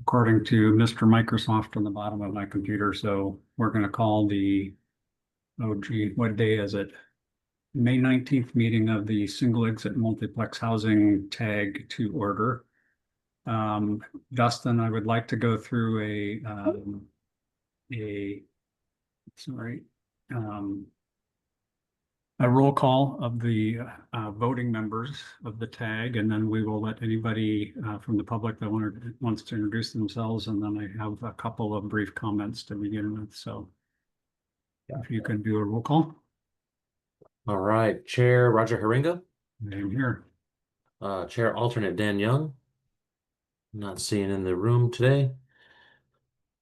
according to Mr. Microsoft on the bottom of my computer. So we're going to call the, oh gee, what day is it? May 19th meeting of the single exit multiplex housing tag to order. Dustin, I would like to go through sorry, a roll call of the voting members of the tag, and then we will let anybody from the public that wants to introduce themselves, and then I have a couple of brief comments to begin with. So if you can do a roll call. All right, Chair Roger Haringa. I'm here. Chair alternate Dan Young. Not seeing in the room today.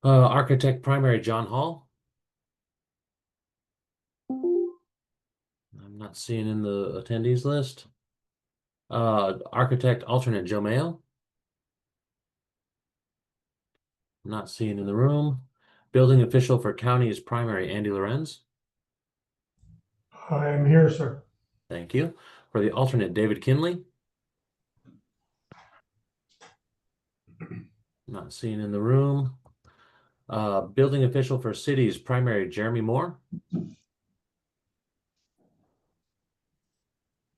Architect primary John Hall. I'm not seeing in the attendees list. Architect alternate Joe Mayo. I'm not seeing in the room. Building official for county is primary Andy Lorenz. I am here, sir. Thank you. For the alternate David Kinley. Not seeing in the room. Building official for cities primary Jeremy Moore.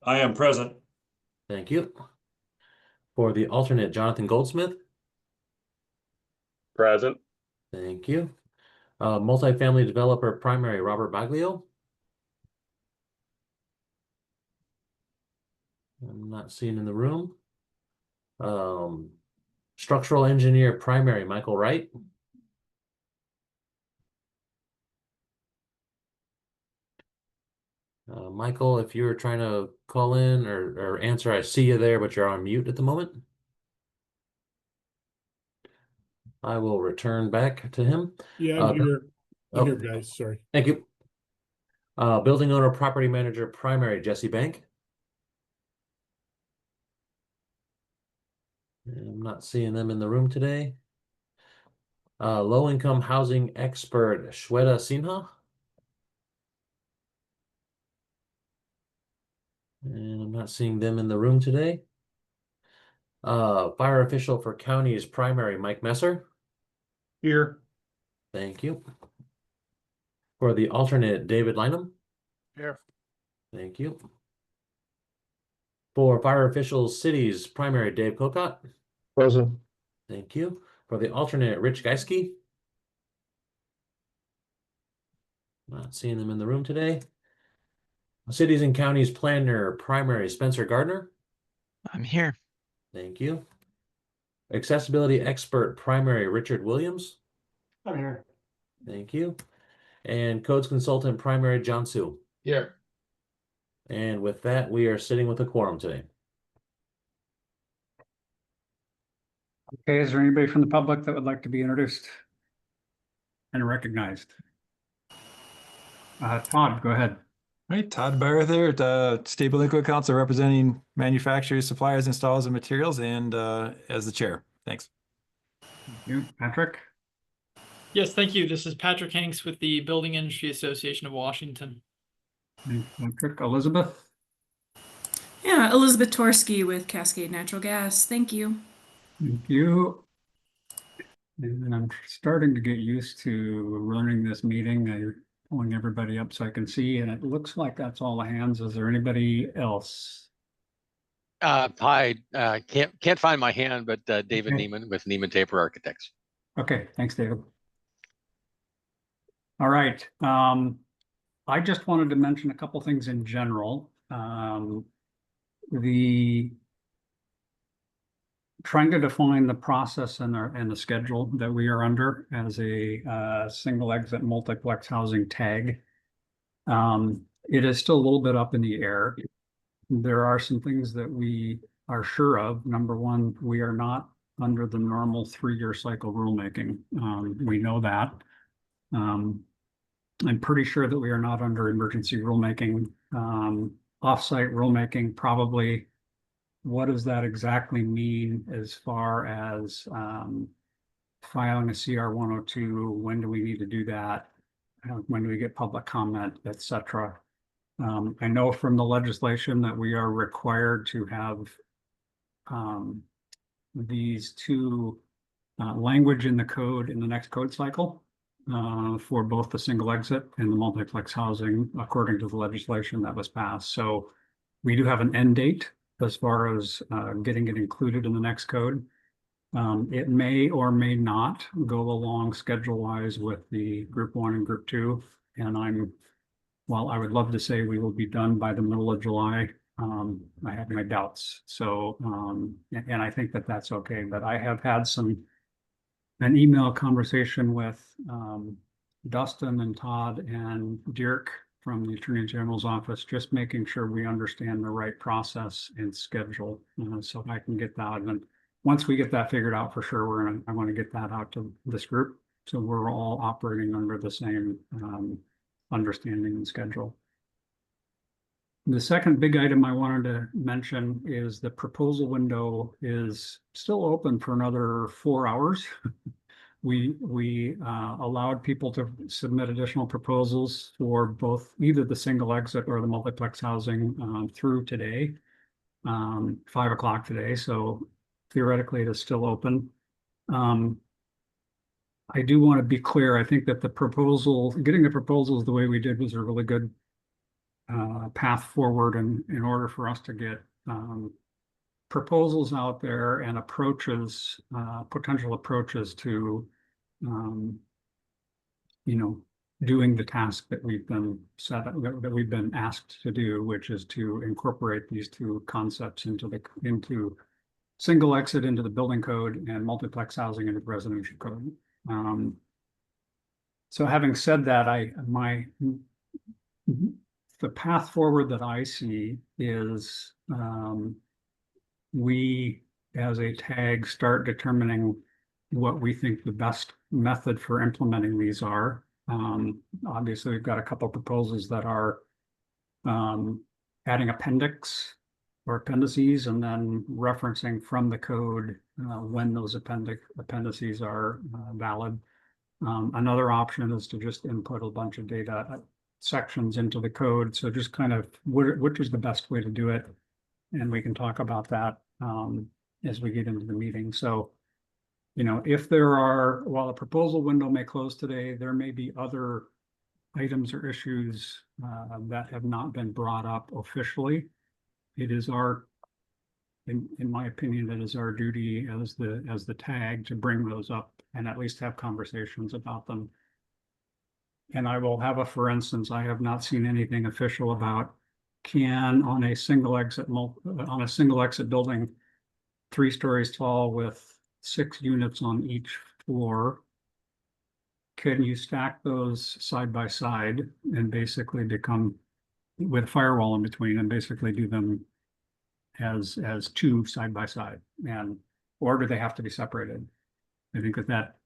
I am present. Thank you. For the alternate Jonathan Goldsmith. Present. Thank you. Multifamily developer primary Robert Baglio. I'm not seeing in the room. Structural engineer primary Michael Wright. Michael, if you're trying to call in or answer, I see you there, but you're on mute at the moment. I will return back to him. Yeah, I'm here. I'm here, guys. Sorry. Thank you. Building owner property manager primary Jesse Bank. I'm not seeing them in the room today. Low income housing expert Shweta Sinha. And I'm not seeing them in the room today. Fire official for county is primary Mike Messer. Here. Thank you. For the alternate David Lynham. Here. Thank you. For fire officials cities primary Dave Kokot. Present. Thank you. For the alternate Rich Geiske. Not seeing them in the room today. Cities and counties planner primary Spencer Gardner. I'm here. Thank you. Accessibility expert primary Richard Williams. I'm here. Thank you. And codes consultant primary John Sue. Here. And with that, we are sitting with a quorum today. Okay, is there anybody from the public that would like to be introduced and recognized? Todd, go ahead. All right, Todd Barr there at Stable Liquid Council, representing manufacturers, suppliers, installers, and materials, and as the chair. Thanks. Thank you. Patrick? Yes, thank you. This is Patrick Hanks with the Building Industry Association of Washington. Thanks, Patrick. Elizabeth? Yeah, Elizabeth Torsky with Cascade Natural Gas. Thank you. Thank you. And then I'm starting to get used to running this meeting. I'm pulling everybody up so I can see, and it looks like that's all the hands. Is there anybody else? Hi, can't find my hand, but David Okay. Neiman with Neiman Taper Architects. Okay, thanks, David. All right. I just wanted to mention a couple things in general. The trying to define the process and the schedule that we are under as a single exit multiplex housing tag. It is still a little bit up in the air. There are some things that we are sure of. Number one, we are not under the normal 3-year cycle rulemaking. We know that. I'm pretty sure that we are not under emergency rulemaking. Offsite rulemaking, probably. What does that exactly mean as far as filing a CR 102? When do we need to do that? When do we get public comment, etc.? I know from the legislation that we are required to have these two language in the code in the next code cycle for both the single exit and the multiplex housing according to the legislation that was passed. So we do have an end date as far as getting it included in the next code. It may or may not go along schedule-wise with the group 1 and group 2. And while I would love to say we will be done by the middle of July, I have my doubts. So, and I think that that's okay, but I have had an email conversation with Dustin and Todd and Dirk from the Attorney General's office, just making sure we understand the right process and schedule, so I can get that. And once we get that figured out for sure, I want to get that out to this group. So we're all operating under the same understanding and schedule. The second big item I wanted to mention is the proposal window is still open for another 4 hours. We allowed people to submit additional proposals for both either the single exit or the multiplex housing through today, 5 o'clock today. So theoretically, it is still open. I do want to be clear. I think that getting the proposals the way we did was a really good path forward in order for us to get proposals out there and approaches, potential approaches to, doing the task that we've been that we've been asked to do, which is to incorporate these two concepts into single exit into the building code and multiplex housing into the residential code. So having said that, the path forward that I see is we, as a tag, start determining what we think the best method for implementing these are. Obviously, we've got a couple of proposals that are adding appendix or appendices and then referencing from the code when those appendices are valid. Another option is to just input a bunch of data sections into the code. So just kind of which is the best way to do it. And we can talk about that as we get into the meeting. So, if while the proposal window may close today, there may be other items or issues that have not been brought up officially. It is in my opinion, it is our duty as the tag to bring those up and at least have conversations about them. And I will have for instance, I have not seen anything official about on a single exit building, 3 stories tall with 6 units on each floor, can you stack those side by side and basically become with a firewall in between and basically do them as 2 side by side, or do they have to be separated? I think that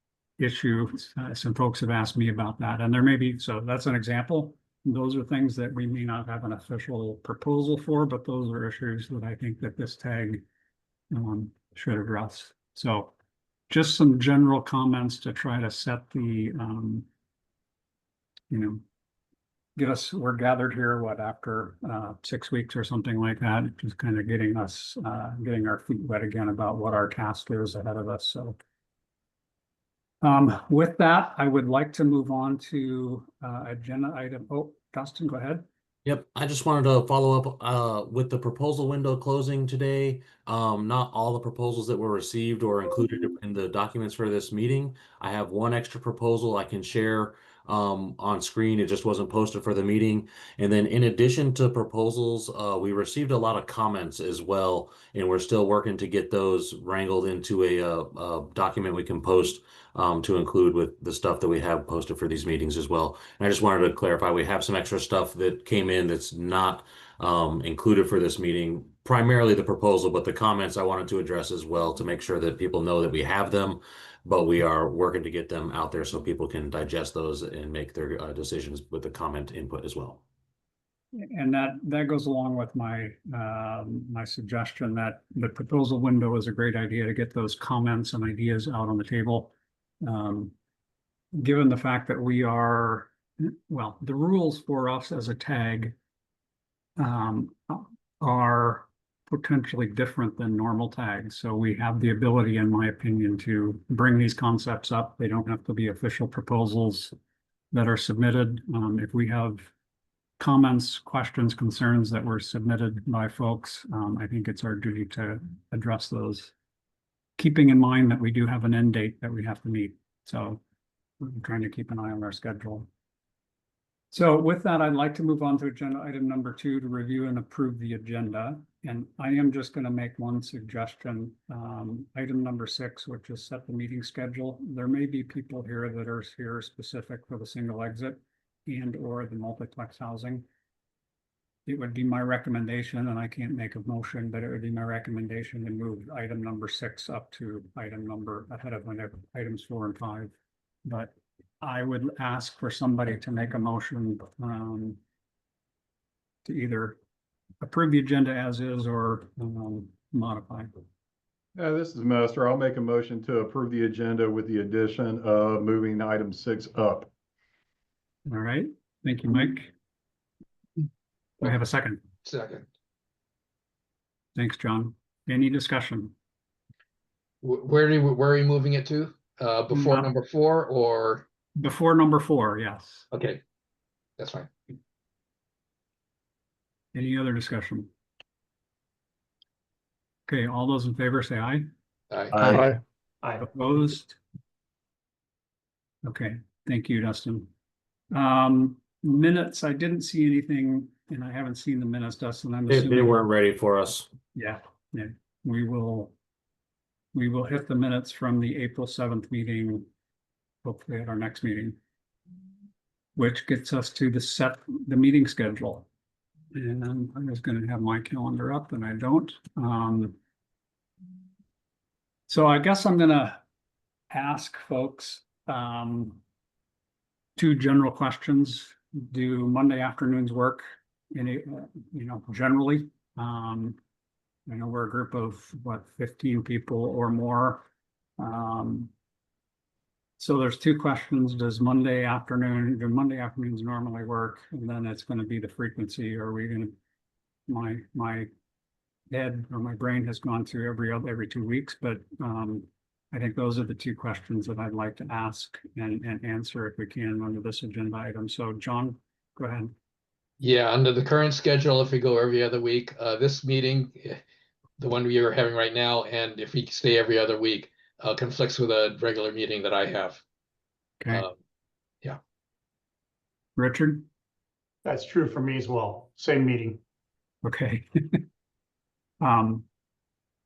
issue, some folks have asked me about that, and there may be, so that's an example. Those are things that we may not have an official proposal for, but those are issues that I think that this tag should address. So just some general comments to try to set the, we're gathered here, after 6 weeks or something like that, just kind of getting our feet wet again about what our task is ahead of us. So with that, I would like to move on to agenda item. Oh, Dustin, go ahead. Yep, I just wanted to follow up with the proposal window closing today. Not all the proposals that were received or included in the documents for this meeting. I have one extra proposal I can share on screen. It just wasn't posted for the meeting. And then in addition to proposals, we received a lot of comments as well, and we're still working to get those wrangled into a document we can post to include with the stuff that we have posted for these meetings as well. And I just wanted to clarify, we have some extra stuff that came in that's not included for this meeting, primarily the proposal, but the comments I wanted to address as well to make sure that people know that we have them, but we are working to get them out there so people can digest those and make their decisions with the comment input as well. And that goes along with my my suggestion that the proposal window is a great idea to get those comments and ideas out on the table. Given the fact that the rules for us as a tag are potentially different than normal tags. So we have the ability, in my opinion, to bring these concepts up. They don't have to be official proposals that are submitted. If we have comments, questions, concerns that were submitted by folks, I think it's our duty to address those, keeping in mind that we do have an end date that we have to meet. So I'm trying to keep an eye on our schedule. So with that, I'd like to move on to agenda item number 2 to review and approve the agenda. And I am just going to make one suggestion. Item number 6, which is set the meeting schedule. There may be people here that are here specific for the single exit and or the multiplex housing. It would be my recommendation, and I can't make a motion, but it would be my recommendation to move item number 6 up to item number ahead of items 4 and 5. But I would ask for somebody to make a motion to either approve the agenda as is or modify. This is Master. I'll make a motion to approve the agenda with the addition of moving item 6 up. All right. Thank you, Mike. Do I have a second? Second. Thanks, John. Any discussion? Where are you moving it to? Before No. number 4 or? Before number 4, yes. Okay, that's fine. Any other discussion? Okay, all those in favor say aye. Aye. Opposed? Okay, thank you, Dustin. Minutes, I didn't see anything, and I haven't seen the minutes, Dustin. I'm They assuming. weren't ready for us. Yeah, we will hit the minutes from the April 7th meeting, hopefully at our next meeting, which gets us to the meeting schedule. And I'm just going to have my calendar up, and I don't. So I guess I'm going to ask folks 2 general questions. Do Monday afternoons work generally? I know we're a group of 15 people or more. So there's 2 questions. Do Monday afternoons normally work? And then it's going to be the frequency. Are we going to, my head or my brain has gone through every 2 weeks, but I think those are the 2 questions that I'd like to ask and answer if we can under this agenda item. So John, go ahead. Yeah, under the current schedule, if we go every other week, this meeting, the one we are having right now, and if we stay every other week, conflicts with a regular meeting that I have. Okay. Yeah. Richard? That's true for me as well. Same meeting. Okay.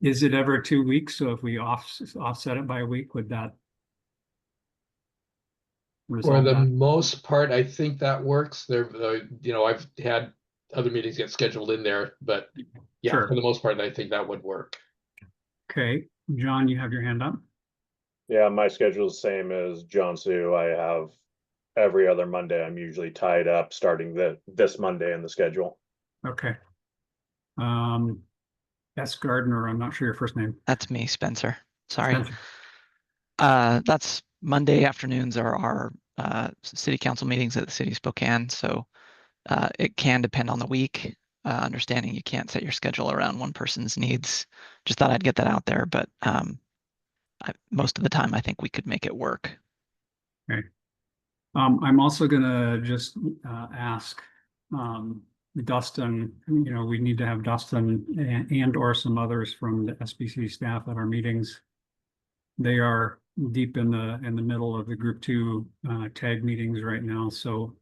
Is it ever 2 weeks? So if we offset it by a week, would that For resolve the that? most part, I think that works. There, I've had other meetings get scheduled in there, but yeah, Sure. for the most part, I think that would work. Okay, John, you have your hand up. Yeah, my schedule is the same as John Sue. I have every other Monday. I'm usually tied up starting this Monday in the schedule. Okay. S. Gardner, I'm not sure your first name. That's me, Spencer. Sorry. Spencer. That's Monday afternoons are our city council meetings at the city of Spokane. So it can depend on the week. Understanding you can't set your schedule around one person's needs. Just thought I'd get that out there, but most of the time I think we could make it work. Okay. I'm also gonna just ask Dustin, we need to have Dustin and or some others from the SBC staff at our meetings. They are deep in the middle of the group 2 tag meetings right now, so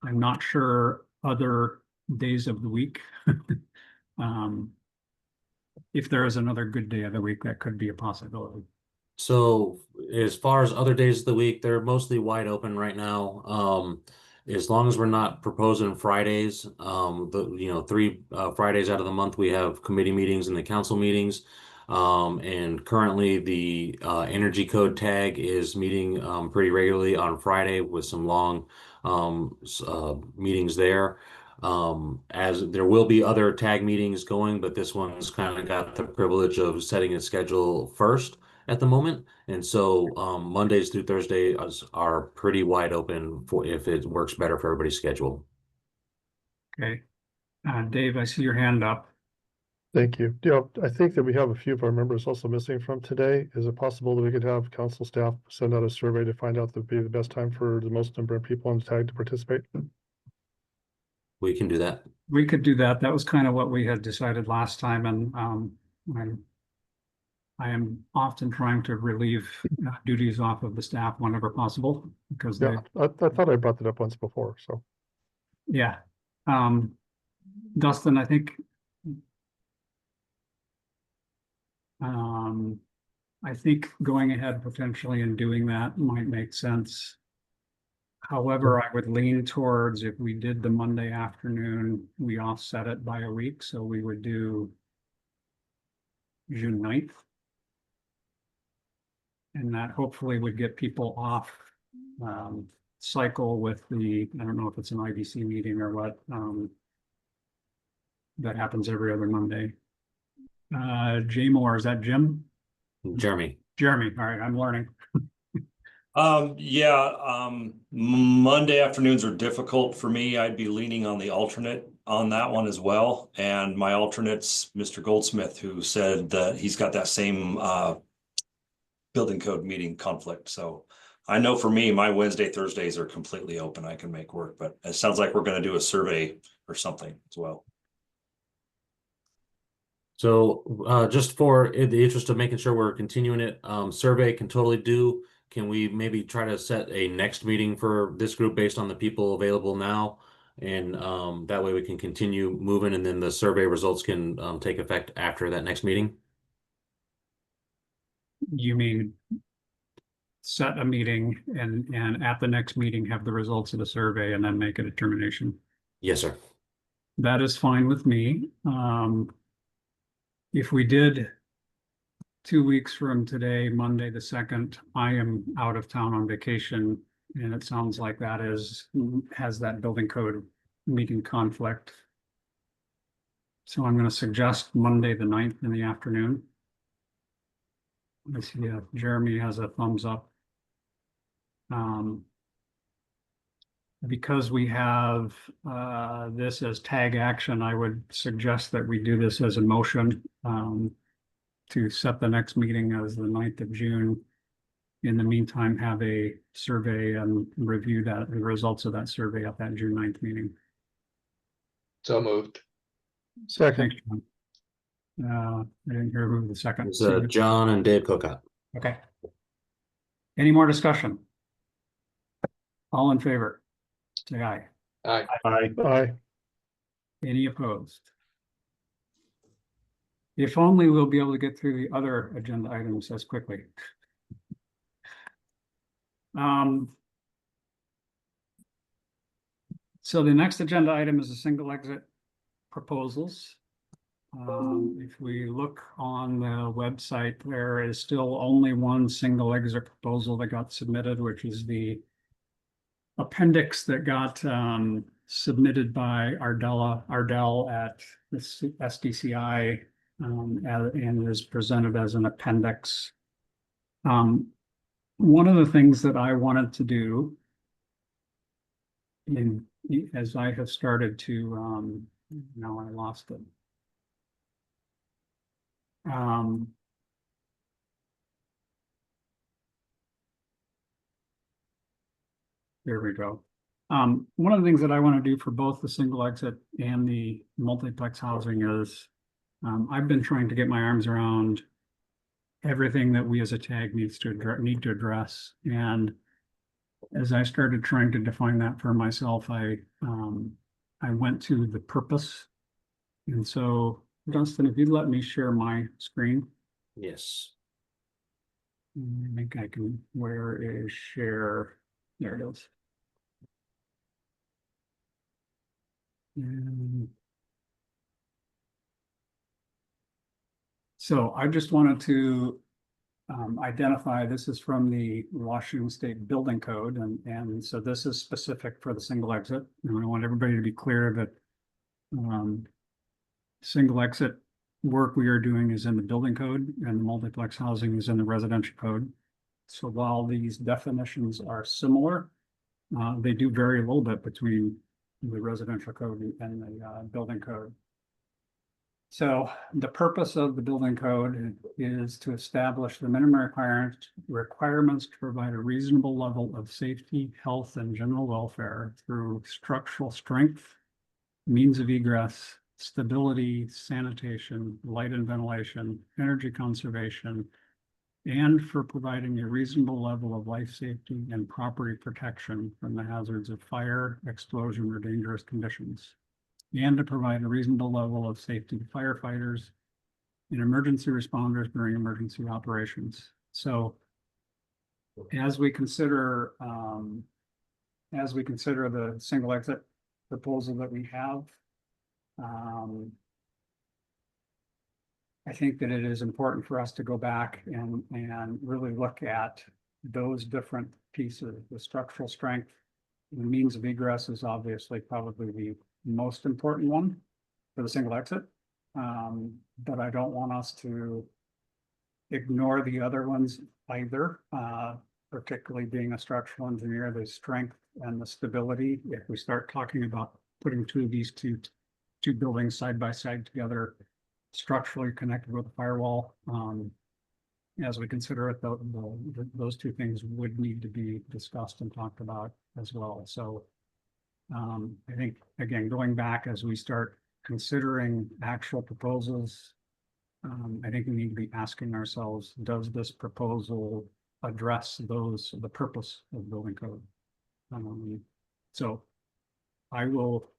I'm not sure other days of the week. If there is another good day of the week, that could be a possibility. So as far as other days of the week, they're mostly wide open right now. As long as we're not proposing Fridays, 3 Fridays out of the month, we have committee meetings and the council meetings. And currently the energy code tag is meeting pretty regularly on Friday with some long meetings there. As there will be other tag meetings going, but this one's kind of got the privilege of setting its schedule first at the moment. And so Mondays through Thursdays are pretty wide open for if it works better for everybody's schedule. Okay. Dave, I see your hand up. Thank you. Yeah, I think that we have a few of our members also missing from today. Is it possible that we could have council staff send out a survey to find out the best time for the most number of people on the tag to participate? We can do that. We could do that. That was kind of what we had decided last time, and I am often trying to relieve duties off of the staff whenever possible because they, Yeah, I thought I brought that up once before, so. yeah. Dustin, I think going ahead potentially and doing that might make sense. However, I would lean towards if we did the Monday afternoon, we offset it by a week, so we would do June 9th. And that hopefully would get people off cycle with the, I don't know if it's an IBC meeting or what, that happens every other Monday. Jay Moore, is that Jim? Jeremy. Jeremy, all right, I'm learning. Monday afternoons are difficult for me. I'd be leaning on the alternate on that one as well. And my alternate's Mr. Goldsmith, who said that he's got that same building code meeting conflict. So I know for me, my Wednesday, Thursdays are completely open. I can make work, but it sounds like we're going to do a survey or something as well. So just for the interest of making sure we're continuing it, survey can totally do. Can we maybe try to set a next meeting for this group based on the people available now? And that way we can continue moving, and then the survey results can take effect after that next meeting? You mean set a meeting and at the next meeting have the results of the survey and then make a determination? Yes, sir. That is fine with me. If we did 2 weeks from today, Monday the 2nd, I am out of town on vacation, and it sounds like that has that building code meeting conflict. So I'm going to suggest Monday the 9th in the afternoon. I see Jeremy has a thumbs up. Because we have this as tag action, I would suggest that we do this as a motion to set the next meeting as the 9th of June. In the meantime, have a survey and review the results of that survey at that June 9th meeting. So moved. Second. Thanks, John. I didn't hear who the second. It's John and Dave Cookout. Okay. Any more discussion? All in favor? Say aye. Aye. Aye. Aye. Any opposed? If only we'll be able to get through the other agenda items as quickly. So the next agenda item is a single exit proposals. If we look on the website, there is still only one single exit proposal that got submitted, which is the appendix that got submitted by Ardell at the SDCI and is presented as an appendix. One of the things that I wanted to do as I have started to, now I lost it. There we go. One of the things that I want to do for both the single exit and the multiplex housing is I've been trying to get my arms around everything that we as a tag need to address. And as I started trying to define that for myself, I went to the purpose. And so, Dustin, if you'd let me share my screen. Yes. I think I can, where is share? There it is. So I just wanted to identify, this is from the Washington State Building Code, and so this is specific for the single exit. And I want everybody to be clear that single exit work we are doing is in the building code and the multiplex housing is in the residential code. So while these definitions are similar, they do vary a little bit between the residential code and the building code. So the purpose of the building code is to establish the minimum requirements to provide a reasonable level of safety, health, and general welfare through structural strength, means of egress, stability, sanitation, light and ventilation, energy conservation, and for providing a reasonable level of life safety and property protection from the hazards of fire, explosion, or dangerous conditions, and to provide a reasonable level of safety to firefighters and emergency responders during emergency operations. So as we consider the single exit proposal that we have, I think that it is important for us to go back and really look at those different pieces. The structural strength, the means of egress is obviously probably the most important one for the single exit. But I don't want us to ignore the other ones either, particularly being a structural engineer, the strength and the stability. If we start talking about putting these two buildings side by side together, structurally connected with a firewall, as we consider it, those two things would need to be discussed and talked about as well. So I think, again, going back as we start considering actual proposals, I think we need to be asking ourselves, does this proposal address the purpose of building code? So I will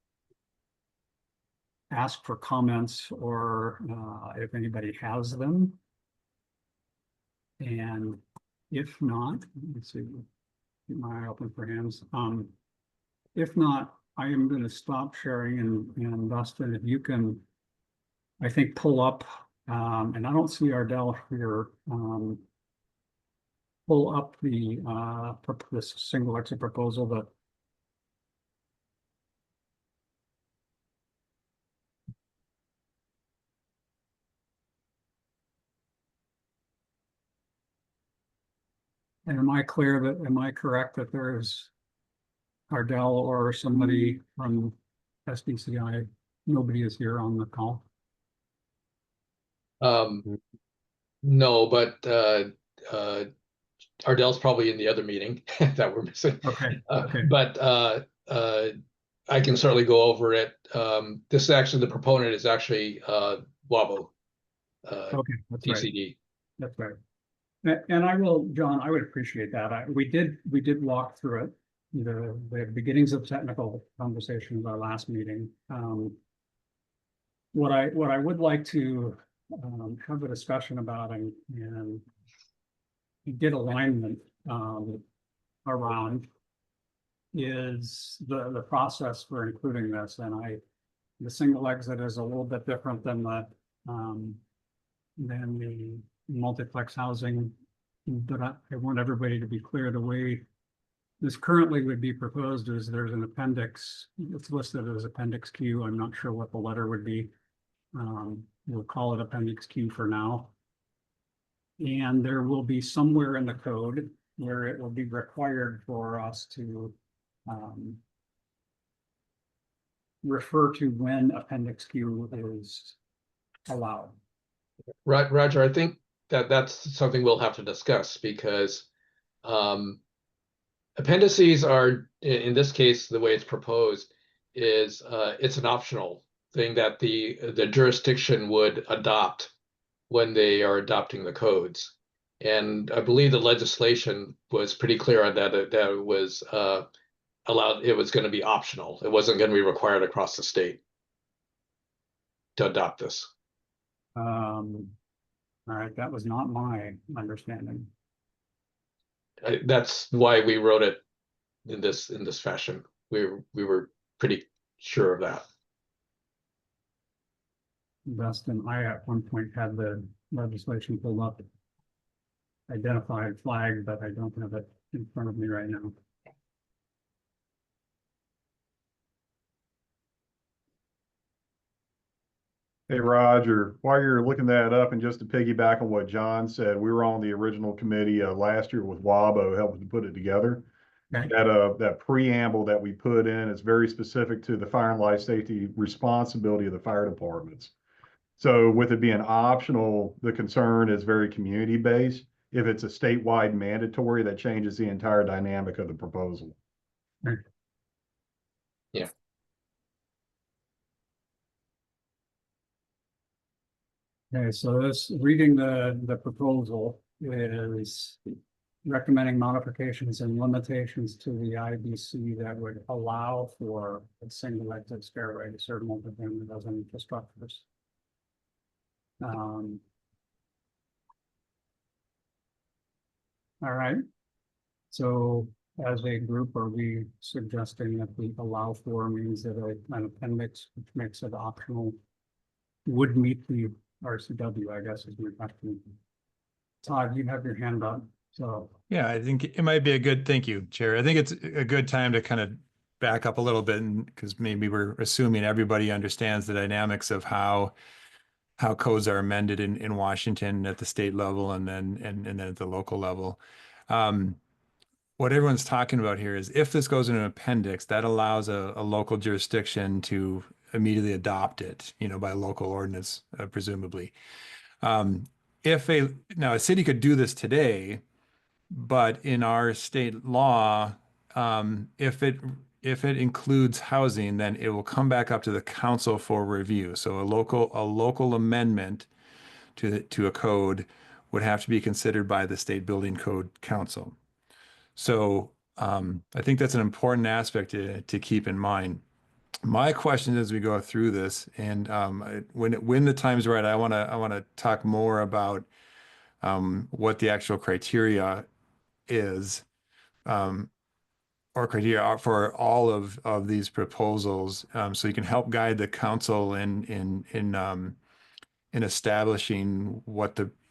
ask for comments or if anybody has them. And if not, let's see, keep my eye open for hands. If not, I am going to stop sharing and Dustin, if you can, I think, pull up, and I don't see Ardell here, pull up this single exit proposal that and am I correct that there is Ardell or somebody from SBCI? Nobody is here on the call. No, but Ardell's probably in the other meeting that we're missing. Okay. But I can certainly go over it. This is actually, the proponent is actually WABO. Okay, that's TCD. right. That's right. And I will, John, I would appreciate that. We did walk through it, the beginnings of technical conversation of our last meeting. What I would like to have a discussion about and get alignment around is the process for including this. And the single exit is a little bit different than the multiplex housing, but I want everybody to be clear. The way this currently would be proposed is there's an appendix. It's listed as Appendix Q. I'm not sure what the letter would be. We'll call it Appendix Q for now. And there will be somewhere in the code where it will be required for us to refer to when Appendix Q is allowed. Right, Roger, I think that's something we'll have to discuss because appendices are, in this case, the way it's proposed is it's an optional thing that the jurisdiction would adopt when they are adopting the codes. And I believe the legislation was pretty clear on that it was allowed, it was going to be optional. It wasn't going to be required across the state to adopt this. All right, that was not my understanding. That's why we wrote it in this fashion. We were pretty sure of that. Dustin, I at one point had the legislation pulled up, identified, flagged, but I don't have it in front of me right now. Hey, Roger, while you're looking that up, and just to piggyback on what John said, we were on the original committee last year with WABO helping to put it together. Okay. That preamble that we put in is very specific to the fire and life safety responsibility of the fire departments. So with it being optional, the concern is very community-based. If it's a statewide mandatory, that changes the entire dynamic of the proposal. Yeah. Okay, so this, reading the proposal is recommending modifications and limitations to the IBC that would allow for a single exit stairway to certain multifamily residential structures. All right. So as a group, are we suggesting that we allow for means that an appendix which makes it optional would meet the RCW, I guess is my question. Todd, you have your hand up, so. Yeah, I think it might be a good, thank you, Chair. I think it's a good time to kind of back up a little bit, because maybe we're assuming everybody understands the dynamics of how codes are amended in Washington at the state level and then at the local level. What everyone's talking about here is if this goes in an appendix, that allows a local jurisdiction to immediately adopt it, by local ordinance, presumably. Now a city could do this today, but in our state law, if it includes housing, then it will come back up to the council for review. So a local amendment to a code would have to be considered by the State Building Code Council. So I think that's an important aspect to keep in mind. My question as we go through this, and when the time's right, I want to talk more about what the actual criteria is, or criteria for all of these proposals, so you can help guide the council in establishing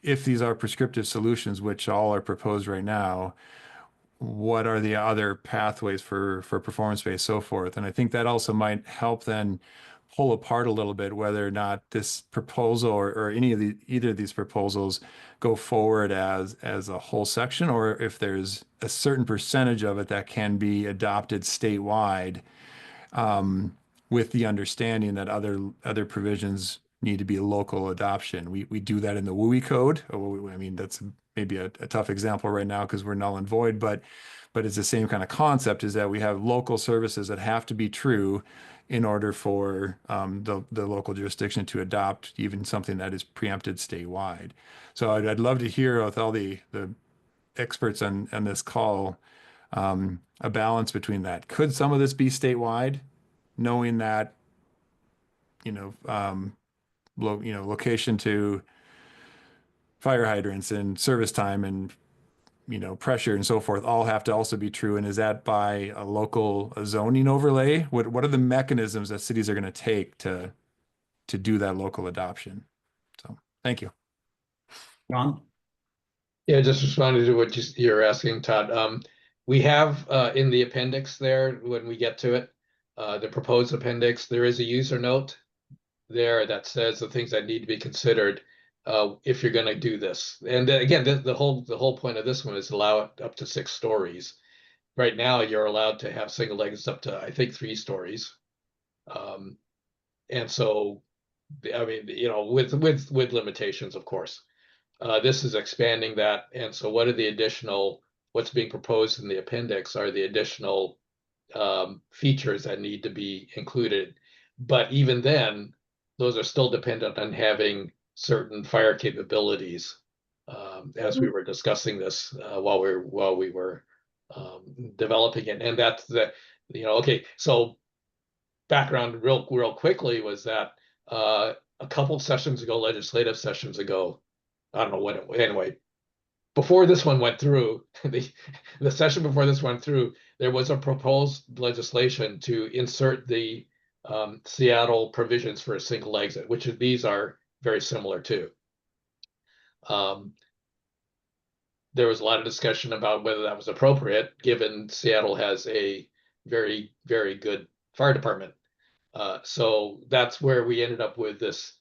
if these are prescriptive solutions, which all are proposed right now, what are the other pathways for performance-based, so forth. And I think that also might help then pull apart a little bit whether or not this proposal or either of these proposals go forward as a whole section, or if there's a certain percentage of it that can be adopted statewide, with the understanding that other provisions need to be local adoption. We do that in the WUI code. I mean, that's maybe a tough example right now because we're null and void, but it's the same kind of concept, is that we have local services that have to be true in order for the local jurisdiction to adopt even something that is preempted statewide. So I'd love to hear with all the experts on this call, a balance between that. Could some of this be statewide, knowing that, location to fire hydrants and service time and pressure and so forth all have to also be true? And is that by a local zoning overlay? What are the mechanisms that cities are going to take to do that local adoption? So thank you. John? Yeah, just responding to what you're asking, Todd. We have in the appendix there, when we get to it, the proposed appendix, there is a user note there that says the things that need to be considered if you're going to do this. And then, again, the whole point of this one is allow it up to 6 stories. Right now, you're allowed to have single legs up to, I think, 3 stories. And so, I mean, with limitations, of course. This is expanding that. And so what's being proposed in the appendix are the additional features that need to be included. But even then, those are still dependent on having certain fire capabilities, as we were discussing this while we were developing it. And that's okay. So background real quickly was that a couple of sessions ago, legislative sessions ago, I don't know when anyway, before this one went through, the session before this went through, there was a proposed legislation to insert the Seattle provisions for a single exit, which these are very similar to. There was a lot of discussion about whether that was appropriate, given Seattle has a very, very good fire department. So that's where we ended up with this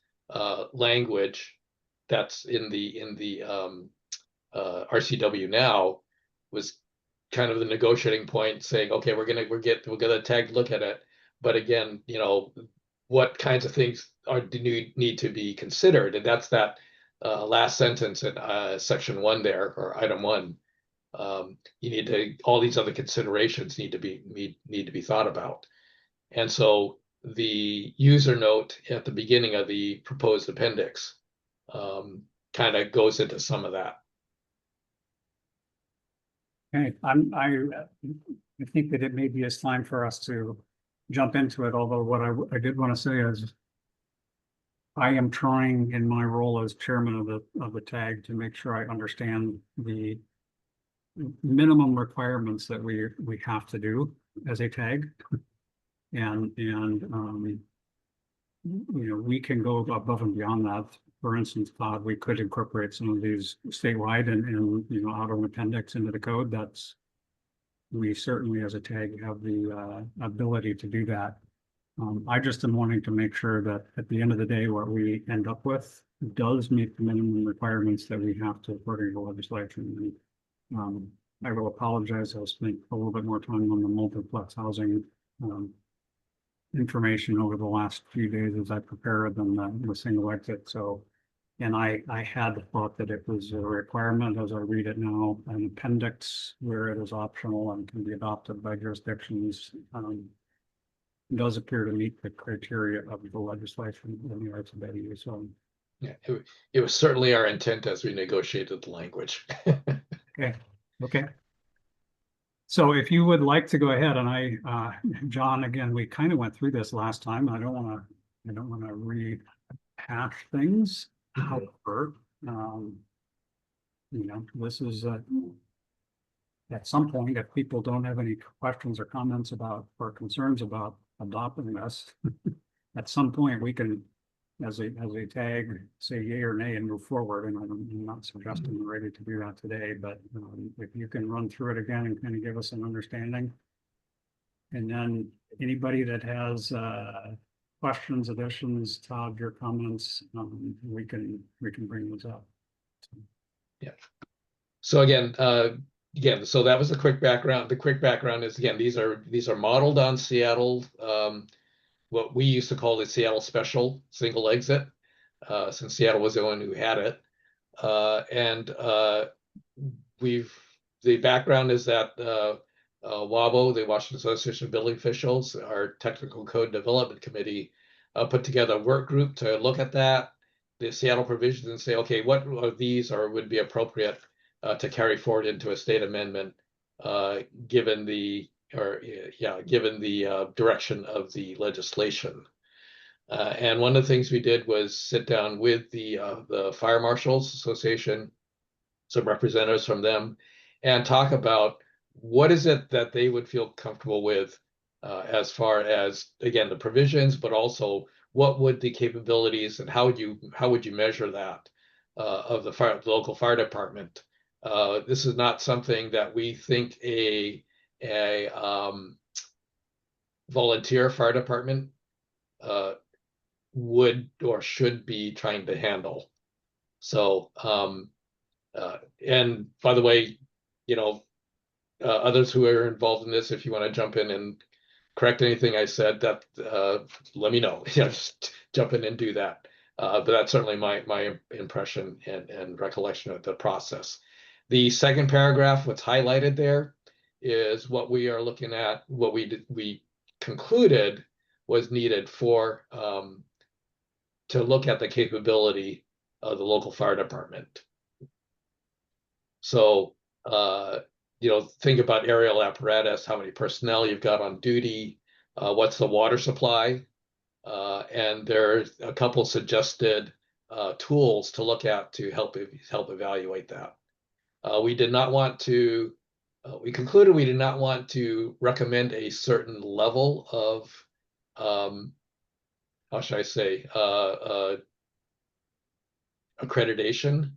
language that's in the RCW now, was kind of the negotiating point, saying, okay, we're gonna take a look at it. But again, what kinds of things need to be considered, and that's that last sentence in section 1 there, or item 1. You need to, all these other considerations need to be thought about. And so the user note at the beginning of the proposed appendix kind of goes into some of that. Okay, I think that it may be it's time for us to jump into it, although what I did want to say is I am trying in my role as chairman of the TAG to make sure I understand the minimum requirements that we have to do as a TAG. And you know, we can go above and beyond that. For instance, Todd, we could incorporate some of these statewide and you know, auto appendix into the code. That's, we certainly as a TAG have the ability to do that. I just am wanting to make sure that at the end of the day, what we end up with does meet the minimum requirements that we have to according to legislation. And I will apologize. I'll spend a little bit more time on the multiplex housing information over the last few days as I prepared than the single exit. So, and I had thought that it was a requirement as I read it now, an appendix where it is optional and can be adopted by jurisdictions does appear to meet the criteria of the legislation in the rights of ADU. So yeah, it was certainly our intent as we negotiated the language. Okay. So if you would like to go ahead, and John, again, we kind of went through this last time. I don't want to rehash things. However, you know, this is at some point, if people don't have any questions or comments about or concerns about adopting this, at some point we can, as a TAG, say yay or nay and move forward. And I'm not suggesting we're ready to do that today, but if you can run through it again and kind of give us an understanding. And then anybody that has questions, additions, Todd, your comments, we can bring those up. Yeah. So again, so that was the quick background. The quick background is, again, these are modeled on Seattle, what we used to call the Seattle Special Single Exit, since Seattle was the one who had it. The background is that WABO, the Washington Association of Building Officials, our Technical Code Development Committee, put together a work group to look at that, the Seattle provisions, and say, okay, what of these would be appropriate to carry forward into a state amendment, given the direction of the legislation. And one of the things we did was sit down with the Fire Marshals Association, some representatives from them, and talk about what is it that they would feel comfortable with as far as, again, the provisions, but also what would the capabilities and how would you measure that of the local fire department. This is not something that we think a volunteer fire department would or should be trying to handle. So, and by the way, you know, others who are involved in this, if you want to jump in and correct anything I said, that let me know. Just jump in and do that. But that's certainly my impression and recollection of the process. The second paragraph, what's highlighted there, is what we are looking at, what we concluded was needed for to look at the capability of the local fire department. So, you know, think about aerial apparatus, how many personnel you've got on duty, what's the water supply, and there's a couple suggested tools to look at to help evaluate that. We did not want to, we concluded we did not want to recommend a certain level of, how should I say, accreditation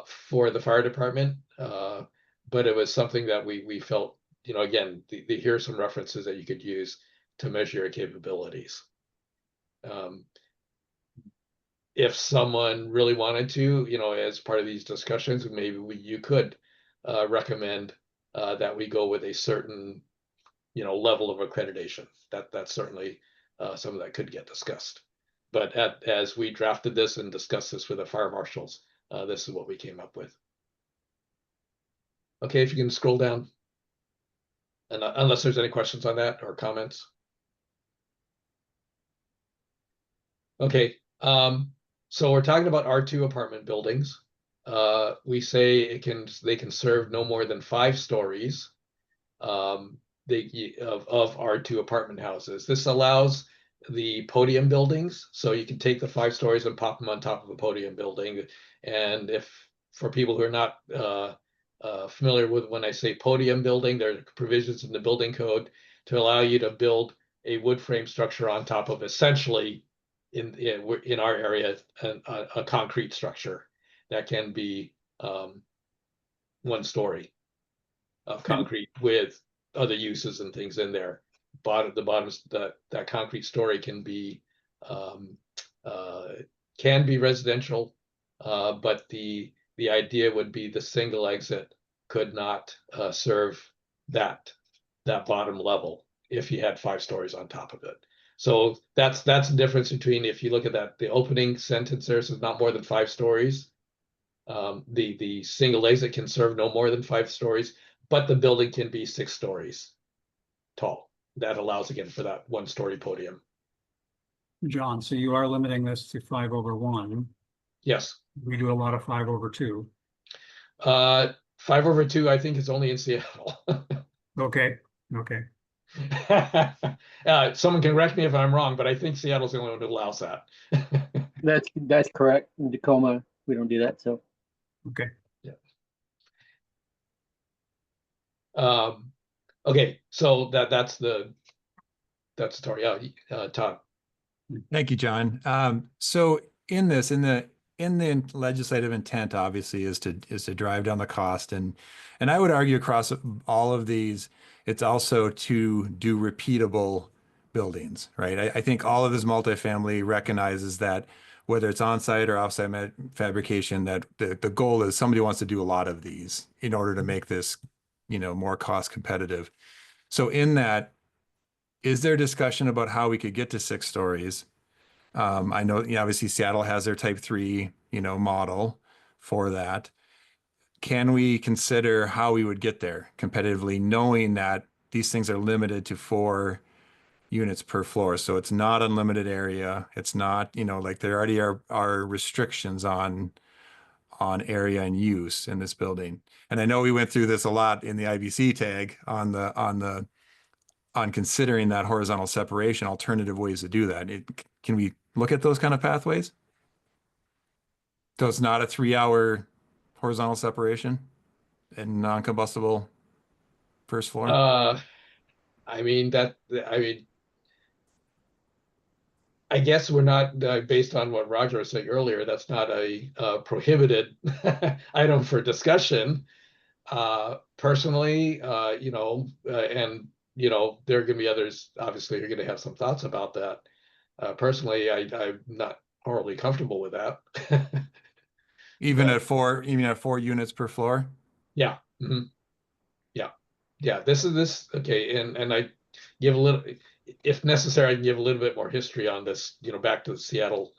for the fire department, but it was something that we felt, you know, again, here are some references that you could use to measure your capabilities. If someone really wanted to, you know, as part of these discussions, maybe you could recommend that we go with a certain, you know, level of accreditation. That's certainly some of that could get discussed. But as we drafted this and discussed this with the fire marshals, this is what we came up with. Okay, if you can scroll down. And unless there's any questions on that or comments. Okay, so we're talking about R2 apartment buildings. We say they can serve no more than 5 stories of R2 apartment houses. This allows the podium buildings, so you can take the 5 stories and pop them on top of a podium building. And if for people who are not familiar with when I say podium building, there are provisions in the building code to allow you to build a wood frame structure on top of essentially in our area a concrete structure that can be 1 story of concrete with other uses and things in there. The bottoms that concrete story can be residential, but the idea would be the single exit could not serve that bottom level if you had 5 stories on top of it. So that's the difference between, if you look at that, the opening sentence there says not more than 5 stories. The single exit can serve no more than 5 stories, but the building can be 6 stories tall. That allows again for that 1 story podium. John, so you are limiting this to 5/1. Yes. We do a lot of 5/2. 5/2, I think, is only in Seattle. Okay. Okay. Someone can correct me if I'm wrong, but I think Seattle's the only one who allows that. That's correct. In Tacoma, we don't do that. So okay. Yeah. Okay, so that's the story. Todd. Thank you, John. So in the legislative intent, obviously, is to drive down the cost, and I would argue across all of these, it's also to do repeatable buildings, right? I think all of this multifamily recognizes that whether it's on-site or off-site fabrication, that the goal is somebody wants to do a lot of these in order to make this, more cost competitive. So in that, is there discussion about how we could get to 6 stories? I know, obviously Seattle has their type 3, model for that. Can we consider how we would get there competitively, knowing that these things are limited to 4 units per floor? So it's not unlimited area. It's not, like there already are restrictions on area and use in this building. And I know we went through this a lot in the IBC tag on considering that horizontal separation, alternative ways to do that. Can we look at those kind of pathways? So it's not a 3-hour horizontal separation and non-combustible first floor? I guess we're not, based on what Roger was saying earlier, that's not a prohibited item for discussion. Personally, and there are going to be others, obviously, who are going to have some thoughts about that. Personally, I'm not horribly comfortable with that. Even at 4 units per floor? Yeah. Mm-hmm. Yeah. This okay. And I give a little, if necessary, I can give a little bit more history on this, back to the Seattle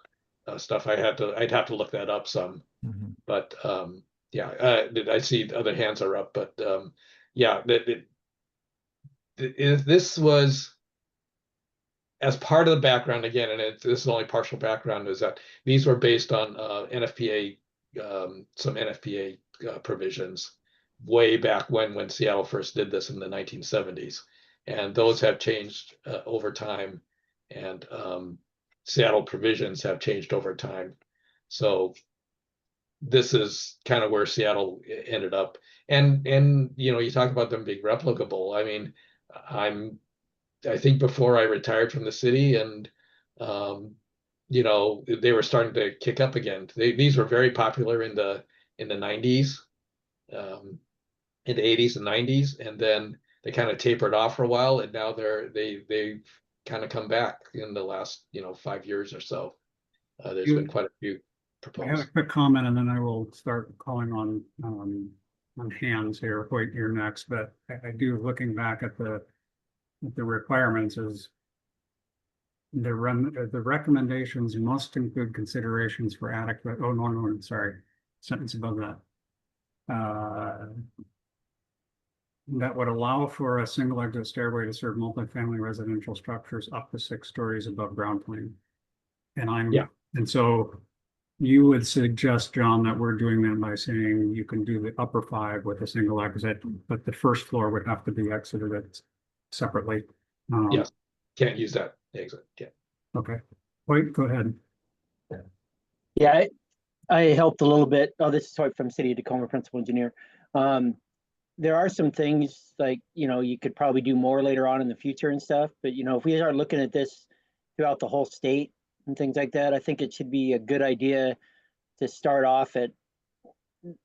stuff. I'd have to look that up some, but yeah, I see other hands are up, but yeah, this was as part of the background again, and this is only partial background, is that these were based on NFPA, some NFPA provisions way back when Seattle first did this in the 1970s, and those have changed over time, and Seattle provisions have changed over time. So this is kind of where Seattle ended up, and you talk about them being replicable. I mean, I think before I retired from the city, and they were starting to kick up again. These were very popular in the 90s, in the 80s and 90s, and then they kind of tapered off for a while, and now they've kind of come back in the last 5 years or so. There's been quite a few proposed. I have a quick comment, and then I will start calling on hands here. Hoyt, you're next, but I do, looking back at the requirements, is The recommendations must include considerations for adequate, oh, no, sorry, sentence above that. That would allow for a single exit stairway to serve multifamily residential structures up to 6 stories above ground plane. And so you would suggest, John, that we're doing that by saying you can do the upper 5 with a single exit, but the first floor would have to be exited separately. Yes, can't use that exit. Yeah. Okay. Wait, go ahead. Yeah, I helped a little bit. Oh, this is Toy from City of Tacoma, principal engineer. There are some things like, you could probably do more later on in the future and stuff, but if we are looking at this throughout the whole state and things like that, I think it should be a good idea to start off at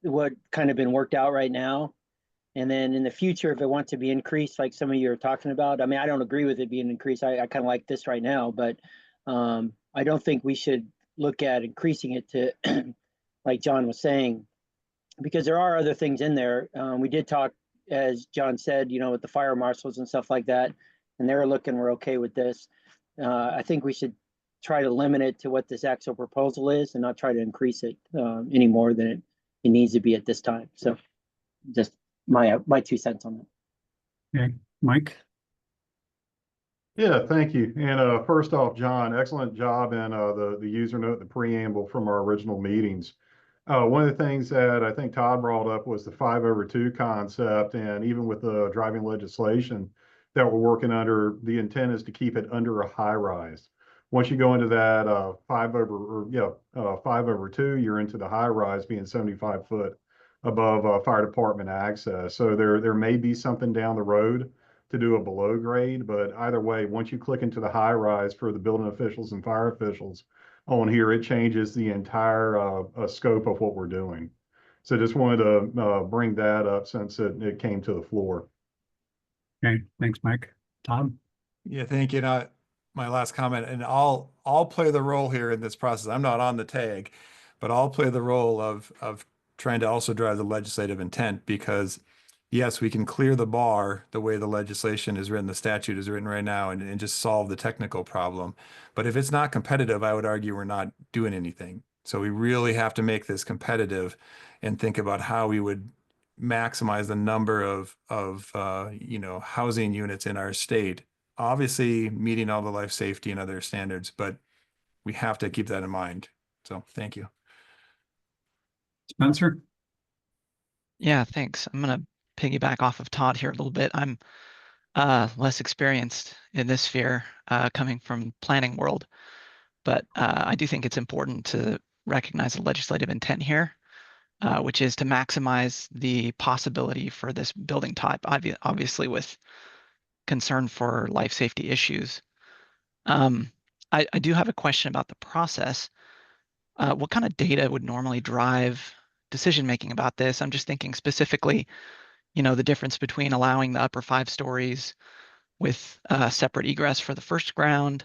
what kind of been worked out right now. And then in the future, if it wants to be increased, like some of you are talking about, I mean, I don't agree with it being increased. I kind of like this right now, but I don't think we should look at increasing it to, like John was saying, because there are other things in there. We did talk, as John said, with the fire marshals and stuff like that, and they were looking, we're okay with this. I think we should try to limit it to what this actual proposal is and not try to increase it any more than it needs to be at this time. So just my 2 cents on that. Okay, Mike? Yeah, thank you. And first off, John, excellent job in the user note, the preamble from our original meetings. One of the things that I think Todd brought up was the 5/2 concept, and even with the driving legislation that we're working under, the intent is to keep it under a high rise. Once you go into that 5/2, you're into the high rise being 75 foot above fire department access. So there may be something down the road to do a below grade, but either way, once you click into the high rise for the building officials and fire officials on here, it changes the entire scope of what we're doing. So just wanted to bring that up since it came to the floor. Okay, thanks, Mike. Todd? Yeah, thank you. Now, my last comment, and I'll play the role here in this process. I'm not on the tag, but I'll play the role of trying to also drive the legislative intent, because yes, we can clear the bar the way the legislation is written, the statute is written right now, and just solve the technical problem. But if it's not competitive, I would argue we're not doing anything. So we really have to make this competitive and think about how we would maximize the number of housing units in our state. Obviously meeting all the life safety and other standards, but we have to keep that in mind. So thank you. Spencer? Yeah, thanks. I'm going to piggyback off of Todd here a little bit. I'm less experienced in this sphere coming from planning world, but I do think it's important to recognize the legislative intent here, which is to maximize the possibility for this building type, obviously with concern for life safety issues. I do have a question about the process. What kind of data would normally drive decision making about this? I'm just thinking specifically, the difference between allowing the upper 5 stories with separate egress for the first ground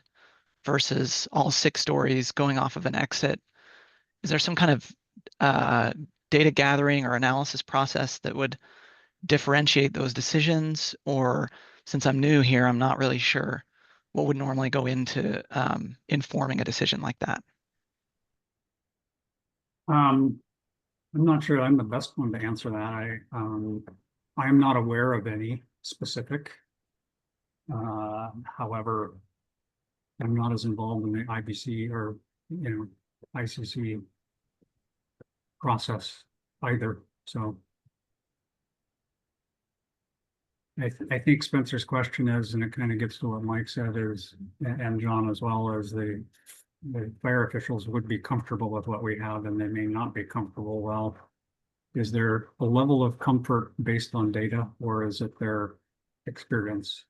versus all 6 stories going off of an exit. Is there some kind of data gathering or analysis process that would differentiate those decisions? Or since I'm new here, I'm not really sure what would normally go into informing a decision like that. I'm not sure I'm the best one to answer that. I'm not aware of any specific. However, I'm not as involved in the IBC or ICC process either. So I think Spencer's question is, and it kind of gets to what Mike said, is, and John as well, as the fire officials would be comfortable with what we have, and they may not be comfortable. Well, is there a level of comfort based on data, or is it their experience,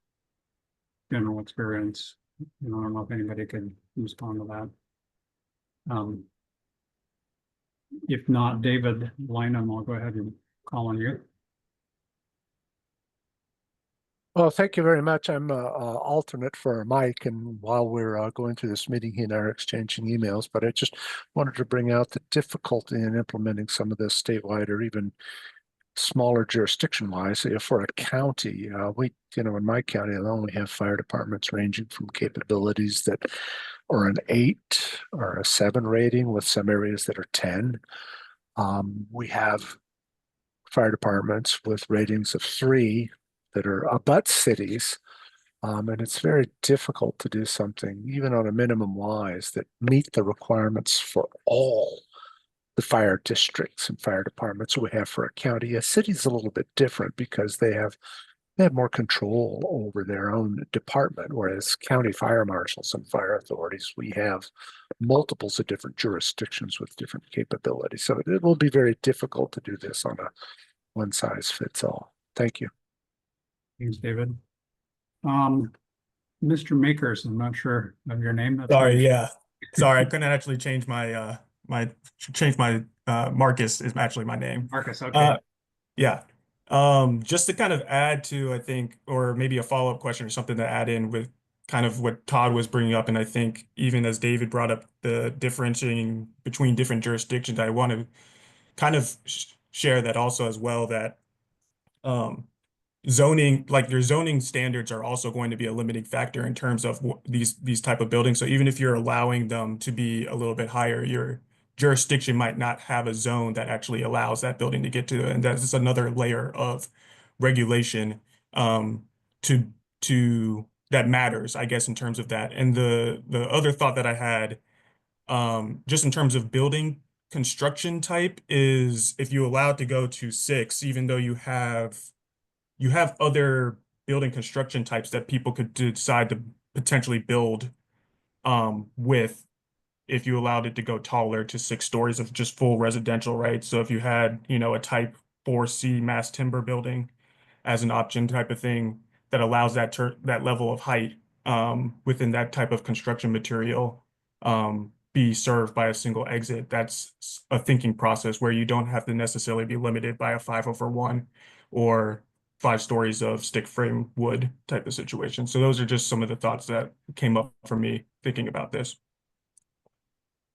general experience? I don't know if anybody could respond to that. If not, David Lynham, I'll go ahead and call on you. Well, thank you very much. I'm alternate for Mike, and while we're going through this meeting, he and I are exchanging emails, but I just wanted to bring out the difficulty in implementing some of this statewide or even smaller jurisdiction wise, for a county, in my county alone, we have fire departments ranging from capabilities that are an 8 or a 7 rating, with some areas that are 10. We have fire departments with ratings of 3 that are abut cities. And it's very difficult to do something, even on a minimum wise, that meet the requirements for all the fire districts and fire departments we have for a county. A city's a little bit different because they have more control over their own department, whereas county fire marshals and fire authorities, we have multiples of different jurisdictions with different capabilities. So it will be very difficult to do this on a one size fits all. Thank you. Thanks, David. Mr. Makers, I'm not sure of your name. Sorry, yeah. Sorry, I couldn't actually change my Marcus is actually my name. Marcus, okay. Yeah. Just to kind of add to, I think, or maybe a follow-up question or something to add in with kind of what Todd was bringing up, and I think even as David brought up the differentiating between different jurisdictions, I want to kind of share that also as well, that zoning, like your zoning standards are also going to be a limiting factor in terms of these type of buildings. So even if you're allowing them to be a little bit higher, your jurisdiction might not have a zone that actually allows that building to get to, and that's just another layer of regulation to that matters, I guess, in terms of that. And the other thought that I had, just in terms of building construction type, is if you allow it to go to 6, even though you have other building construction types that people could decide to potentially build with, if you allowed it to go taller to 6 stories of just full residential, right? So if you had, a type 4C mass timber building as an option type of thing that allows that level of height within that type of construction material be served by a single exit, that's a thinking process where you don't have to necessarily be limited by a 5/1 or 5 stories of stick frame wood type of situation. So those are just some of the thoughts that came up for me thinking about this.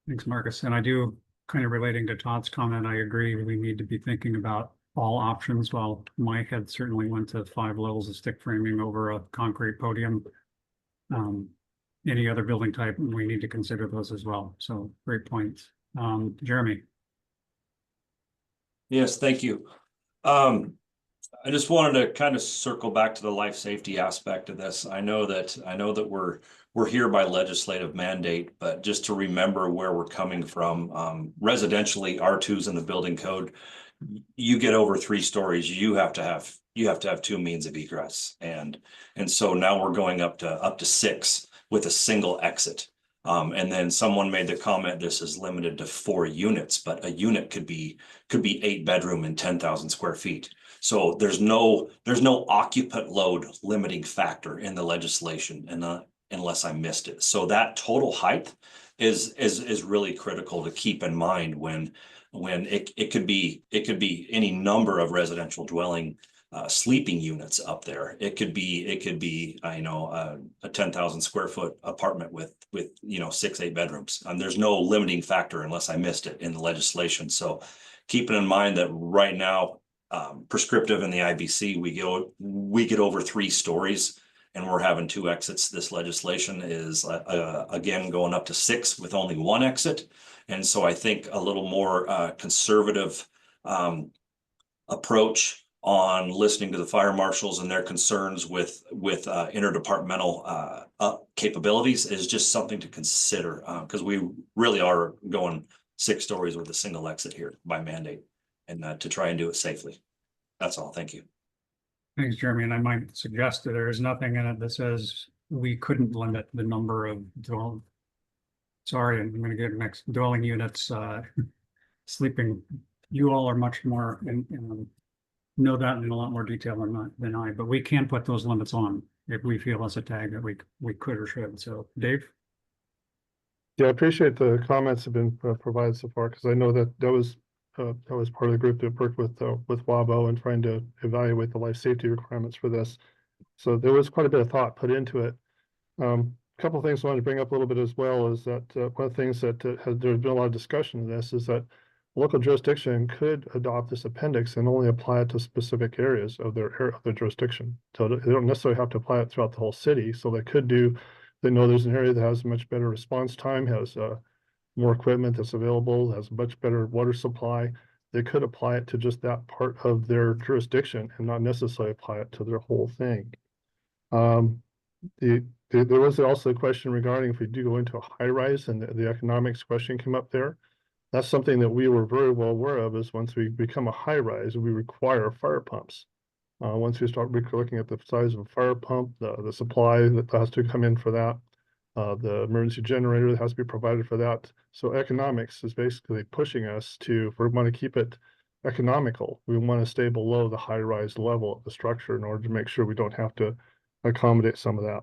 Thanks, Marcus. And I do, kind of relating to Todd's comment, I agree we need to be thinking about all options. While Mike had certainly went to 5 levels of stick framing over a concrete podium, any other building type, we need to consider those as well. So great points. Jeremy. Yes, thank you. I just wanted to kind of circle back to the life safety aspect of this. I know that we're here by legislative mandate, but just to remember where we're coming from, residentially, R2s in the building code, you get over 3 stories, you have to have 2 means of egress, and so now we're going up to 6 with a single exit. And then someone made the comment, this is limited to 4 units, but a unit could be 8 bedroom and 10,000 square feet. So there's no occupant load limiting factor in the legislation, and unless I missed it. So that total height is really critical to keep in mind when it could be any number of residential dwelling sleeping units up there. It could be a 10,000 square foot apartment with 6-8 bedrooms. And there's no limiting factor unless I missed it in the legislation. So keeping in mind that right now, prescriptive in the IBC, we get over 3 stories and we're having 2 exits. This legislation is again going up to 6 with only 1 exit. And so I think a little more conservative approach on listening to the fire marshals and their concerns with interdepartmental capabilities is just something to consider, because we really are going 6 stories with a single exit here by mandate, and to try and do it safely. That's all. Thank you. Thanks, Jeremy. And I might suggest that there is nothing in it that says we couldn't limit the number of dwelling units, sleeping. You all are much more know that in a lot more detail than I, but we can put those limits on if we feel as a tag that we could or should. So Dave? Yeah, I appreciate the comments have been provided so far, because I know that was part of the group that worked with WABO and trying to evaluate the life safety requirements for this. So there was quite a bit of thought put into it. A couple of things I wanted to bring up a little bit as well is that one of the things that there's been a lot of discussion in this is that local jurisdiction could adopt this appendix and only apply it to specific areas of their jurisdiction. So they don't necessarily have to apply it throughout the whole city. So they could do, they know there's an area that has much better response time, has more equipment that's available, has much better water supply. They could apply it to just that part of their jurisdiction and not necessarily apply it to their whole thing. There was also a question regarding if we do go into a high rise, and the economics question came up there. That's something that we were very well aware of, is once we become a high rise, we require fire pumps. Once we start looking at the size of a fire pump, the supply that has to come in for that, the emergency generator that has to be provided for that. So economics is basically pushing us to, if we want to keep it economical, we want to stay below the high rise level of the structure in order to make sure we don't have to accommodate some of that.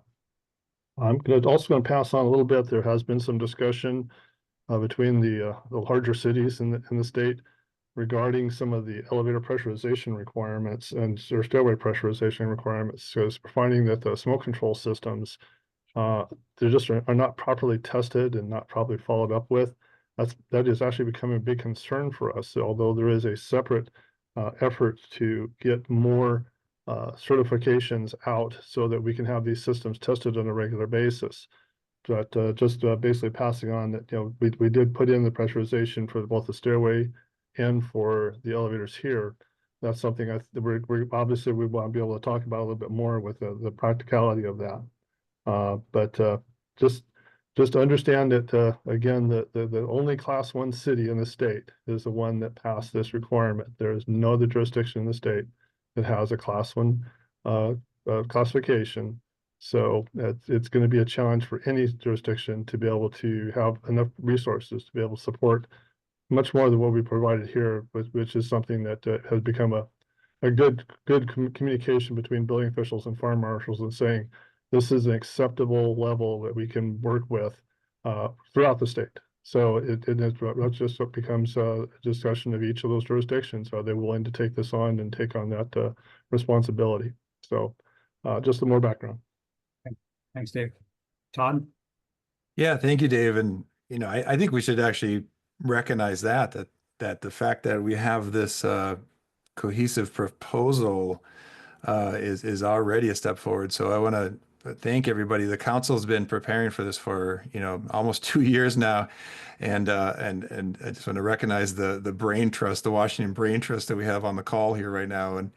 I'm also going to pass on a little bit. There has been some discussion between the larger cities in the state regarding some of the elevator pressurization requirements and or stairway pressurization requirements. Because we're finding that the smoke control systems, they just are not properly tested and not properly followed up with. That is actually becoming a big concern for us. So although there is a separate effort to get more certifications out so that we can have these systems tested on a regular basis. But just basically passing on that, we did put in the pressurization for both the stairway and for the elevators here. That's something we're obviously we want to be able to talk about a little bit more with the practicality of that. But just to understand that again, the only Class 1 city in the state is the one that passed this requirement. There is no other jurisdiction in the state that has a Class 1 classification. So it's going to be a challenge for any jurisdiction to be able to have enough resources to be able to support much more than what we provided here, which is something that has become a good communication between building officials and fire marshals, and saying this is an acceptable level that we can work with throughout the state. So that's just what becomes a discussion of each of those jurisdictions. Are they willing to take this on and take on that responsibility? So just some more background. Thanks, Dave. Todd? Yeah, thank you, Dave. And I think we should actually recognize that the fact that we have this cohesive proposal is already a step forward. So I want to thank everybody. The council's been preparing for this for almost 2 years now, and I just want to recognize the brain trust, the Washington brain trust that we have on the call here right now. And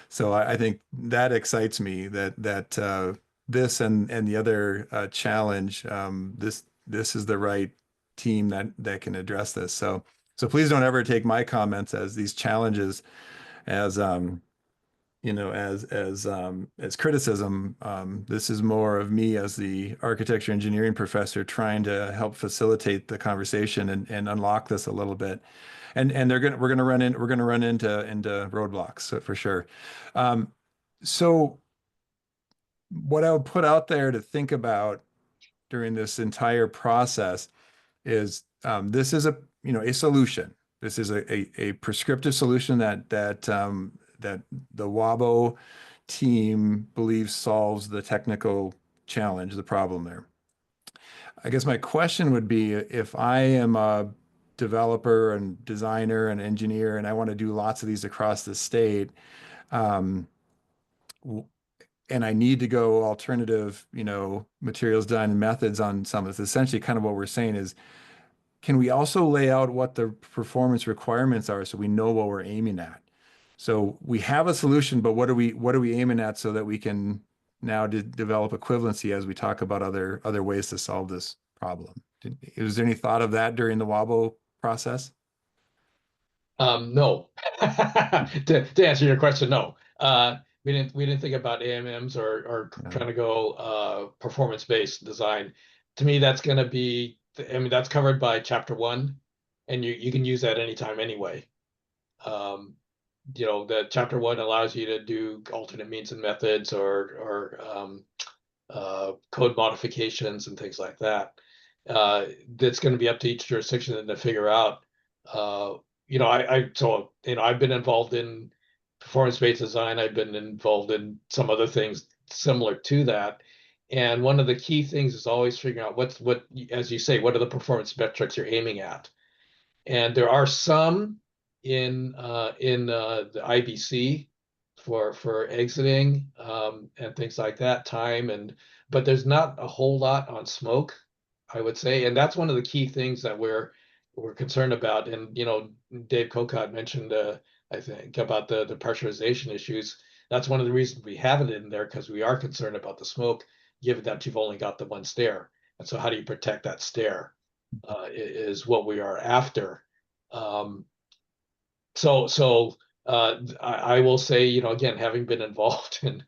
so I think that excites me that this and the other challenge, this is the right team that can address this. So please don't ever take my comments as these challenges as as criticism. This is more of me as the architecture engineering professor trying to help facilitate the conversation and unlock this a little bit. And we're gonna run into roadblocks for sure. So what I would put out there to think about during this entire process is this is a solution. This is a prescriptive solution that the WABO team believes solves the technical challenge, the problem there. I guess my question would be, if I am a developer and designer and engineer and I want to do lots of these across the state, and I need to go alternative, materials done methods on some of this. Essentially, kind of what we're saying is, can we also lay out what the performance requirements are so we know what we're aiming at? So we have a solution, but what are we aiming at so that we can now develop equivalency as we talk about other ways to solve this problem? Was there any thought of that during the WABO process? No. To answer your question, no. We didn't think about AMMs or trying to go performance-based design. To me, that's going to be, that's covered by Chapter 1, and you can use that anytime anyway. The Chapter 1 allows you to do alternate means and methods or code modifications and things like that. That's going to be up to each jurisdiction to figure out. I've been involved in performance-based design. I've been involved in some other things similar to that. And one of the key things is always figuring out what, as you say, what are the performance metrics you're aiming at? And there are some in the IBC for exiting and things like that time, but there's not a whole lot on smoke, I would say, and that's one of the key things that we're concerned about. And Dave Cocott mentioned I think about the pressurization issues. That's one of the reasons we have it in there, because we are concerned about the smoke, given that you've only got the one stair. And so how do you protect that stair is what we are after. I will say, again, having been involved in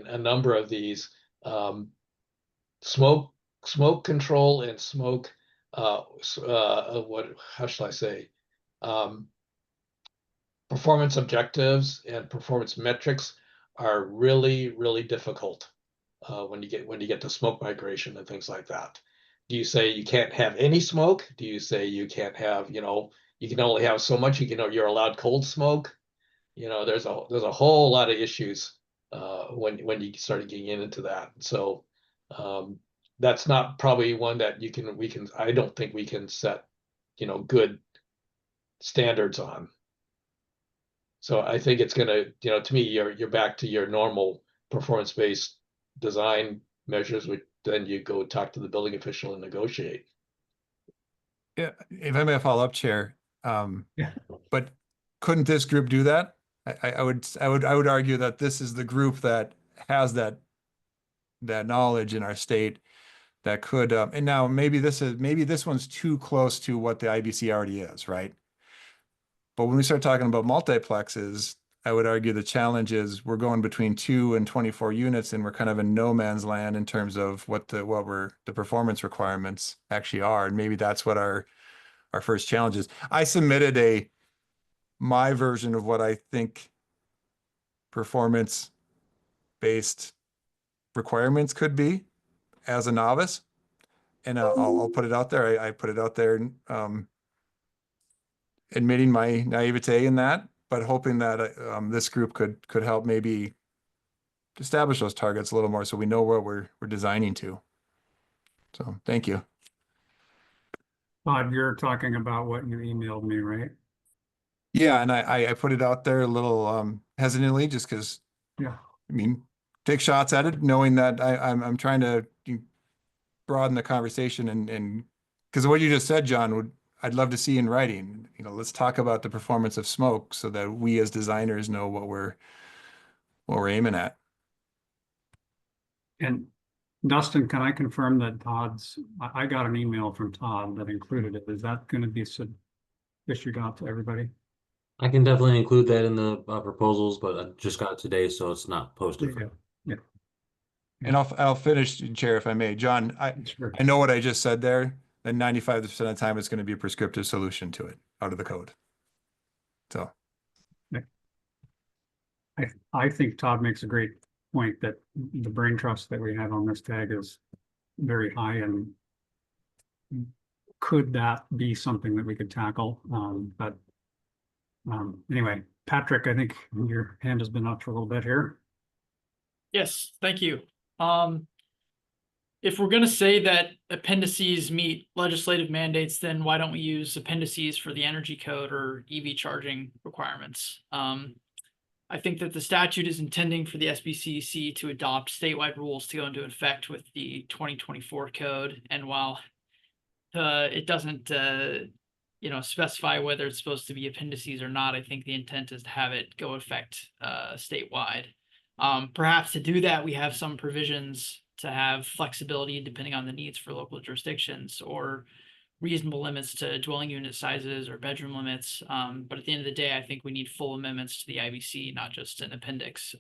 a number of these, smoke control and smoke, how shall I say, performance objectives and performance metrics are really, really difficult when you get to smoke migration and things like that. Do you say you can't have any smoke? Do you say you can't have, you can only have so much, you're allowed cold smoke? There's a whole lot of issues when you start getting into that. So that's not probably one that I don't think we can set, good standards on. So I think it's gonna, to me, you're back to your normal performance-based design measures, which then you go talk to the building official and negotiate. Yeah, if I may follow up, Chair. Yeah. But couldn't this group do that? I would argue that this is the group that has that knowledge in our state that could, and now maybe this one's too close to what the IBC already is, right? But when we start talking about multiplexes, I would argue the challenge is we're going between 2 and 24 units, and we're kind of in no man's land in terms of what the performance requirements actually are. And maybe that's what our first challenge is. I submitted my version of what I think performance-based requirements could be as a novice, and I'll put it out there. I put it out there, admitting my naivete in that, but hoping that this group could help maybe establish those targets a little more, so we know where we're designing to. So thank you. Todd, you're talking about what you emailed me, right? Yeah, and I put it out there a little hesitantly, just because. Yeah. I mean, take shots at it, knowing that I'm trying to broaden the conversation, and because of what you just said, John, I'd love to see in writing. Let's talk about the performance of smoke so that we as designers know what we're aiming at. And Dustin, can I confirm that I got an email from Todd that included it. Is that going to be issued out to everybody? I can definitely include that in the proposals, but I just got it today, so it's not posted. Yeah. And I'll finish, Chair, if I may. John, I know what I just said there, that 95% of the time it's going to be a prescriptive solution to it out of the code. So I think Todd makes a great point that the brain trust that we have on this tag is very high, and could that be something that we could tackle? Anyway, Patrick, I think your hand has been up for a little bit here. Yes, thank you. If we're going to say that appendices meet legislative mandates, then why don't we use appendices for the energy code or EV charging requirements? I think that the statute is intending for the SBCC to adopt statewide rules to go into effect with the 2024 code. And while it doesn't specify whether it's supposed to be appendices or not, I think the intent is to have it go effect statewide. Perhaps to do that, we have some provisions to have flexibility depending on the needs for local jurisdictions, or reasonable limits to dwelling unit sizes or bedroom limits. But at the end of the day, I think we need full amendments to the IBC, not just an appendix.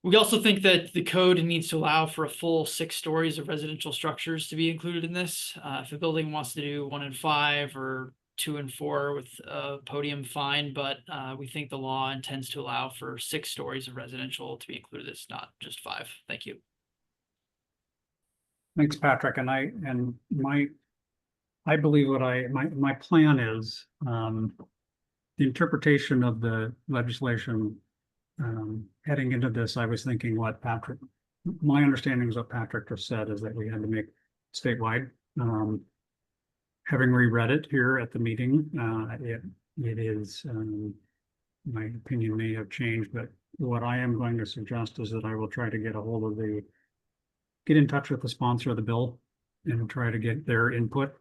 We also think that the code needs to allow for a full 6 stories of residential structures to be included in this. If a building wants to do 1 and 5 or 2 and 4 with a podium, fine, but we think the law intends to allow for 6 stories of residential to be included. It's not just 5. Thank you. Thanks, Patrick. And I believe my plan is the interpretation of the legislation heading into this. I was thinking my understanding is what Patrick just said, is that we had to make statewide. having reread it here at the meeting, it is, my opinion may have changed, but what I am going to suggest is that I will try to get a hold of get in touch with the sponsor of the bill and try to get their input.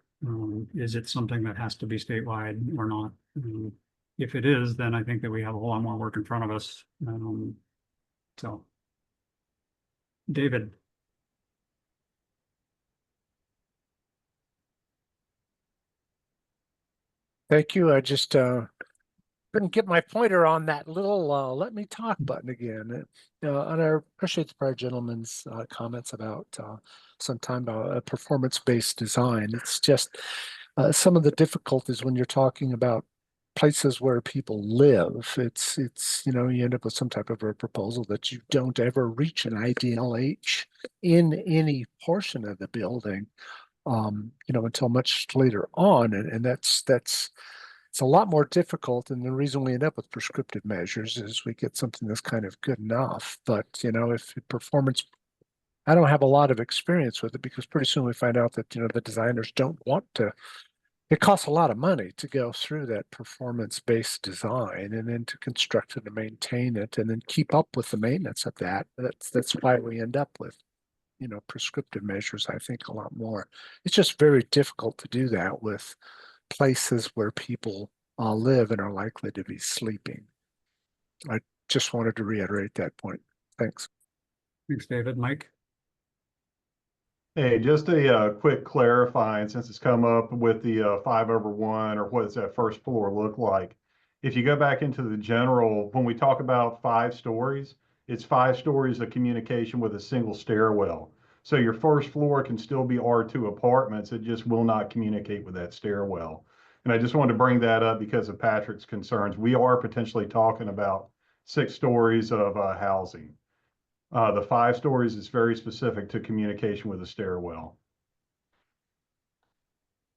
Is it something that has to be statewide or not? If it is, then I think that we have a whole lot more work in front of us. So, David. Thank you. I just couldn't get my pointer on that little let me talk button again. And I appreciate the prior gentleman's comments about some time about performance-based design. It's just some of the difficulties when you're talking about places where people live. It's you know, you end up with some type of a proposal that you don't ever reach an IDLH in any portion of the building, you know, until much later on, and that's it's a lot more difficult. And the reason we end up with prescriptive measures is we get something that's kind of good enough. But you know, if performance, I don't have a lot of experience with it because pretty soon we find out that, you know, the designers don't want to. It costs a lot of money to go through that performance-based design and then to construct it and maintain it and then keep up with the maintenance of that. That's why we end up with, you know, prescriptive measures, I think, a lot more. It's just very difficult to do that with places where people live and are likely to be sleeping. I just wanted to reiterate that point. Thanks. Thanks, David. Mike? Hey, just a quick clarifying, since it's come up with the 5/1, or what does that first floor look like? If you go back into the general, when we talk about 5 stories, it's 5 stories of communication with a single stairwell. So your first floor can still be R2 apartments. It just will not communicate with that stairwell. And I just wanted to bring that up because of Patrick's concerns. We are potentially talking about 6 stories of housing. The 5 stories is very specific to communication with a stairwell.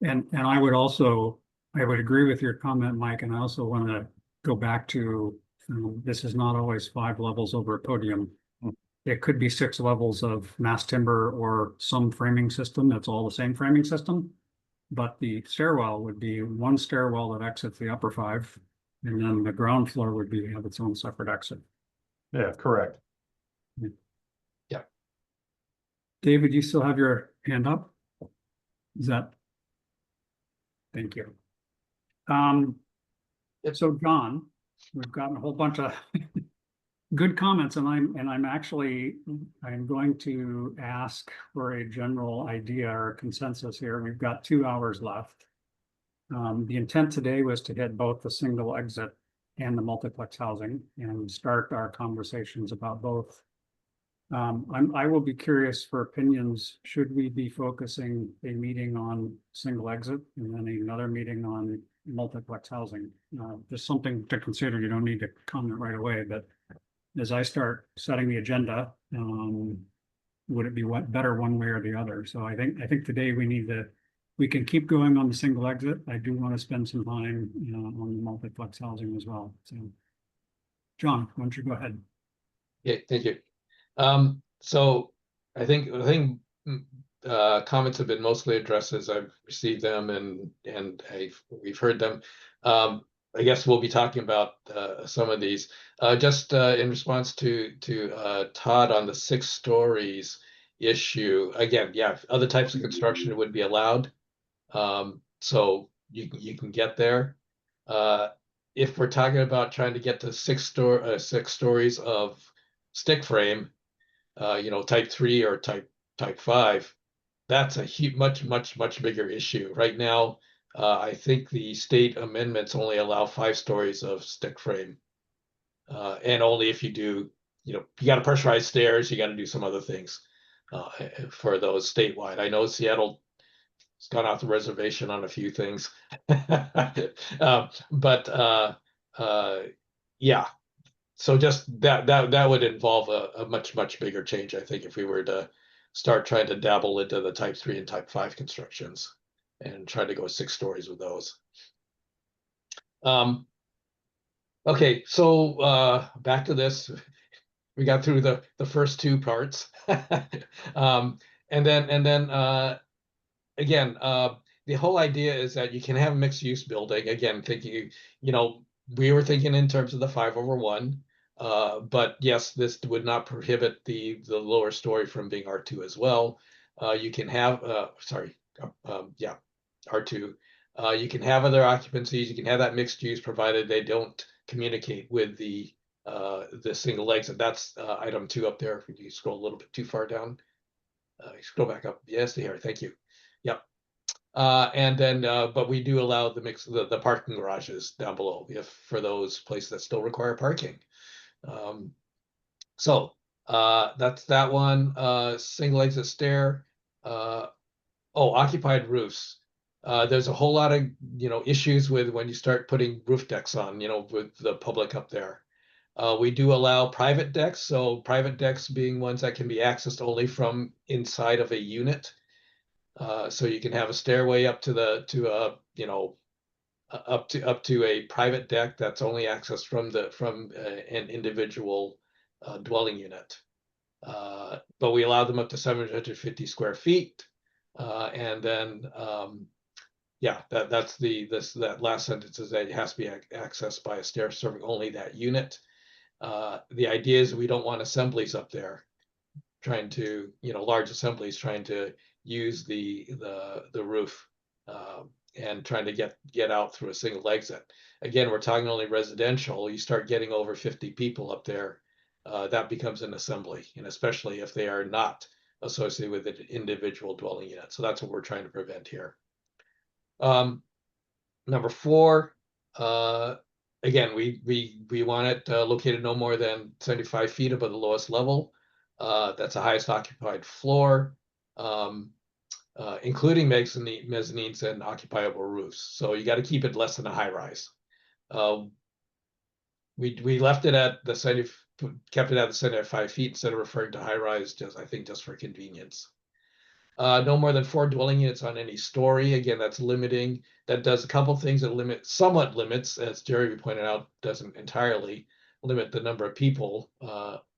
And I would also, I would agree with your comment, Mike, and I also want to go back to, this is not always 5 levels over a podium. It could be 6 levels of mass timber or some framing system that's all the same framing system. But the stairwell would be one stairwell that exits the upper 5, and then the ground floor would have its own separate exit. Yeah, correct. Yeah. David, you still have your hand up? Is that? Thank you. So John, we've gotten a whole bunch of good comments, and I'm going to ask for a general idea or consensus here. We've got 2 hours left. The intent today was to hit both the single exit and the multiplex housing and start our conversations about both. I will be curious for opinions. Should we be focusing a meeting on single exit and then another meeting on multiplex housing? Just something to consider. You don't need to comment right away, but as I start setting the agenda, would it be better one way or the other? So I think today we can keep going on the single exit. I do want to spend some time, on the multiplex housing as well. So, John, why don't you go ahead? Yeah, thank you. So I think comments have been mostly addressed as I've received them, and we've heard them. I guess we'll be talking about some of these. Just in response to Todd on the 6 stories issue. Again, yeah, other types of construction would be allowed. So you can get there. If we're talking about trying to get to 6 stories of stick frame, type 3 or type 5, that's a much bigger issue. Right now, I think the state amendments only allow 5 stories of stick frame. And only if you do, you got to pressurize stairs, you got to do some other things for those statewide. I know Seattle has gone off the reservation on a few things. But yeah. So just that would involve a much bigger change, I think, if we were to start trying to dabble into the type 3 and type 5 constructions and try to go 6 stories with those. Okay, so back to this. We got through the first 2 parts. And then again, the whole idea is that you can have a mixed use building, again, thinking, we were thinking in terms of the 5/1. But yes, this would not prohibit the lower story from being R2 as well. You can have, R2. You can have other occupancies, you can have that mixed use provided they don't communicate with the single exit. That's item 2 up there. If you scroll a little bit too far down, scroll back up. Yes, here, thank you. Yep. And then, but we do allow the parking garages down below if for those places that still require parking. So that's that one. Single exit stair. Occupied roofs. There's a whole lot of issues with when you start putting roof decks on, with the public up there. We do allow private decks. So private decks being ones that can be accessed only from inside of a unit. So you can have a stairway up to up to a private deck that's only accessed from an individual dwelling unit. But we allow them up to 750 square feet. And then, that's that last sentence is that it has to be accessed by a stair serving only that unit. The idea is we don't want assemblies up there trying to, large assemblies trying to use the roof and trying to get out through a single exit. Again, we're talking only residential. You start getting over 50 people up there, that becomes an assembly, and especially if they are not associated with an individual dwelling unit. So that's what we're trying to prevent here. Number 4, again, we want it located no more than 75 feet above the lowest level. That's the highest occupied floor, including mezzanines and occupiable roofs. So you got to keep it less than a high rise. We left it at the kept it at the 75 feet instead of referring to high rise, just for convenience. No more than 4 dwelling units on any story. Again, that's limiting. That does a couple things that somewhat limits, as Jerry pointed out, doesn't entirely limit the number of people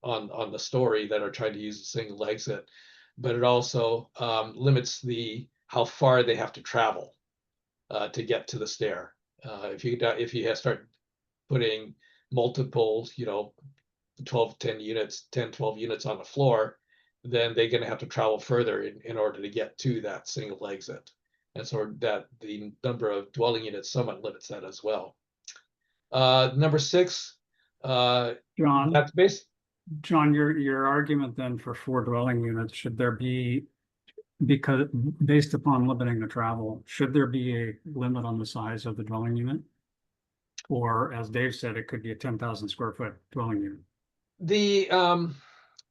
on the story that are trying to use a single exit, but it also limits how far they have to travel to get to the stair. If you start putting multiple, 10 12 units on the floor, then they're going to have to travel further in order to get to that single exit. And so that the number of dwelling units somewhat limits that as well. Number 6, John, that's based. John, your argument then for 4 dwelling units, should there be, because based upon limiting the travel, should there be a limit on the size of the dwelling unit? Or as Dave said, it could be a 10,000 square foot dwelling unit.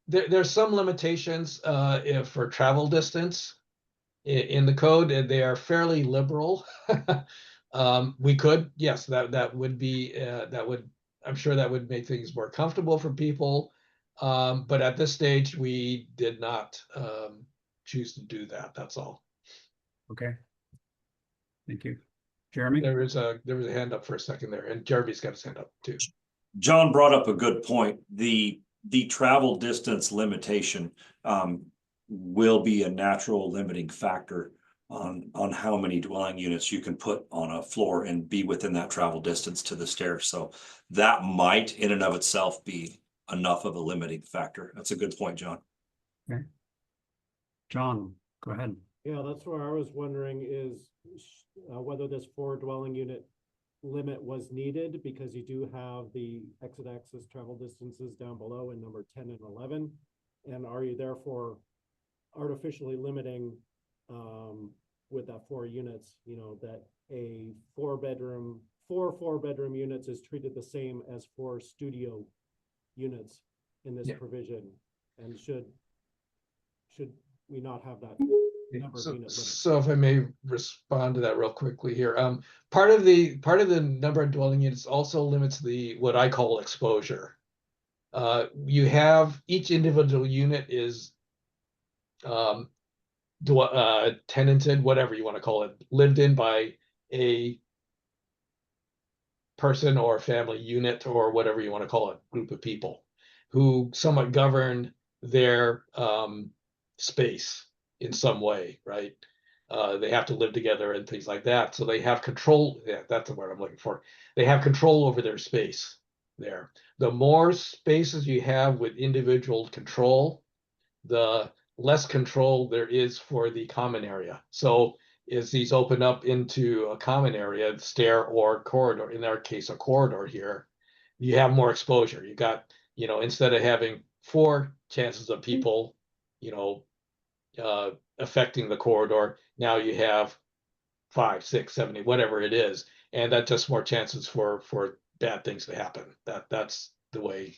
There's some limitations for travel distance in the code, and they are fairly liberal. We could, yes, that would be I'm sure that would make things more comfortable for people. But at this stage, we did not choose to do that. That's all. Okay. Thank you. Jeremy? There was a hand up for a second there, and Jeremy's got his hand up too. John brought up a good point. The travel distance limitation will be a natural limiting factor on how many dwelling units you can put on a floor and be within that travel distance to the stairs. So that might in and of itself be enough of a limiting factor. That's a good point, John. Okay. John, go ahead. Yeah, that's where I was wondering is whether this 4 dwelling unit limit was needed, because you do have the exit access travel distances down below in number 10 and 11. And are you therefore artificially limiting with that 4 units, that a 4 bedroom units is treated the same as 4 studio units in this provision? And should we not have that number of unit limit? So if I may respond to that real quickly here, part of the number of dwelling units also limits what I call exposure. You have each individual unit is tenanted, whatever you want to call it, lived in by a person or family unit or whatever you want to call it, group of people who somewhat govern their space in some way, right? They have to live together and things like that. So they have control. Yeah, that's the word I'm looking for. They have control over their space there. The more spaces you have with individual control, the less control there is for the common area. So as these open up into a common area, stair or corridor, in our case, a corridor here, you have more exposure. You got, instead of having 4 chances of people, affecting the corridor, now you have 5, 6, 7, 8, whatever it is. And that's just more chances for bad things to happen. That's the way,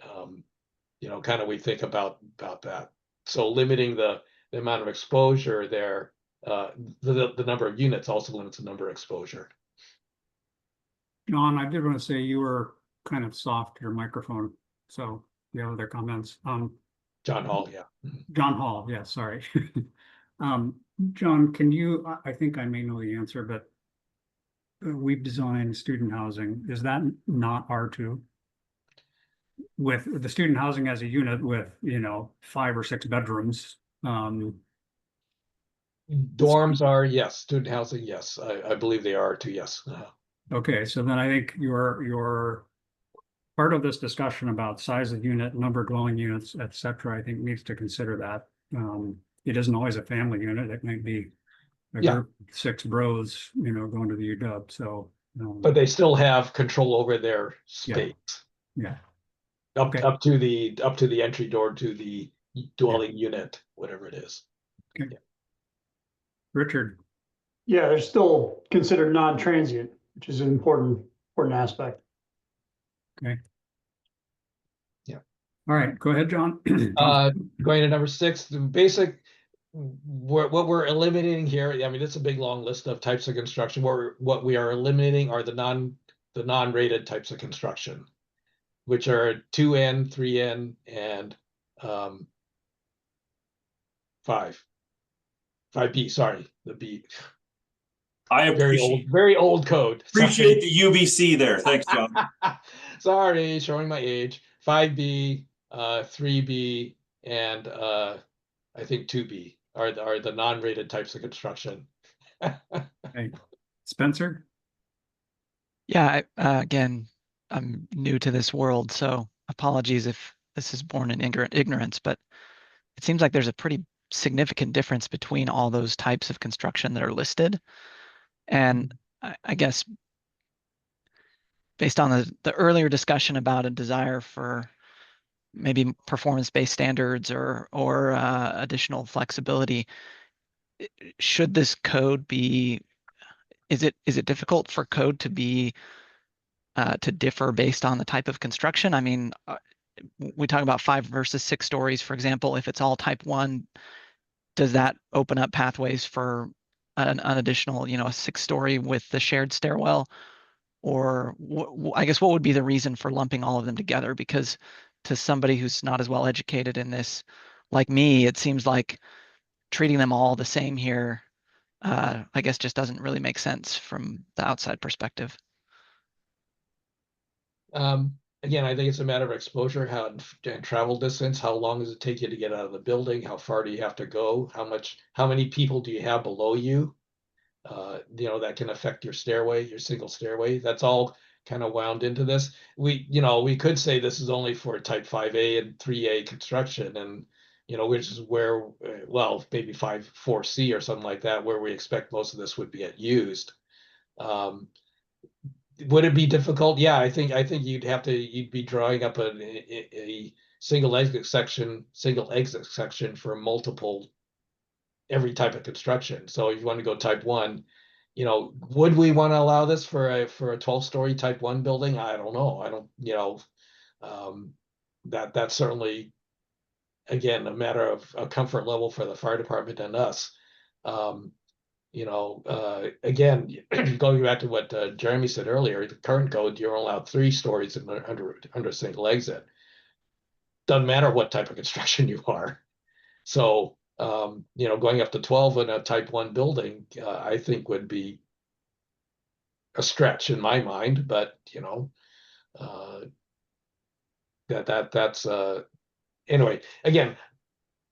kind of we think about that. So limiting the amount of exposure there, the number of units also limits the number of exposure. John, I did want to say you were kind of soft, your microphone. So you have other comments. John Hall, yeah. John Hall, yeah, sorry. John, can you, I think I may know the answer, but we've designed student housing. Is that not R2? With the student housing as a unit with, 5 or 6 bedrooms. Dorms are, yes. Student housing, yes. I believe they are too, yes. Okay, so then I think your part of this discussion about size of unit, number of dwelling units, et cetera, I think needs to consider that. It isn't always a family unit. It might be a group, 6 bros, going to the UW. So, but they still have control over their space. Yeah. Up to the entry door to the dwelling unit, whatever it is. Okay. Yeah. Richard. Yeah, they're still considered non-transient, which is an important aspect. Okay. Yeah. All right, go ahead, John. Going to number 6, the basic, what we're eliminating here, I mean, it's a big long list of types of construction. What we are eliminating are the non-rated types of construction, which are 2N, 3N, and 5B, sorry, the B. I very old code. Appreciate the UBC there. Thanks, John. Sorry, showing my age. 5B, 3B, and I think 2B are the non-rated types of construction. Okay. Spencer? Yeah, again, I'm new to this world, so apologies if this is born in ignorance, but it seems like there's a pretty significant difference between all those types of construction that are listed. And I guess based on the earlier discussion about a desire for maybe performance-based standards or additional flexibility, should this code be, is it difficult for code to be to differ based on the type of construction? I mean, we talk about 5 versus 6 stories, for example. If it's all type 1, does that open up pathways for an additional, a 6-story with the shared stairwell? Or I guess what would be the reason for lumping all of them together? Because to somebody who's not as well educated in this, like me, it seems like treating them all the same here, I guess just doesn't really make sense from the outside perspective. Again, I think it's a matter of exposure, and travel distance. How long does it take you to get out of the building? How far do you have to go? How many people do you have below you? That can affect your stairway, your single stairway. That's all kind of wound into this. We could say this is only for type 5A and 3A construction, and which is where, well, maybe 4C or something like that, where we expect most of this would be used. Would it be difficult? Yeah, I think you'd be drawing up a single exit section for multiple, every type of construction. So if you want to go type 1, would we want to allow this for a 12-story type 1 building? I don't know. That's certainly, again, a matter of a comfort level for the fire department and us. Again, going back to what Jeremy said earlier, the current code, you're allowed 3 stories under a single exit. Doesn't matter what type of construction you are. So, going up to 12 in a type 1 building, I think would be a stretch in my mind, but that's anyway, again,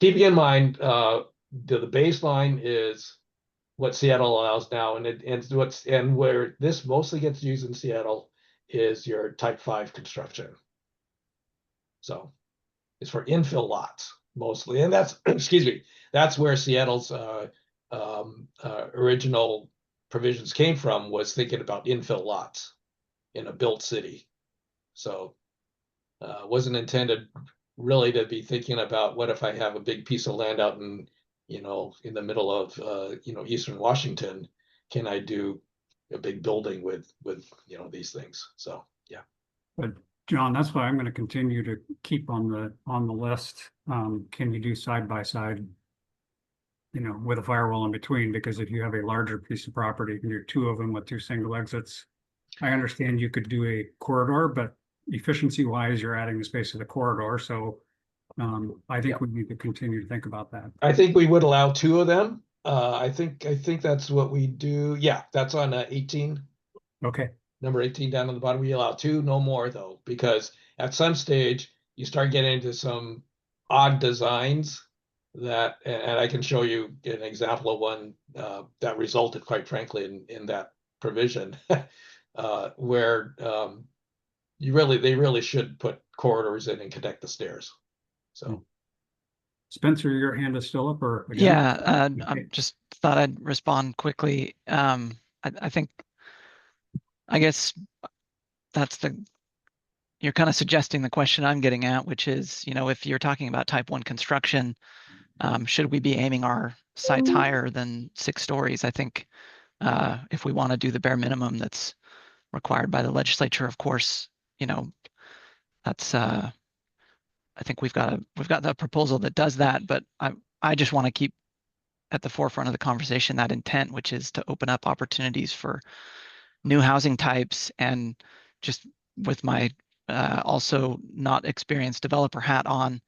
keeping in mind, the baseline is what Seattle allows now, and where this mostly gets used in Seattle is your type 5 construction. So it's for infill lots mostly, and that's excuse me, that's where Seattle's original provisions came from, was thinking about infill lots in a built city. So wasn't intended really to be thinking about what if I have a big piece of land out in, in the middle of Eastern Washington, can I do a big building with these things? So yeah. But John, that's why I'm going to continue to keep on the list. Can you do side by side, with a firewall in between? Because if you have a larger piece of property and you're two of them with two single exits, I understand you could do a corridor, but efficiency wise, you're adding the space of the corridor. So I think we need to continue to think about that. I think we would allow 2 of them. I think that's what we do. Yeah, that's on 18. Okay. Number 18 down on the bottom. We allow 2, no more though, because at some stage you start getting into some odd designs that, and I can show you an example of one that resulted, quite frankly, in that provision, where they really should put corridors in and connect the stairs. So. Spencer, your hand is still up, or again? Yeah, I just thought I'd respond quickly. I guess you're kind of suggesting the question I'm getting at, which is, if you're talking about type 1 construction, should we be aiming our sites higher than 6 stories? I think if we want to do the bare minimum that's required by the legislature, of course, that's I think we've got the proposal that does that, but I just want to keep at the forefront of the conversation that intent, which is to open up opportunities for new housing types. And just with my also not experienced developer hat on,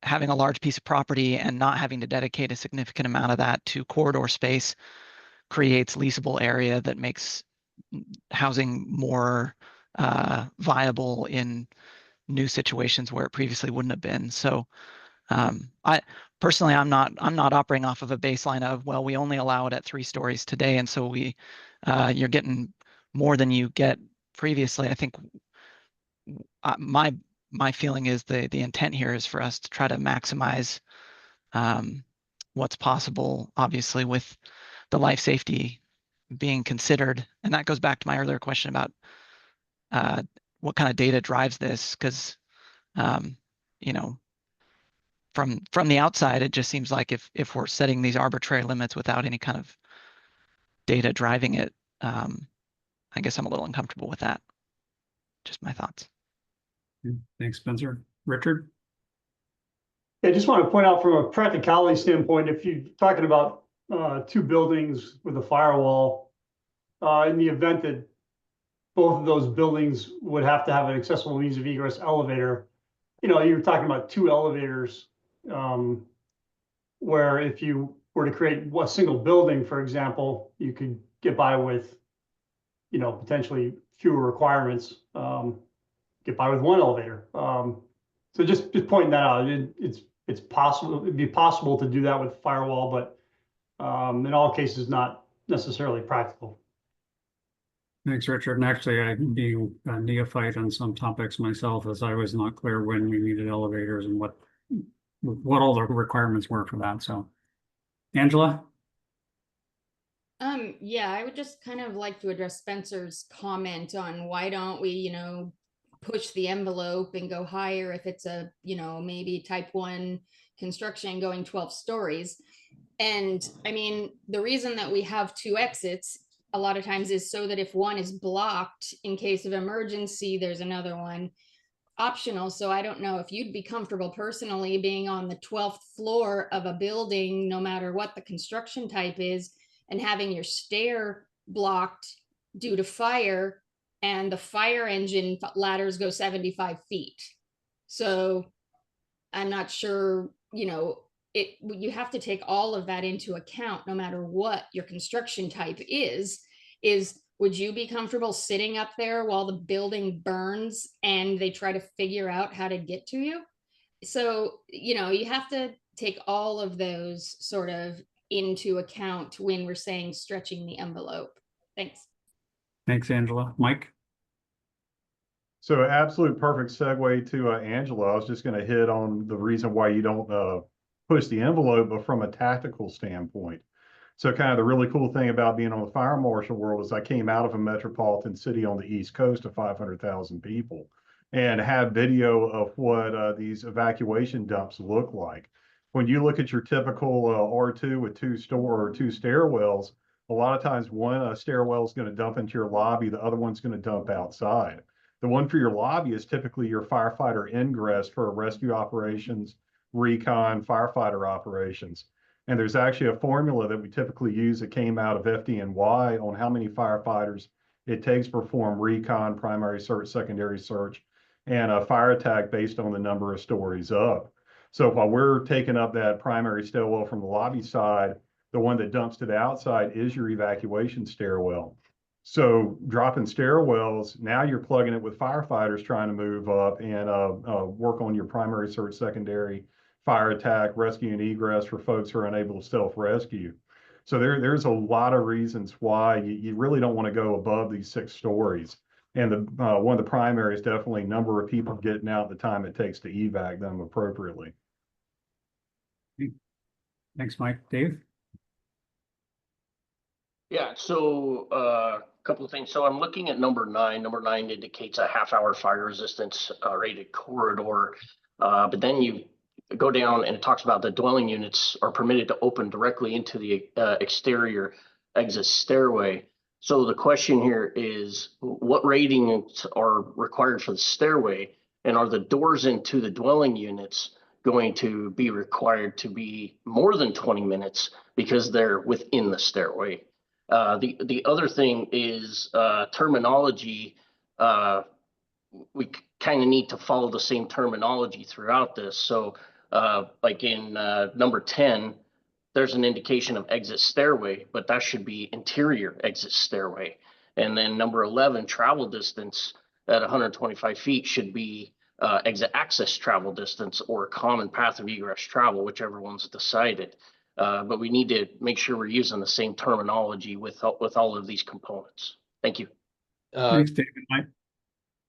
having a large piece of property and not having to dedicate a significant amount of that to corridor space creates leasable area that makes housing more viable in new situations where it previously wouldn't have been. So I personally, I'm not operating off of a baseline of, well, we only allow it at 3 stories today, and so you're getting more than you get previously. I think my feeling is the intent here is for us to try to maximize what's possible, obviously with the life safety being considered. And that goes back to my earlier question about what kind of data drives this, because from the outside, it just seems like if we're setting these arbitrary limits without any kind of data driving it, I guess I'm a little uncomfortable with that. Just my thoughts. Thanks, Spencer. Richard? I just want to point out from a practicality standpoint, if you're talking about 2 buildings with a firewall, in the event that both of those buildings would have to have an accessible means of egress elevator, you're talking about 2 elevators, where if you were to create a single building, for example, you could get by with, potentially fewer requirements, get by with 1 elevator. So just pointing that out, it's possible, it'd be possible to do that with firewall, but in all cases, not necessarily practical. Thanks, Richard. And actually, I'm being a neophyte on some topics myself, as I was not clear when we needed elevators and what all the requirements were for that. So, Angela? Yeah, I would just kind of like to address Spencer's comment on why don't we, push the envelope and go higher if it's a, maybe type 1 construction going 12 stories. And I mean, the reason that we have 2 exits a lot of times is so that if one is blocked in case of emergency, there's another one optional. So I don't know if you'd be comfortable personally being on the 12th floor of a building, no matter what the construction type is, and having your stair blocked due to fire, and the fire engine ladders go 75 feet. So I'm not sure, you have to take all of that into account, no matter what your construction type is would you be comfortable sitting up there while the building burns and they try to figure out how to get to you? So, you have to take all of those sort of into account when we're saying stretching the envelope. Thanks. Thanks, Angela. Mike? So absolute perfect segue to Angela. I was just going to hit on the reason why you don't push the envelope, but from a tactical standpoint. So kind of the really cool thing about being on the fire marshal world is I came out of a metropolitan city on the East Coast of 500,000 people and have video of what these evacuation dumps look like. When you look at your typical R2 with two stairwells, a lot of times one stairwell is going to dump into your lobby, the other one's going to dump outside. The one for your lobby is typically your firefighter ingress for rescue operations, recon, firefighter operations. And there's actually a formula that we typically use that came out of FDNY on how many firefighters it takes to perform recon, primary search, secondary search, and a fire attack based on the number of stories up. So while we're taking up that primary stairwell from the lobby side, the one that dumps to the outside is your evacuation stairwell. So dropping stairwells, now you're plugging it with firefighters trying to move up and work on your primary search, secondary, fire attack, rescue and egress for folks who are unable to self-rescue. So there's a lot of reasons why you really don't want to go above these 6 stories. And one of the primary is definitely number of people getting out the time it takes to evac them appropriately. Thanks, Mike. Dave? Yeah, so a couple of things. So I'm looking at number 9. Number 9 indicates a half-hour fire resistance rated corridor. But then you go down and it talks about the dwelling units are permitted to open directly into the exterior exit stairway. So the question here is, what ratings are required for the stairway? And are the doors into the dwelling units going to be required to be more than 20 minutes because they're within the stairway? The other thing is terminology. We kind of need to follow the same terminology throughout this. So like in number 10, there's an indication of exit stairway, but that should be interior exit stairway. And then number 11, travel distance at 125 feet should be exit access travel distance or common path of egress travel, whichever one's decided. But we need to make sure we're using the same terminology with all of these components. Thank you. Thanks, David. Mike?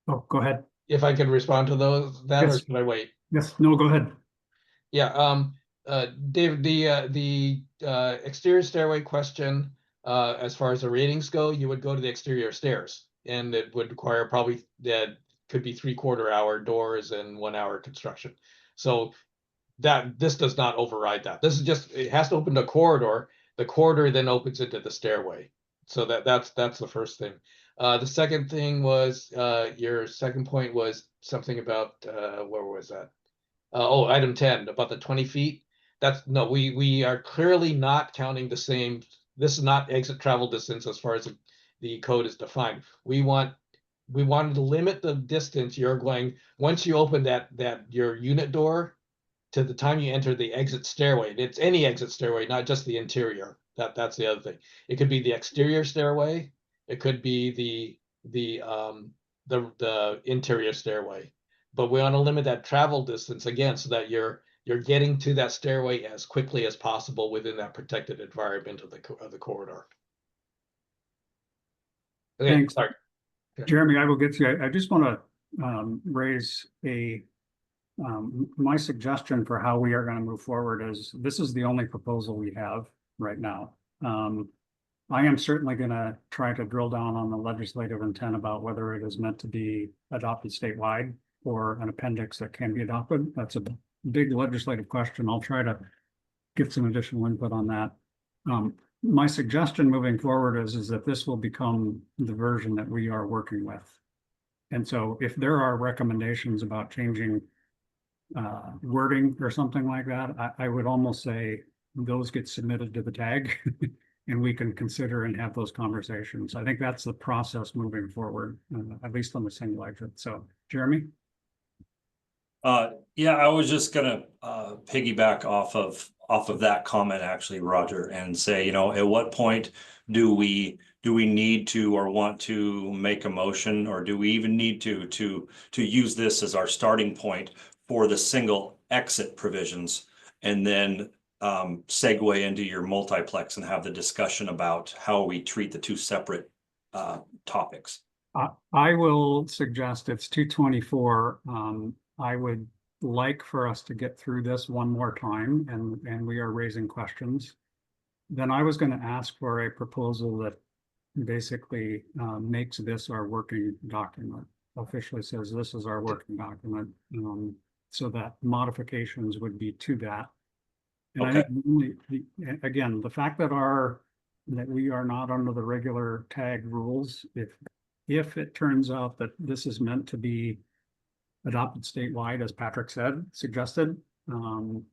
Oh, go ahead. If I can respond to those, or should I wait? Yes, no, go ahead. Yeah, David, the exterior stairway question, as far as the ratings go, you would go to the exterior stairs, and it would require probably that could be 3/4 hour doors and 1 hour construction. So this does not override that. This is just, it has to open the corridor. The corridor then opens into the stairway. So that's the first thing. The second thing was your second point was something about where was that? Item 10 about the 20 feet. That's no, we are clearly not counting the same. This is not exit travel distance as far as the code is defined. We wanted to limit the distance you're going once you open that your unit door to the time you enter the exit stairway. It's any exit stairway, not just the interior. That's the other thing. It could be the exterior stairway. It could be the interior stairway. But we want to limit that travel distance again so that you're getting to that stairway as quickly as possible within that protected environment of the corridor. Okay, Thanks. sorry. Jeremy, I will get to you. I just want to raise my suggestion for how we are going to move forward is this is the only proposal we have right now. I am certainly going to try to drill down on the legislative intent about whether it is meant to be adopted statewide or an appendix that can be adopted. That's a big legislative question. I'll try to get some additional input on that. My suggestion moving forward is that this will become the version that we are working with. And so if there are recommendations about changing wording or something like that, I would almost say those get submitted to the tag and we can consider and have those conversations. I think that's the process moving forward, at least on the single exit. So, Jeremy? Yeah, I was just gonna piggyback off of that comment actually, Roger, and say, at what point do we need to or want to make a motion, or do we even need to use this as our starting point for the single exit provisions and then segue into your multiplex and have the discussion about how we treat the two separate topics. I will suggest it's 2:24. I would like for us to get through this one more time, and we are raising questions. Then I was going to ask for a proposal that basically makes this our working document, officially says this is our working document, so that modifications would be to that. And I think again, the fact that we are not under the regular tag rules, if it turns out that this is meant to be adopted statewide, as Patrick suggested, and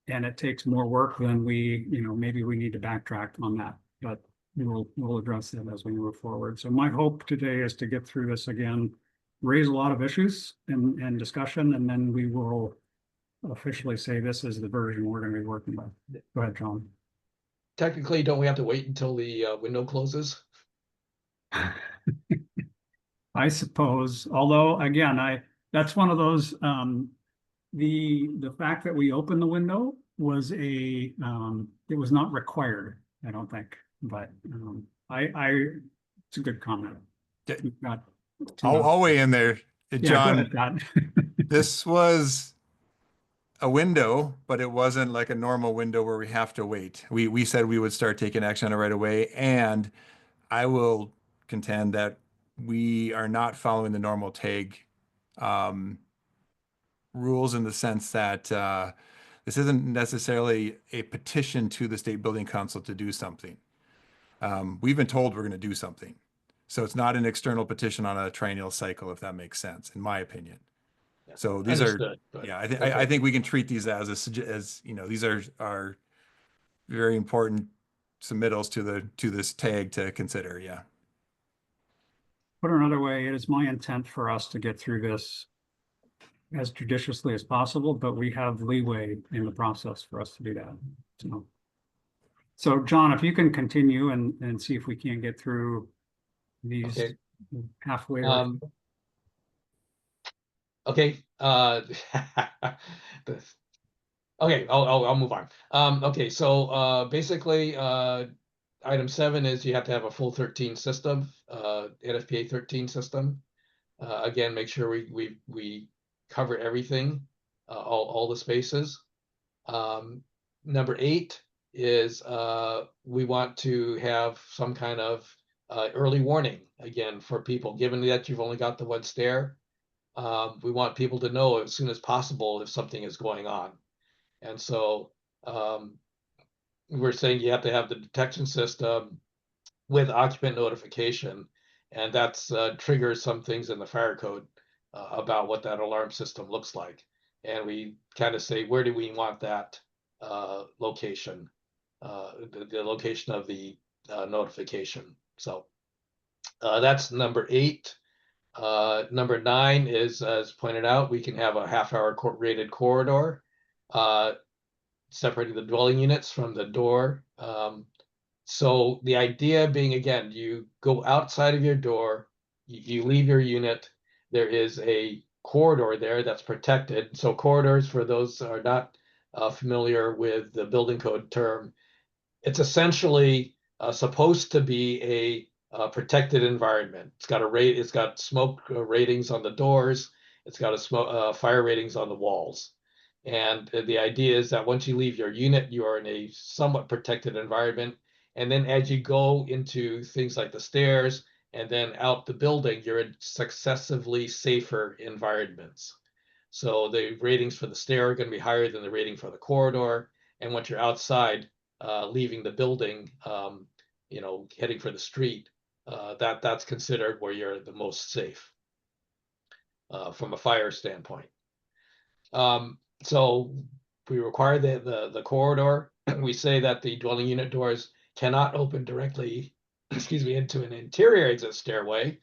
it takes more work, then maybe we need to backtrack on that, but we'll address that as we move forward. So my hope today is to get through this again, raise a lot of issues and discussion, and then we will officially say this is the version we're going to be working with. Go ahead, John. Technically, don't we have to wait until the window closes? I suppose, although again, that's one of those, the fact that we opened the window was it was not required, I don't think, but it's a good comment. We've got I'll weigh in there, John. Go ahead, This was a window, but it wasn't like a normal window where we have to wait. We said we would start taking action on it right away, and I will contend that we are not following the normal tag rules in the sense that this isn't necessarily a petition to the State Building Council to do something. We've been told we're going to do something. So it's not an external petition on a triennial cycle, if that makes sense, in my opinion. Yeah, so these understood, are, yeah, I think we can treat these as these are very important submittals to this tag to consider. Yeah. Put it another way, it is my intent for us to get through this as judiciously as possible, but we have leeway in the process for us to do that. So John, if you can continue and see if we can't get through these halfway. Okay. Okay, I'll move on. Okay, so basically, item 7 is you have to have a full 13 system, NFPA 13 system. Again, make sure we cover everything, all the spaces. Number 8 is we want to have some kind of early warning, again, for people, given that you've only got the one stair. We want people to know as soon as possible if something is going on. And so we're saying you have to have the detection system with occupant notification, and that's triggers some things in the fire code about what that alarm system looks like. And we kind of say, where do we want that location, the location of the notification. So that's number 8. Number 9 is, as pointed out, we can have a half-hour rated corridor, separating the dwelling units from the door. So the idea being, again, you go outside of your door, you leave your unit, there is a corridor there that's protected. So corridors, for those who are not familiar with the building code term, it's essentially supposed to be a protected environment. It's got smoke ratings on the doors. It's got a fire ratings on the walls. And the idea is that once you leave your unit, you are in a somewhat protected environment. And then as you go into things like the stairs and then out the building, you're in successively safer environments. So the ratings for the stair are going to be higher than the rating for the corridor. And once you're outside, leaving the building, heading for the street, that's considered where you're the most safe from a fire standpoint. So we require the corridor. We say that the dwelling unit doors cannot open directly, into an interior exit stairway.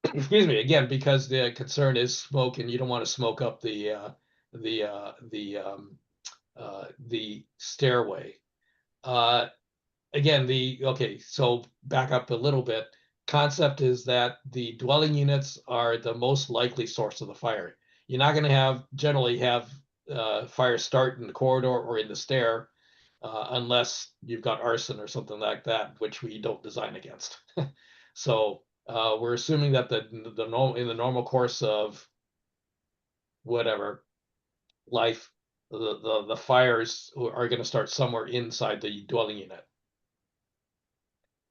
Again, because the concern is smoke, and you don't want to smoke up the stairway. Again, so back up a little bit. Concept is that the dwelling units are the most likely source of the fire. You're not going to generally have fires start in the corridor or in the stair, unless you've got arson or something like that, which we don't design against. So we're assuming that in the normal course of whatever life, the fires are going to start somewhere inside the dwelling unit.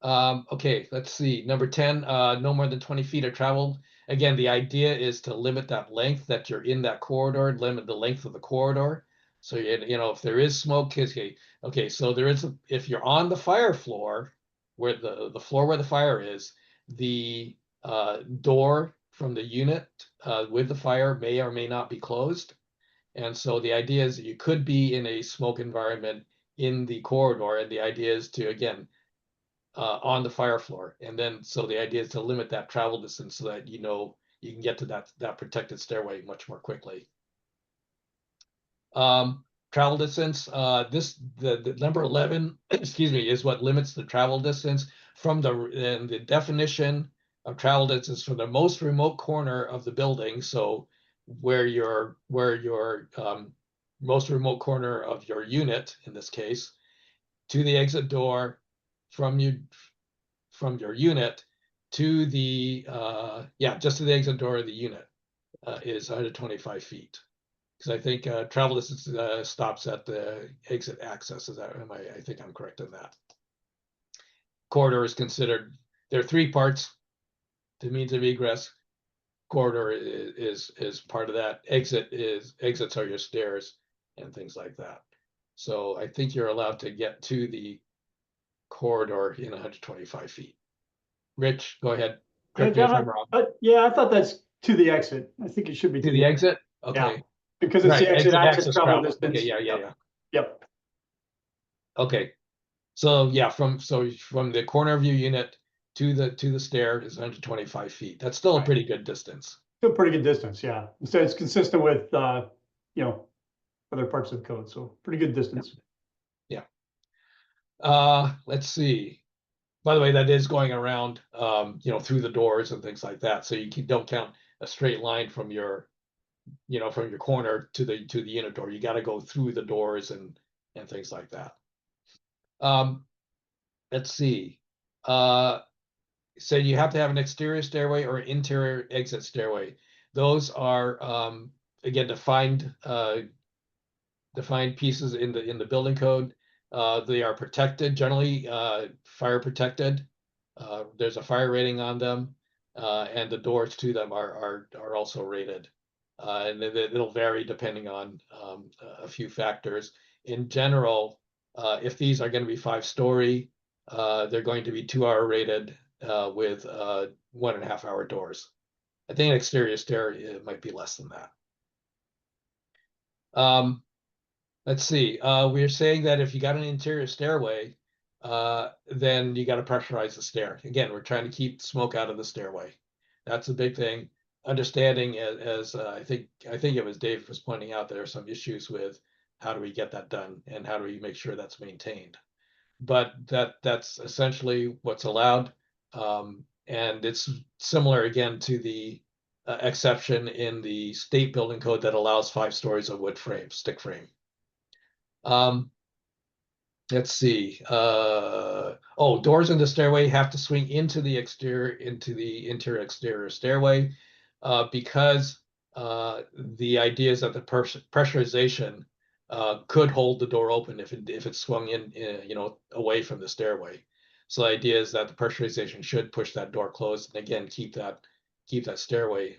Okay, let's see. Number 10, no more than 20 feet of travel. Again, the idea is to limit that length that you're in that corridor, limit the length of the corridor. So, you know, if there is smoke, okay, so there is, if you're on the fire floor, where the floor where the fire is, the door from the unit with the fire may or may not be closed. And so the idea is that you could be in a smoke environment in the corridor, and the idea is to, again, on the fire floor. And then, so the idea is to limit that travel distance so that, you know, you can get to that protected stairway much more quickly. Travel distance, the number 11, excuse me, is what limits the travel distance from the definition of travel distance from the most remote corner of the building. So where your most remote corner of your unit, in this case, to the exit door from your unit to the just to the exit door of the unit is 125 feet. Because I think travel distance stops at the exit access. I think I'm correct in that. Corridor is considered, there are 3 parts to means of egress. Corridor is part of that. Exits are your stairs and things like that. So I think you're allowed to get to the corridor in 125 feet. Rich, go ahead. Correct me if I'm wrong. Yeah, I thought that's to the exit. I think it should be To the exit? Okay. Yeah, because it's the exit access travel distance. Okay, yeah. Yep. Okay. So yeah, from the corner of your unit to the stair is 125 feet. That's still a pretty good distance. Still pretty good distance, yeah. So it's consistent with you know, other parts of the code. So pretty good distance. Yeah. Let's see. By the way, that is going around you know, through the doors and things like that. So you don't count a straight line from your, you know, from your corner to the unit door. You got to go through the doors and things like that. Let's see. So you have to have an exterior stairway or interior exit stairway. Those are again defined pieces in the building code. They are protected, generally fire protected. There's a fire rating on them, and the doors to them are also rated. And it'll vary depending on a few factors. In general, if these are going to be 5-story, they're going to be 2-hour rated with 1.5-hour doors. I think an exterior stair, it might be less than that. Let's see. We're saying that if you got an interior stairway, then you got to pressurize the stair. Again, we're trying to keep smoke out of the stairway. That's a big thing. Understanding, as I think it was Dave was pointing out, there are some issues with how do we get that done and how do we make sure that's maintained. But that's essentially what's allowed, and it's similar again to the exception in the state building code that allows 5 stories of wood frame, stick frame. Let's see. Doors in the stairway have to swing into the interior exterior stairway, because the idea is that the pressurization could hold the door open if it swung in, you know, away from the stairway. So the idea is that the pressurization should push that door closed, and again keep that stairway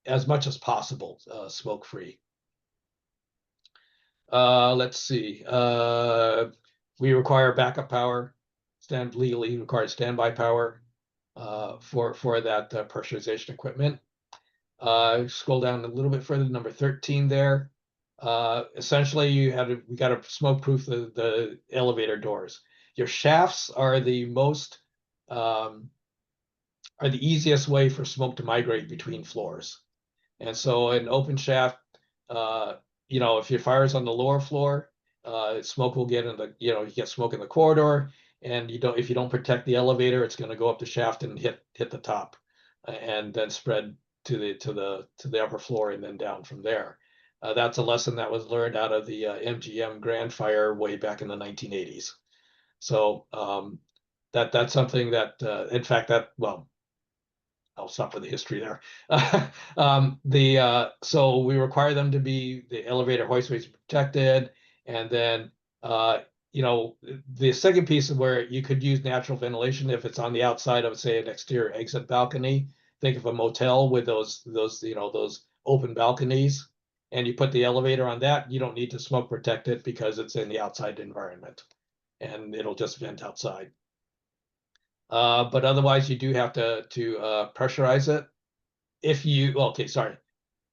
as much as possible smoke free. Let's see. We require backup power. Legally required standby power for that pressurization equipment. Scroll down a little bit further, number 13 there. Essentially, we got to smoke proof the elevator doors. Your shafts are the easiest way for smoke to migrate between floors. And so an open shaft, you know, if your fire is on the lower floor, smoke will get in the, you know, you get smoke in the corridor, and if you don't protect the elevator, it's going to go up the shaft and hit the top, and then spread to the upper floor and then down from there. That's a lesson that was learned out of the MGM Grand Fire way back in the 1980s. So that's something that, in fact, well, I'll stop with the history there. So we require them to be the elevator hoistways protected, and then the second piece is where you could use natural ventilation if it's on the outside of, say, an exterior exit balcony. Think of a motel with those open balconies, and you put the elevator on that. You don't need to smoke protect it because it's in the outside environment, and it'll just vent outside. But otherwise, you do have to pressurize it.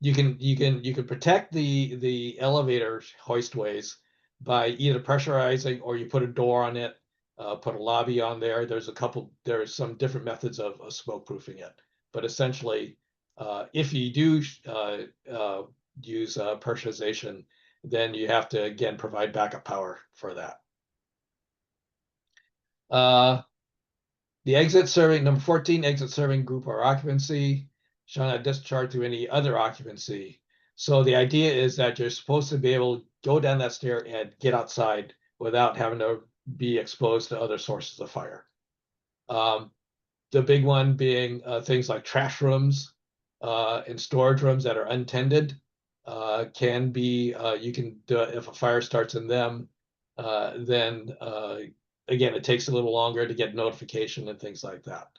You can protect the elevator hoistways by either pressurizing, or you put a door on it, put a lobby on there. There's some different methods of smoke proofing it. But essentially, if you do use pressurization, then you have to again provide backup power for that. The exit serving, number 14, exit serving group or occupancy shall not discharge through any other occupancy. So the idea is that you're supposed to be able to go down that stair and get outside without having to be exposed to other sources of fire. The big one being things like trash rooms and storage rooms that are untended can be, you can do it if a fire starts in them, then again, it takes a little longer to get notification and things like that.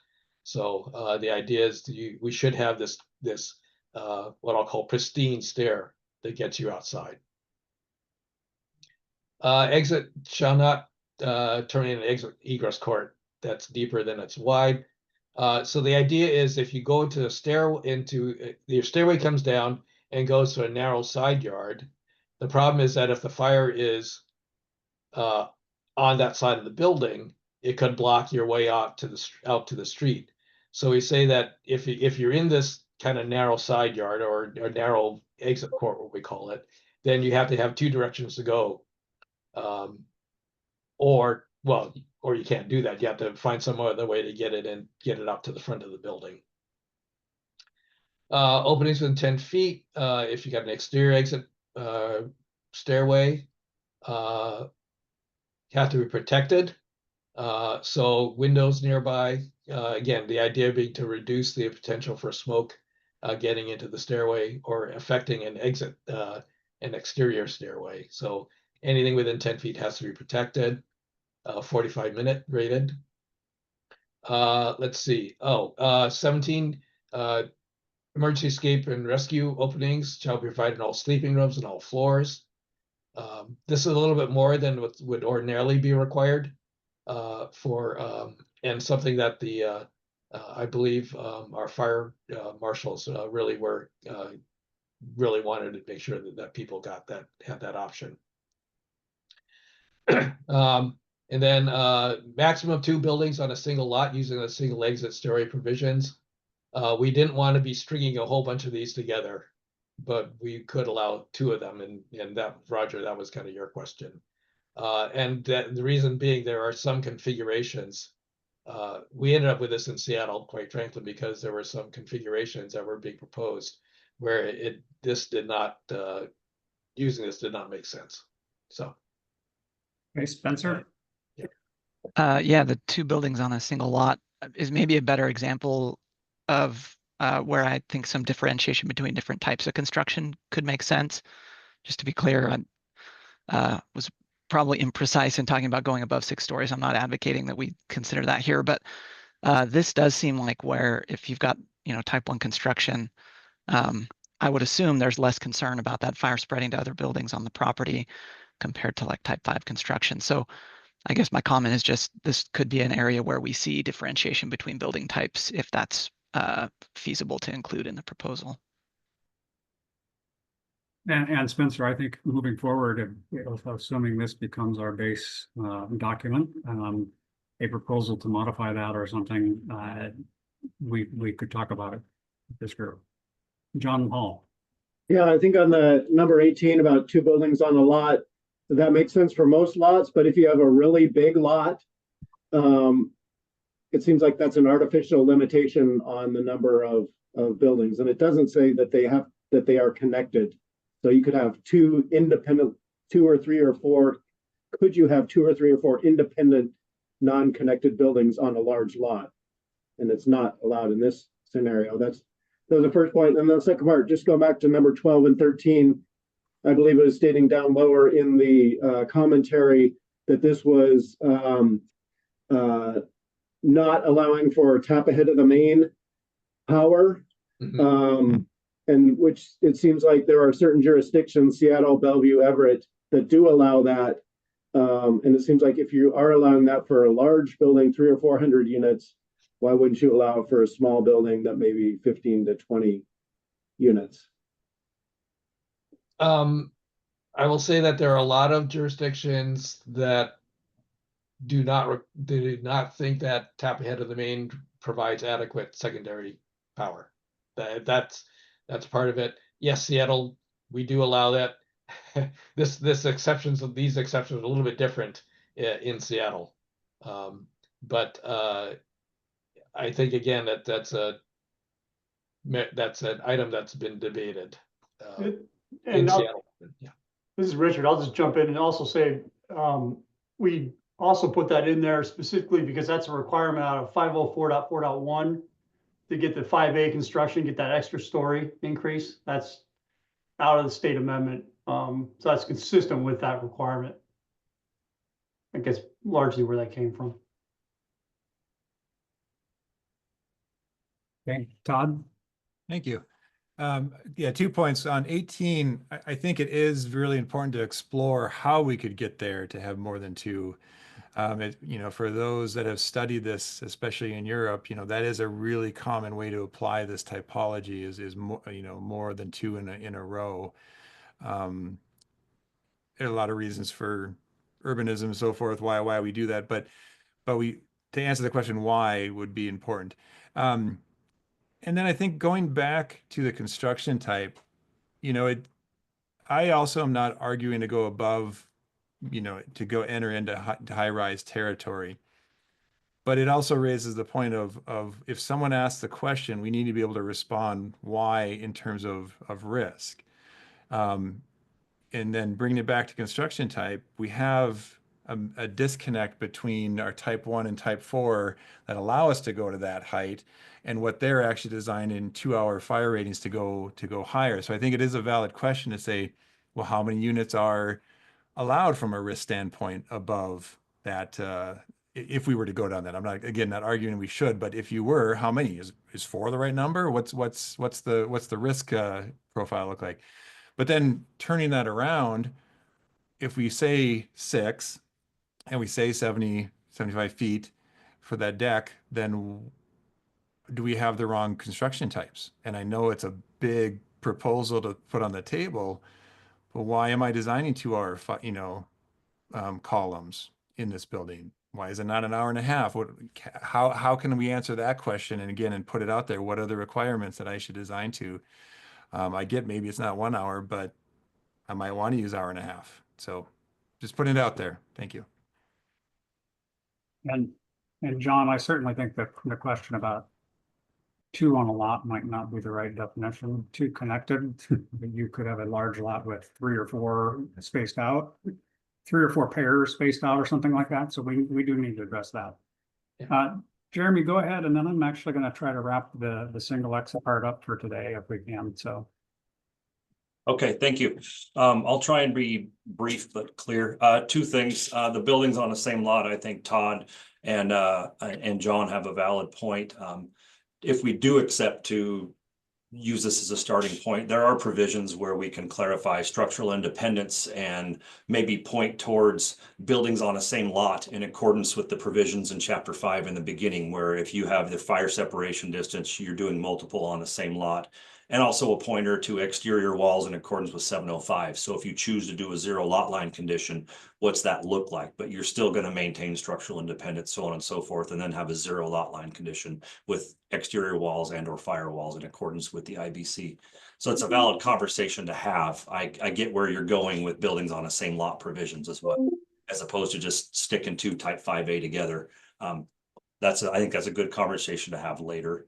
So the idea is we should have this what I'll call pristine stair that gets you outside. Exit shall not terminate an exit egress court that's deeper than it's wide. So the idea is if you go into your stairway comes down and goes to a narrow side yard, the problem is that if the fire is on that side of the building, it could block your way out to the street. So we say that if you're in this kind of narrow side yard or narrow exit court, what we call it, then you have to have two directions to go. Or you can't do that. You have to find some other way to get it up to the front of the building. Openings within 10 feet. If you got an exterior exit stairway, have to be protected. So windows nearby, again, the idea being to reduce the potential for smoke getting into the stairway or affecting an exterior stairway. So anything within 10 feet has to be protected. 45-minute rated. Let's see. 17, emergency escape and rescue openings shall be provided in all sleeping rooms and all floors. This is a little bit more than what would ordinarily be required and something that I believe our fire marshals really wanted to make sure that people had that option. And then maximum 2 buildings on a single lot using a single exit stairway provisions. We didn't want to be stringing a whole bunch of these together, but we could allow 2 of them. And that, Roger, that was kind of your question. And the reason being, there are some configurations. We ended up with this in Seattle, quite frankly, because there were some configurations that were being proposed where using this did not make sense. So. Okay, Spencer. Yeah, the 2 buildings on a single lot is maybe a better example of where I think some differentiation between different types of construction could make sense. Just to be clear, I was probably imprecise in talking about going above 6 stories. I'm not advocating that we consider that here, but this does seem like where if you've got type 1 construction, I would assume there's less concern about that fire spreading to other buildings on the property compared to like type 5 construction. So I guess my comment is just this could be an area where we see differentiation between building types if that's feasible to include in the proposal. And Spencer, I think moving forward, assuming this becomes our base document, a proposal to modify that or something, we could talk about it with this group. John Hall. Yeah, I think on the number 18 about 2 buildings on a lot, that makes sense for most lots, but if you have a really big lot, it seems like that's an artificial limitation on the number of buildings, and it doesn't say that they are connected. So you could have two or three or four independent non-connected buildings on a large lot? And it's not allowed in this scenario. That was the first point. And the second part, just go back to number 12 and 13. I believe it was stating down lower in the commentary that this was not allowing for tap ahead of the main power. And which it seems like there are certain jurisdictions, Seattle, Bellevue, Everett, that do allow that. And it seems like if you are allowing that for a large building, 300 or 400 units, why wouldn't you allow it for a small building that may be 15 to 20 units? I will say that there are a lot of jurisdictions that do not think that tap ahead of the main provides adequate secondary power. That's part of it. Yes, Seattle, we do allow that. These exceptions are a little bit different in Seattle, but I think again that's an item that's been debated in Seattle. Yeah. This is Richard. I'll just jump in and also say we also put that in there specifically because that's a requirement out of 504.4.1 to get the 5A construction, get that extra story increase. That's out of the state amendment. So that's consistent with that requirement. I guess largely where that came from. Okay, Todd. Thank you. Yeah, 2 points on 18. I think it is really important to explore how we could get there to have more than two. For those that have studied this, especially in Europe, that is a really common way to apply this typology is more than two in a row. There are a lot of reasons for urbanism and so forth, why we do that, but to answer the question why would be important. And then I think going back to the construction type, I also am not arguing to go above, to go enter into high-rise territory. But it also raises the point of if someone asks the question, we need to be able to respond why in terms of risk. And then bringing it back to construction type, we have a disconnect between our type 1 and type 4 that allow us to go to that height and what they're actually designed in 2-hour fire ratings to go higher. So I think it is a valid question to say, well, how many units are allowed from a risk standpoint above that? If we were to go down that, I'm not arguing we should, but if you were, how many? Is 4 the right number? What's the risk profile look like? But then turning that around, if we say 6 and we say 70, 75 feet for that deck, then do we have the wrong construction types? And I know it's a big proposal to put on the table, but why am I designing 2-hour, columns in this building? Why is it not an hour and a half? How can we answer that question? And put it out there. What are the requirements that I should design to? I get maybe it's not 1 hour, but I might want to use hour and a half. So just putting it out there. Thank you. And John, I certainly think that the question about 2 on a lot might not be the right definition. 2 connected, you could have a large lot with 3 or 4 spaced out, 3 or 4 pairs spaced out or something like that. So we do need to address that. Yeah. Jeremy, go ahead. And then I'm actually going to try to wrap the single exit part up for today if we can. So. Okay, thank you. I'll try and be brief but clear. 2 things. The buildings on the same lot, I think Todd and John have a valid point. If we do accept to use this as a starting point, there are provisions where we can clarify structural independence and maybe point towards buildings on the same lot in accordance with the provisions in Chapter 5 in the beginning, where if you have the fire separation distance, you're doing multiple on the same lot. And also a pointer to exterior walls in accordance with 705. So if you choose to do a 0 lot line condition, what's that look like? But you're still going to maintain structural independence, so on and so forth, and then have a 0 lot line condition with exterior walls and or firewalls in accordance with the IBC. So it's a valid conversation to have. I get where you're going with buildings on the same lot provisions as well, as opposed to just sticking 2 type 5A together. I think that's a good conversation to have later.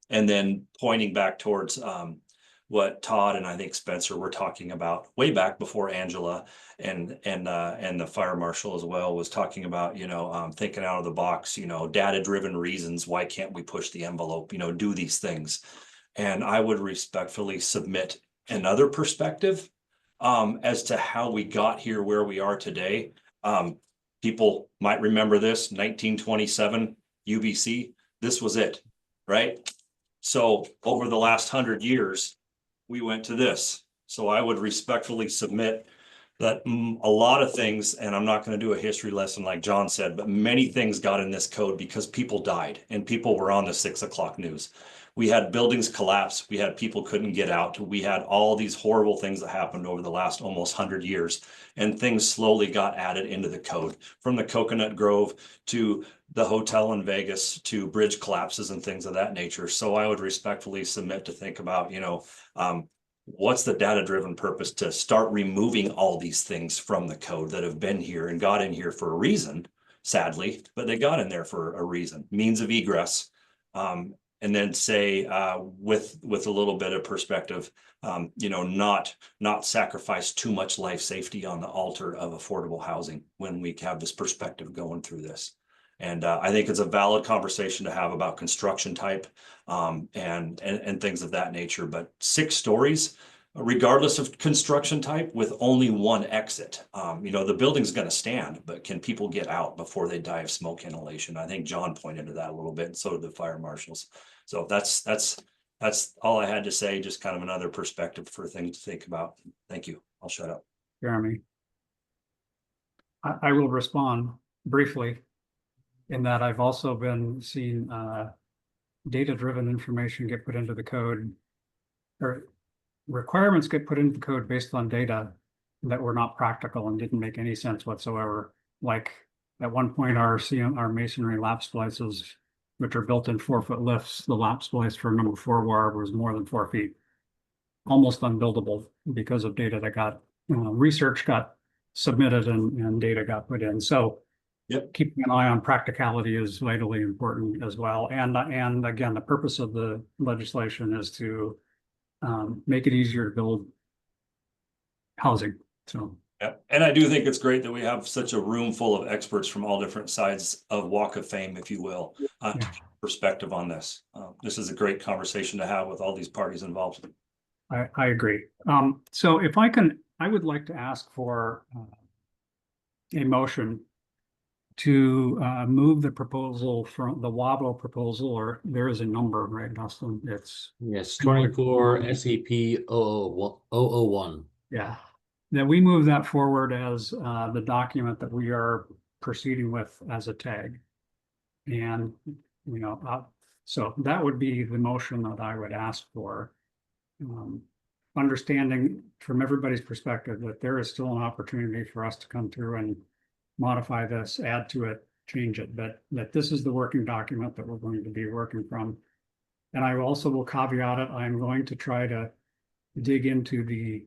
And then pointing back towards what Todd and I think Spencer were talking about way back before Angela and the fire marshal as well was talking about, thinking out of the box, data-driven reasons. Why can't we push the envelope, do these things? And I would respectfully submit another perspective as to how we got here where we are today. People might remember this 1927 UBC. This was it, right? So over the last 100 years, we went to this. So I would respectfully submit that a lot of things, and I'm not going to do a history lesson like John said, but many things got in this code because people died and people were on the 6 o'clock news. We had buildings collapse. We had people couldn't get out. We had all these horrible things that happened over the last almost 100 years. And things slowly got added into the code, from the Coconut Grove to the hotel in Vegas to bridge collapses and things of that nature. So I would respectfully submit to think about, what's the data-driven purpose to start removing all these things from the code that have been here and got in here for a reason, sadly, but they got in there for a reason, means of egress. And then say, with a little bit of perspective, not sacrifice too much life safety on the altar of affordable housing when we have this perspective going through this. And I think it's a valid conversation to have about construction type and things of that nature. But 6 stories, regardless of construction type, with only one exit, the building's going to stand, but can people get out before they die of smoke inhalation? I think John pointed to that a little bit, and so did the fire marshals. So that's all I had to say. Just kind of another perspective for things to think about. Thank you. I'll shut up. Jeremy. I will respond briefly in that I've also been seeing data-driven information get put into the code, or requirements get put into the code based on data that were not practical and didn't make any sense whatsoever. Like at one point, our masonry lap splices, which are built in 4-foot lifts, the lap splice for number 4 wire was more than 4 feet, almost unbuildable because of data that got research got submitted and data got put in. So keeping an eye on practicality is vitally important as well. And again, the purpose of the legislation is to make it easier to build housing. So. Yeah, and I do think it's great that we have such a room full of experts from all different sides of Walk of Fame, if you will, to perspective on this. This is a great conversation to have with all these parties involved. I agree. So if I can, I would like to ask for a motion to move the proposal from the WABO proposal, or there is a number, right, Dustin? It's 24 SEP 001. Yeah. That we move that forward as the document that we are proceeding with as a tag. And, so that would be the motion that I would ask for. Understanding from everybody's perspective that there is still an opportunity for us to come through and modify this, add to it, change it, but that this is the working document that we're going to be working from. And I also will caveat it. I'm going to try to dig into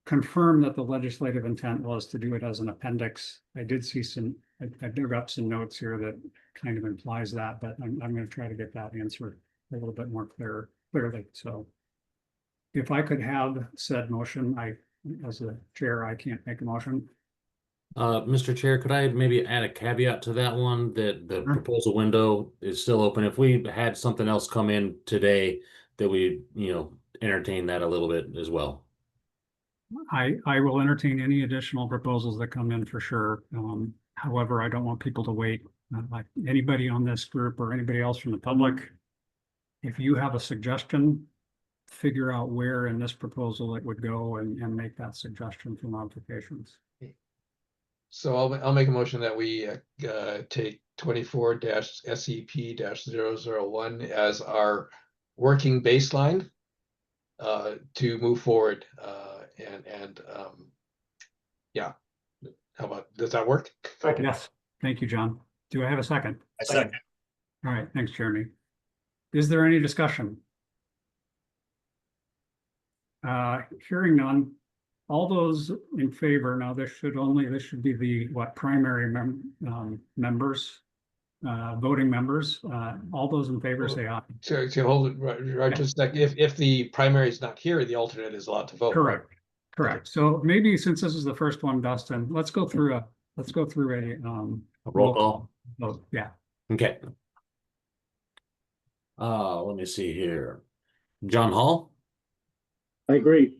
confirm that the legislative intent was to do it as an appendix. I did see I dug up some notes here that kind of implies that, but I'm going to try to get that answered a little bit more clearly. So if I could have said motion, as a chair, I can't make a motion. Mr. Chair, could I maybe add a caveat to that one, that the proposal window is still open? If we had something else come in today, that we, entertain that a little bit as well. I will entertain any additional proposals that come in for sure. However, I don't want people to wait. Like anybody on this group or anybody else from the public, if you have a suggestion, figure out where in this proposal it would go and make that suggestion for modifications. So I'll make a motion that we take 24-SEP-001 as our working baseline to move forward. Yeah, how about, does that work? Yes, thank you, John. Do I have a second? I second. All right, thanks, Jeremy. Is there any discussion? Hearing none. All those in favor, now this should be the primary members. voting members. All those in favor say aye. So hold it right just a second. If the primary is not here, the alternate is allowed to vote. Correct. Correct. So maybe since this is the first one, Dustin, let's go through a roll call vote. Yeah. Okay. Let me see here. John Hall. I agree.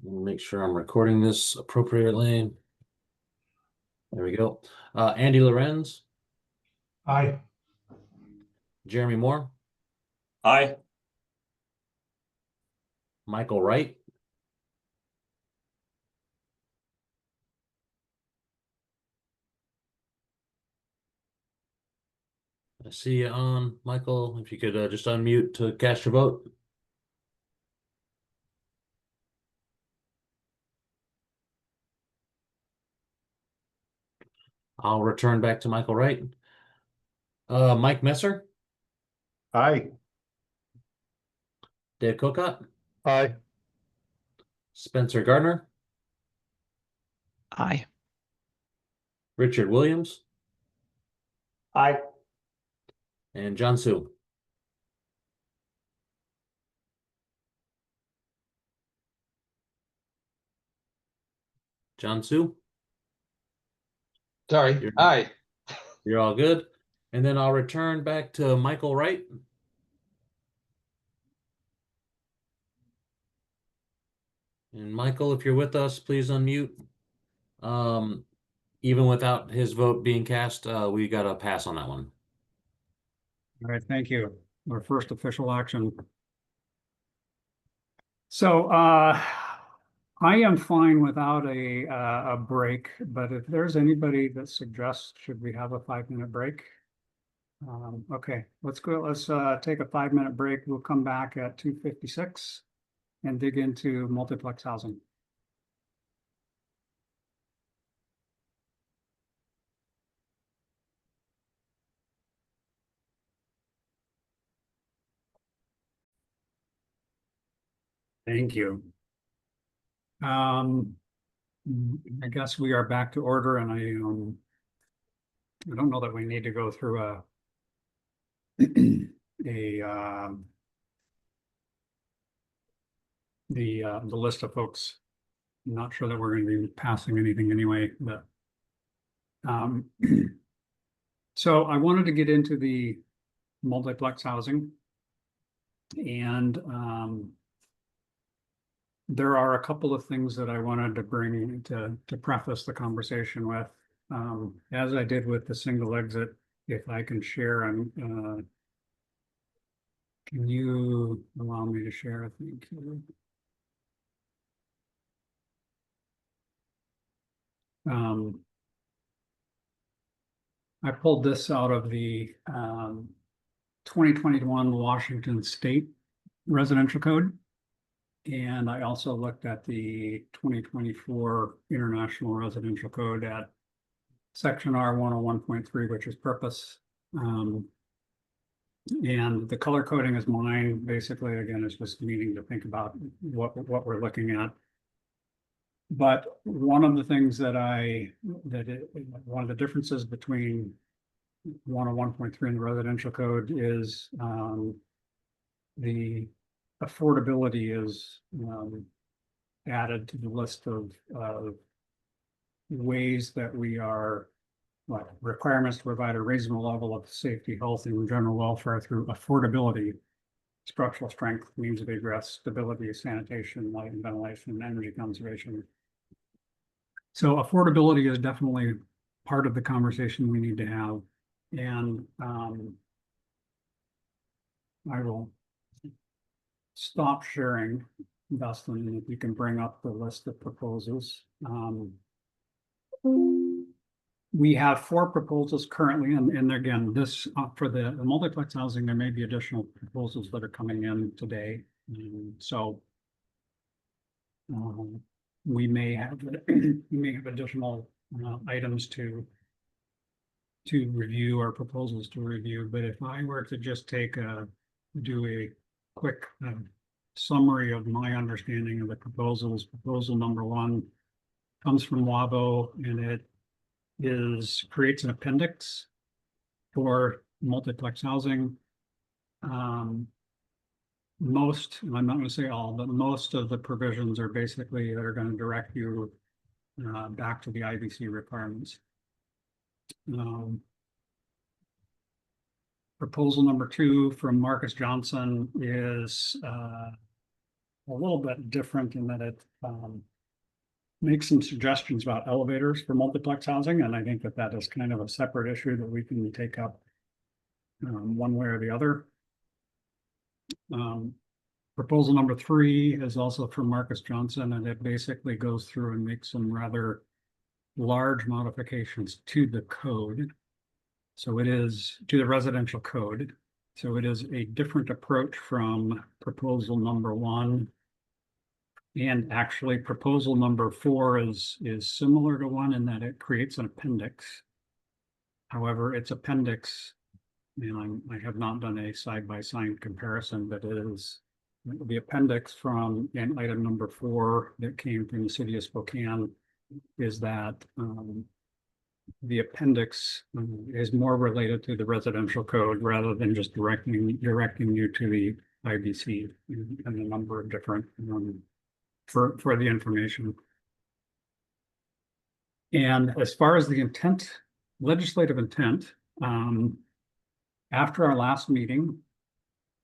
Make sure I'm recording this appropriately. There we go. Andy Lorenz. Aye. Jeremy Moore. Aye. Michael Wright. I see you on, Michael. If you could just unmute to cast your vote. I'll return back to Michael Wright. Mike Messer. Aye. Dave Cocott. Aye. Spencer Gardner. Aye. Richard Williams. Aye. And John Sue. John Sue. Sorry. Aye. You're all good. And then I'll return back to Michael Wright. And Michael, if you're with us, please unmute. Even without his vote being cast, we got a pass on that one. All right. Thank you. Our first official action. So I am fine without a break, but if there's anybody that suggests, should we have a 5-minute break? Okay, let's go. Let's take a 5-minute break. We'll come back at 2:56 and dig into multiplex housing. Thank you. I guess we are back to order, and I don't know that we need to go through the list of folks. I'm not sure that we're going to be passing anything anyway, but so I wanted to get into the multiplex housing, and there are a couple of things that I wanted to bring to preface the conversation with. As I did with the single exit, if I can share, can you allow me to share? Thank you. I pulled this out of the 2021 Washington State Residential Code. And I also looked at the 2024 International Residential Code at section R101.3, which is purpose. And the color coding is mine. Basically, again, it's just meaning to think about what we're looking at. But one of the things one of the differences between 101.3 and the residential code is the affordability is added to the list of ways that we are, requirements to provide a reasonable level of safety, health, and general welfare through affordability, structural strength, means of egress, stability, sanitation, light and ventilation, and energy conservation. So affordability is definitely part of the conversation we need to have. And I will stop sharing, Dustin, and if you can bring up the list of proposals. We have 4 proposals currently, and again, this for the multiplex housing, there may be additional proposals that are coming in today. So we may have additional items to review, or proposals to review. But if I were to just do a quick summary of my understanding of the proposals, proposal number 1 comes from WABO, and it creates an appendix for multiplex housing. Most, and I'm not going to say all, but most of the provisions are basically that are going to direct you back to the IBC requirements. Proposal number 2 from Marcus Johnson is a little bit different in that it makes some suggestions about elevators for multiplex housing, and I think that that is kind of a separate issue that we can take up one way or the other. Proposal number 3 is also from Marcus Johnson, and it basically goes through and makes some rather large modifications to the code. So it is to the residential code. So it is a different approach from proposal number 1. And actually proposal number 4 is similar to 1 in that it creates an appendix. However, its appendix, and I have not done a side-by-side comparison, but it is the appendix from in item number 4 that came from the city of Spokane is that the appendix is more related to the residential code rather than just directing you to the IBC and a number of different for the information. And as far as the intent, legislative intent, after our last meeting,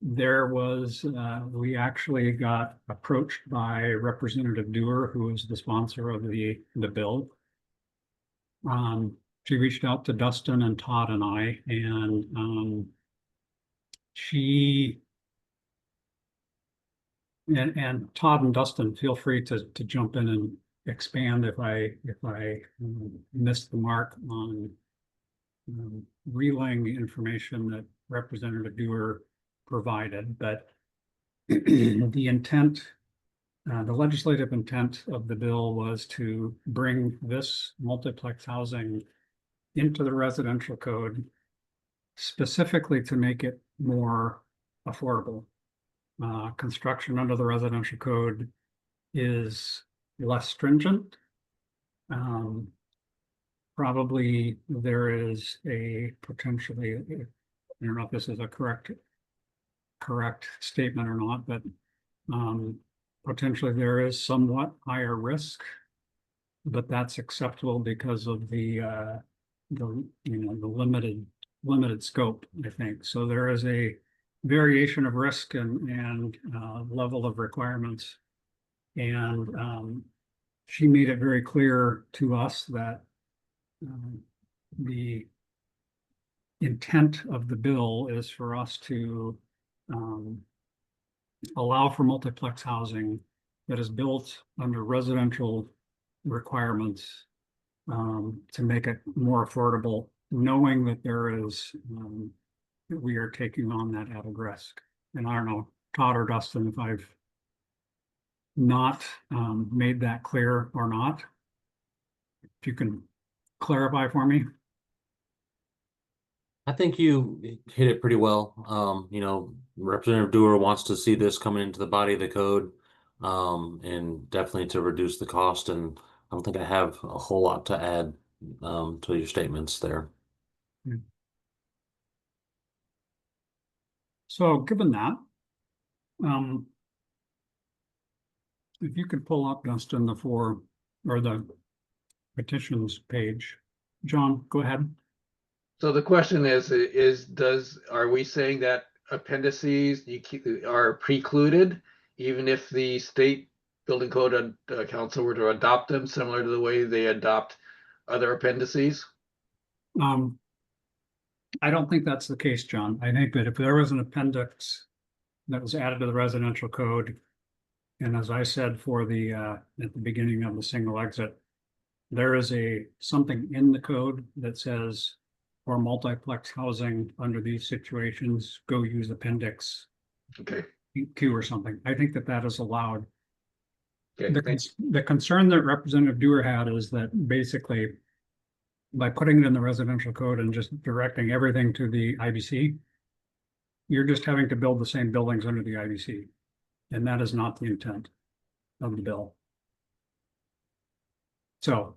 there was, we actually got approached by Representative Dewar, who is the sponsor of the bill. She reached out to Dustin and Todd and I, and and Todd and Dustin, feel free to jump in and expand if I missed the mark on relaying the information that Representative Dewar provided, but the intent, the legislative intent of the bill was to bring this multiplex housing into the residential code specifically to make it more affordable. Construction under the residential code is less stringent. Probably there is a potentially, I don't know if this is a correct statement or not, but potentially there is somewhat higher risk, but that's acceptable because of the limited scope, I think. So there is a variation of risk and level of requirements. And she made it very clear to us that the intent of the bill is for us to allow for multiplex housing that is built under residential requirements to make it more affordable, knowing that there is that we are taking on that added risk. And I don't know, Todd or Dustin, if I've not made that clear or not, if you can clarify for me. I think you hit it pretty well. Representative Dewar wants to see this coming into the body of the code, and definitely to reduce the cost. And I don't think I have a whole lot to add to your statements there. So given that, if you could pull up, Dustin, the petitions page. John, go ahead. So the question are we saying that appendices are precluded even if the state building code council were to adopt them similar to the way they adopt other appendices? I don't think that's the case, John. I think that if there was an appendix that was added to the residential code, and as I said for the at the beginning of the single exit, there is something in the code that says for multiplex housing under these situations, go use appendix Q or something. I think that is allowed. Okay, the concern that Representative Dewar had is that basically by putting it in the residential code and just directing everything to the IBC, you're just having to build the same buildings under the IBC. And that is not the intent of the bill. So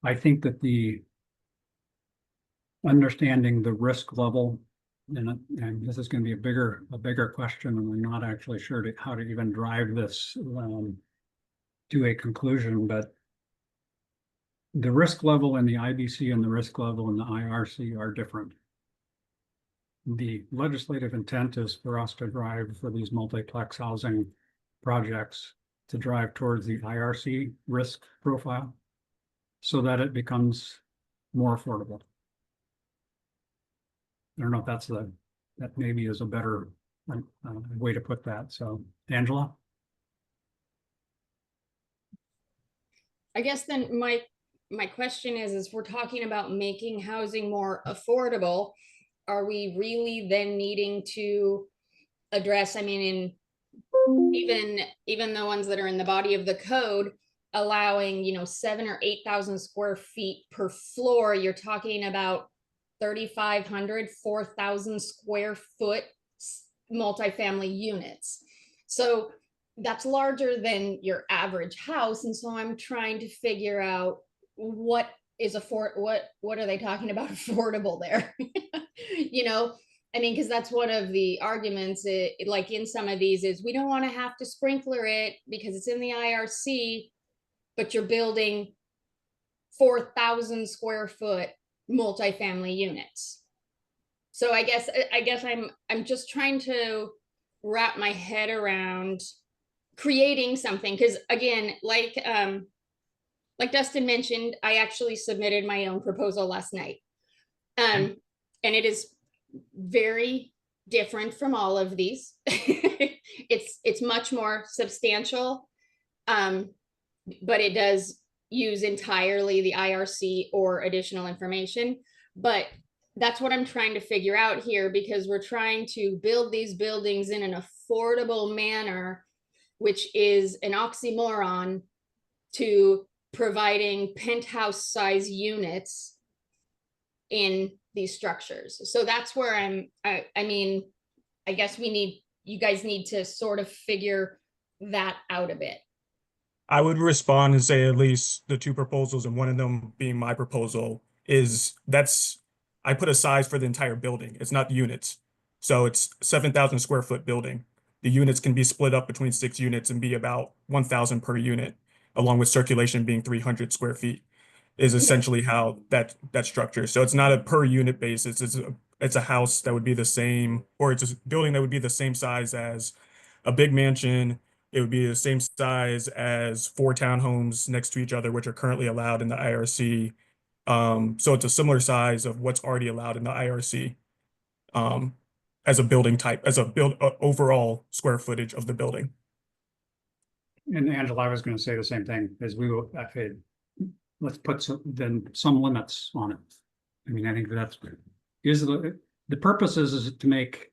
I think that the understanding the risk level. And this is going to be a bigger question, and I'm not actually sure how to even drive this to a conclusion, but the risk level in the IBC and the risk level in the IRC are different. The legislative intent is for us to drive for these multiplex housing projects to drive towards the IRC risk profile so that it becomes more affordable. I don't know if that maybe is a better way to put that. So, Angela? I guess then my question is we're talking about making housing more affordable. Are we really then needing to address, I mean, even the ones that are in the body of the code, allowing, 7,000 or 8,000 square feet per floor, you're talking about 3,500, 4,000 square foot multifamily units. So that's larger than your average house. And so I'm trying to figure out what are they talking about affordable there? I mean, because that's one of the arguments, like in some of these, is we don't want to have to sprinkler it because it's in the IRC, but you're building 4,000 square foot multifamily units. So I guess I'm just trying to wrap my head around creating something, because again, like Dustin mentioned, I actually submitted my own proposal last night. And it is very different from all of these. It's much more substantial, but it does use entirely the IRC or additional information. But that's what I'm trying to figure out here, because we're trying to build these buildings in an affordable manner, which is an oxymoron to providing penthouse size units in these structures. So that's where I mean, I guess you guys need to sort of figure that out a bit. I would respond and say at least the two proposals, and one of them being my proposal, I put a size for the entire building. It's not units. So it's 7,000 square foot building. The units can be split up between 6 units and be about 1,000 per unit, along with circulation being 300 square feet, is essentially how that structure. So it's not a per unit basis. It's a house that would be the same, or it's a building that would be the same size as a big mansion. It would be the same size as 4 townhomes next to each other, which are currently allowed in the IRC. So it's a similar size of what's already allowed in the IRC, as a building type, as overall square footage of the building. And Angela, I was going to say the same thing, as we will, let's put some limits on it. I mean, I think the purpose is to make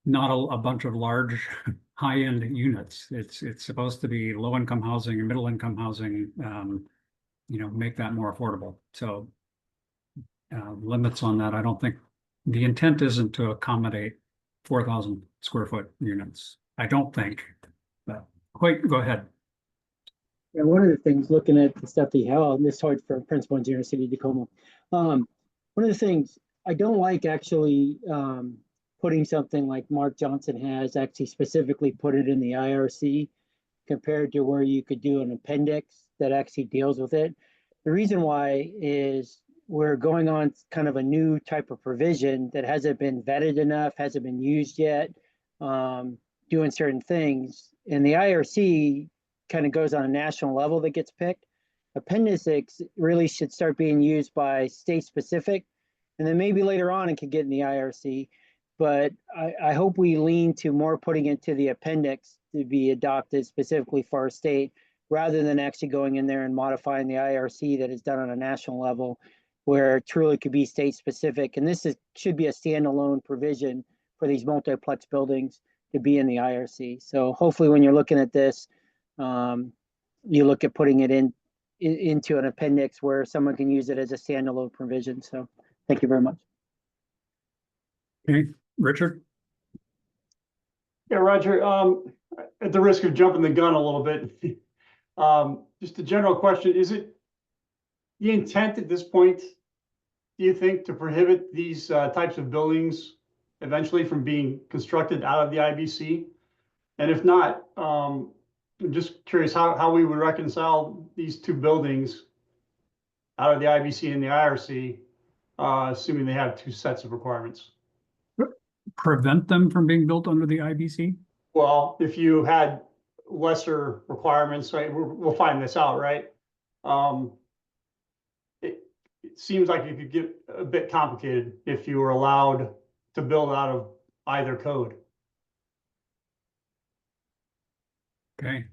not a bunch of large high-end units. It's supposed to be low-income housing and middle-income housing, make that more affordable. So limits on that. I don't think the intent isn't to accommodate 4,000 square foot units. I don't think, but go ahead. Yeah, one of the things, looking at the stuff that you have, and this hard for Principal Engineer City of Tacoma. One of the things I don't like actually putting something like Mark Johnson has actually specifically put it in the IRC compared to where you could do an appendix that actually deals with it. The reason why is we're going on kind of a new type of provision that hasn't been vetted enough, hasn't been used yet, doing certain things. And the IRC kind of goes on a national level that gets picked. Appendix really should start being used by state specific, and then maybe later on it could get in the IRC. But I hope we lean to more putting it to the appendix to be adopted specifically for our state, rather than actually going in there and modifying the IRC that is done on a national level, where it truly could be state specific. And this should be a standalone provision for these multiplex buildings to be in the IRC. So hopefully when you're looking at this, you look at putting it into an appendix where someone can use it as a standalone provision. So thank you very much. Okay, Richard? Yeah, Roger, at the risk of jumping the gun a little bit, just a general question, is it the intent at this point, do do you think, to prohibit these types of buildings eventually from being constructed out of the IBC? And if not, I'm just curious how we would reconcile these two buildings out of the IBC and the IRC, assuming they have two sets of requirements. Prevent them from being built under the IBC? Well, if you had lesser requirements, right, we'll find this out, right? It seems like it could get a bit complicated if you were allowed to build out of either code. Okay.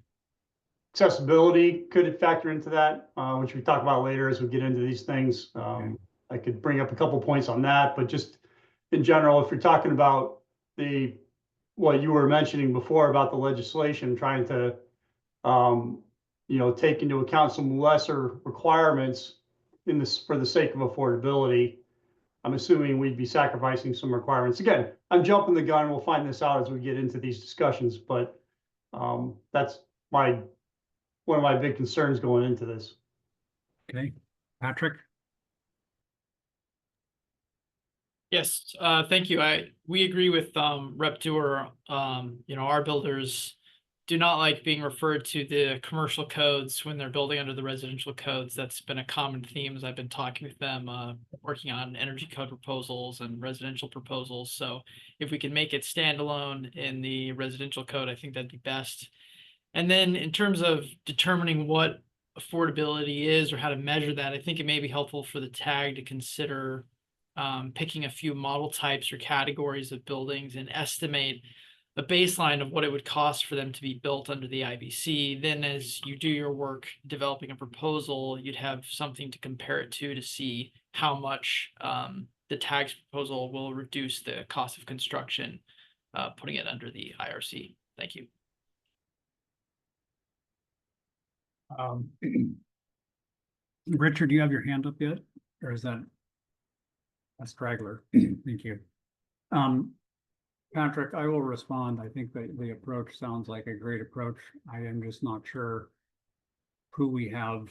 Accessibility could factor into that, which we talk about later as we get into these things. I could bring up a couple points on that, but just in general, if you're talking about what you were mentioning before about the legislation, trying to, take into account some lesser requirements for the sake of affordability, I'm assuming we'd be sacrificing some requirements. Again, I'm jumping the gun. We'll find this out as we get into these discussions, but that's one of my big concerns going into this. Okay, Patrick? Yes, thank you. We agree with Rep. Dewar. Our builders do not like being referred to the commercial codes when they're building under the residential codes. That's been a common theme as I've been talking with them, working on energy code proposals and residential proposals. So if we can make it standalone in the residential code, I think that'd be best. And then in terms of determining what affordability is or how to measure that, I think it may be helpful for the tag to consider picking a few model types or categories of buildings and estimate a baseline of what it would cost for them to be built under the IBC. Then as you do your work developing a proposal, you'd have something to compare it to see how much the tag's proposal will reduce the cost of construction, putting it under the IRC. Thank you. Richard, do you have your hand up yet? Or is that a straggler? Thank you. Patrick, I will respond. I think that the approach sounds like a great approach. I am just not sure who we have,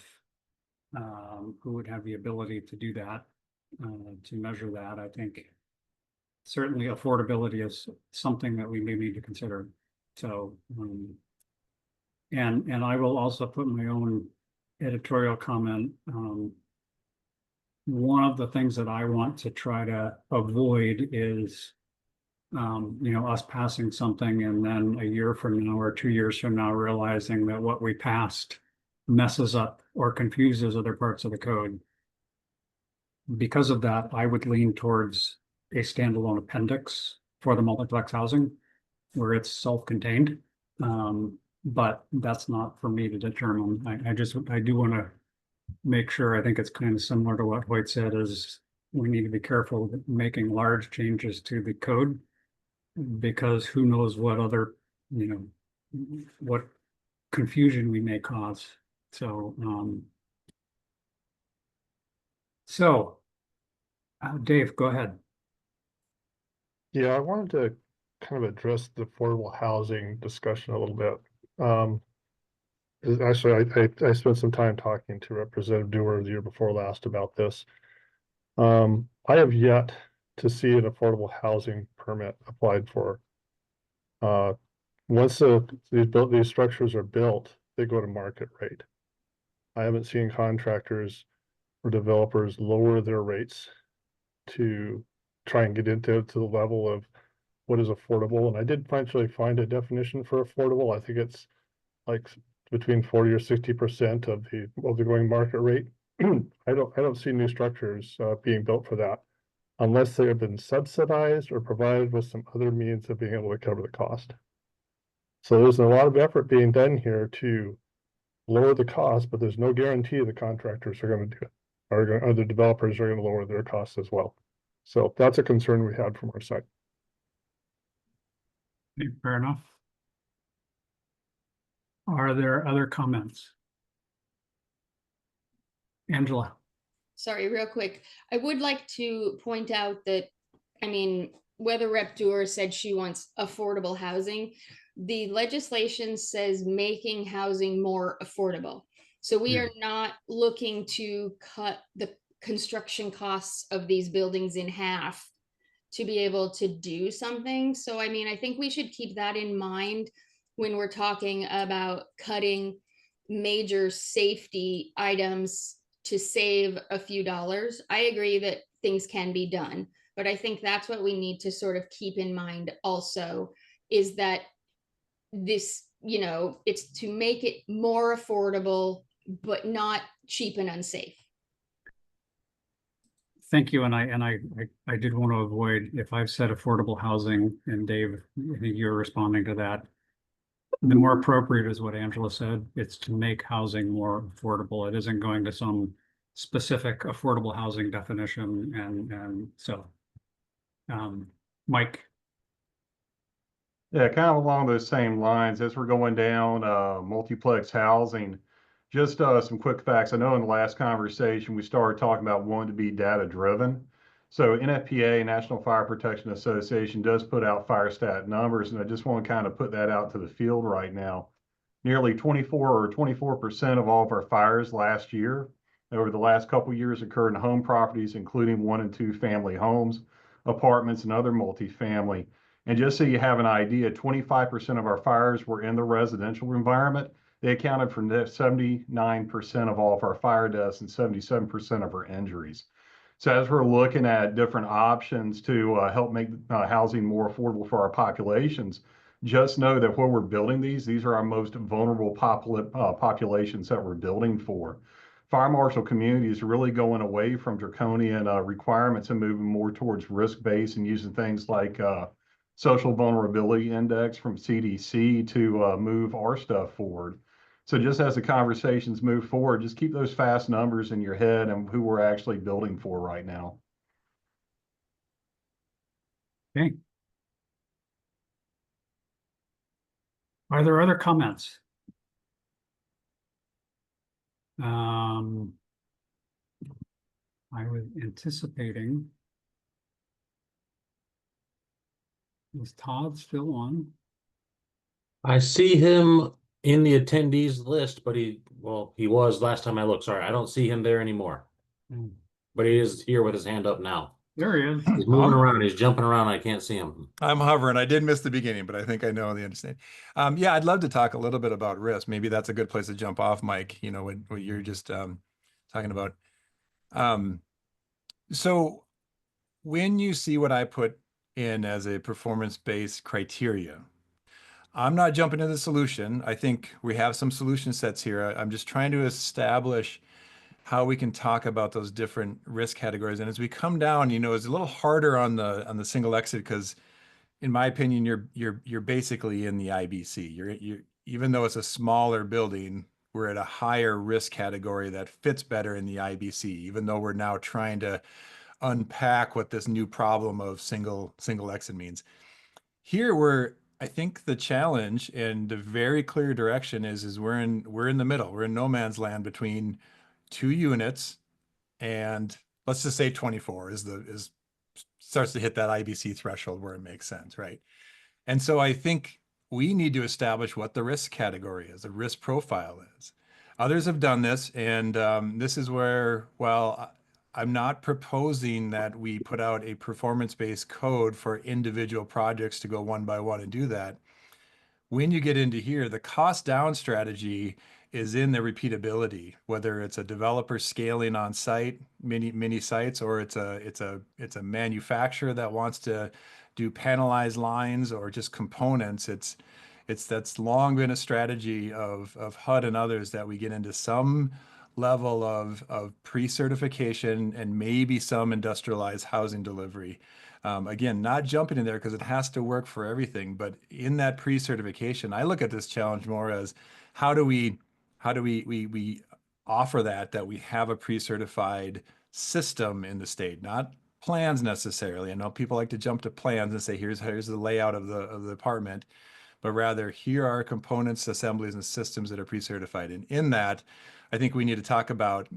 who would have the ability to do that, to measure that. I think certainly affordability is something that we may need to consider. So, and I will also put my own editorial comment. One of the things that I want to try to avoid is us passing something and then a year from now or 2 years from now realizing that what we passed messes up or confuses other parts of the code. Because of that, I would lean towards a standalone appendix for the multiplex housing where it's self-contained. But that's not for me to determine. I do want to make sure, I think it's kind of similar to what Hoyt said, is we need to be careful making large changes to the code, because who knows what other, what confusion we may cause. So, Dave, go ahead. Yeah, I wanted to kind of address the affordable housing discussion a little bit. Actually, I spent some time talking to Representative Dewar the year before last about this. I have yet to see an affordable housing permit applied for. Once these structures are built, they go to market rate. I haven't seen contractors or developers lower their rates to try and get into the level of what is affordable. And I did eventually find a definition for affordable. I think it's like between 40 or 60% of the going market rate. I don't see new structures being built for that unless they have been subsidized or provided with some other means of being able to cover the cost. So there's a lot of effort being done here to lower the cost, but there's no guarantee the contractors are going to do it, or the developers are going to lower their costs as well. So that's a concern we had from our side. Fair enough. Are there other comments? Angela. Sorry, real quick. I would like to point out that, whether Rep. Dewar said she wants affordable housing, the legislation says making housing more affordable. So we are not looking to cut the construction costs of these buildings in half to be able to do something. So, I mean, I think we should keep that in mind when we're talking about cutting major safety items to save a few dollars. I agree that things can be done, but I think that's what we need to sort of keep in mind also, is that this, you know, it's to make it more affordable, but not cheap and unsafe. Thank you, and I did want to avoid, if I've said affordable housing, and Dave, I think you're responding to that. The more appropriate is what Angela said. It's to make housing more affordable. It isn't going to some specific affordable housing definition, and so, Mike. Yeah, kind of along those same lines, as we're going down multiplex housing, just some quick facts. I know in the last conversation, we started talking about wanting to be data driven. So NFPA, National Fire Protection Association, does put out fire stat numbers, and I just want to kind of put that out to the field right now. Nearly 24% of all of our fires last year, over the last couple of years, occurred in home properties, including 1 and 2 family homes, apartments, and other multifamily. And just so you have an idea, 25% of our fires were in the residential environment. They accounted for 79% of all of our fire deaths and 77% of our injuries. So as we're looking at different options to help make housing more affordable for our populations, just know that where we're building these are our most vulnerable populations that we're building for. Fire marshal communities are really going away from draconian requirements and moving more towards risk-based and using things like social vulnerability index from CDC to move our stuff forward. So just as the conversations move forward, just keep those fast numbers in your head and who we're actually building for right now. Okay. Are there other comments? I was anticipating. Is Todd still on? I see him in the attendees list, but he was last time I looked. Sorry, I don't see him there anymore. But he is here with his hand up now. There he is. He's moving around. He's jumping around. I can't see him. I'm hovering. I did miss the beginning, but I think I know the understanding. Yeah, I'd love to talk a little bit about risk. Maybe that's a good place to jump off, Mike, you know, what you're just talking about. So when you see what I put in as a performance-based criteria, I'm not jumping to the solution. I think we have some solution sets here. I'm just trying to establish how we can talk about those different risk categories. And as we come down, you know, it's a little harder on the single exit because, in my opinion, you're basically in the IBC. You're even though it's a smaller building, we're at a higher risk category that fits better in the IBC. Even though we're now trying to unpack what this new problem of single exit means. Here I think the challenge and the very clear direction is we're in the middle. We're in no man's land between 2 units and let's just say 24 starts to hit that IBC threshold where it makes sense, right? And so I think we need to establish what the risk category is, the risk profile is. Others have done this, and this is where, well, I'm not proposing that we put out a performance-based code for individual projects to go one by one and do that. When you get into here, the cost down strategy is in the repeatability, whether it's a developer scaling on site, mini sites, or it's a manufacturer that wants to do panelized lines or just components. That's long been a strategy of HUD and others that we get into some level of pre-certification and maybe some industrialized housing delivery. Again, not jumping in there because it has to work for everything, but in that pre-certification, I look at this challenge more as how do we offer that we have a pre-certified system in the state, not plans necessarily. I know people like to jump to plans and say, here's the layout of the apartment, but rather here are components, assemblies, and systems that are pre-certified. And in that, I think we need to talk about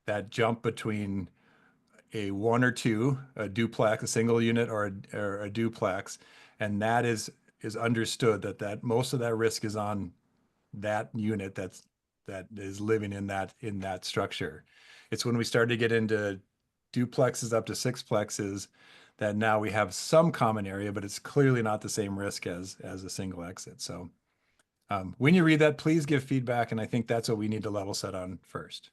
that jump between a 1 or 2, a duplex, a single unit, or a duplex, and that is understood that most of that risk is on that unit that is living in that structure. It's when we start to get into duplexes up to sixplexes, that now we have some common area, but it's clearly not the same risk as a single exit. So when you read that, please give feedback. And I think that's what we need to level set on first.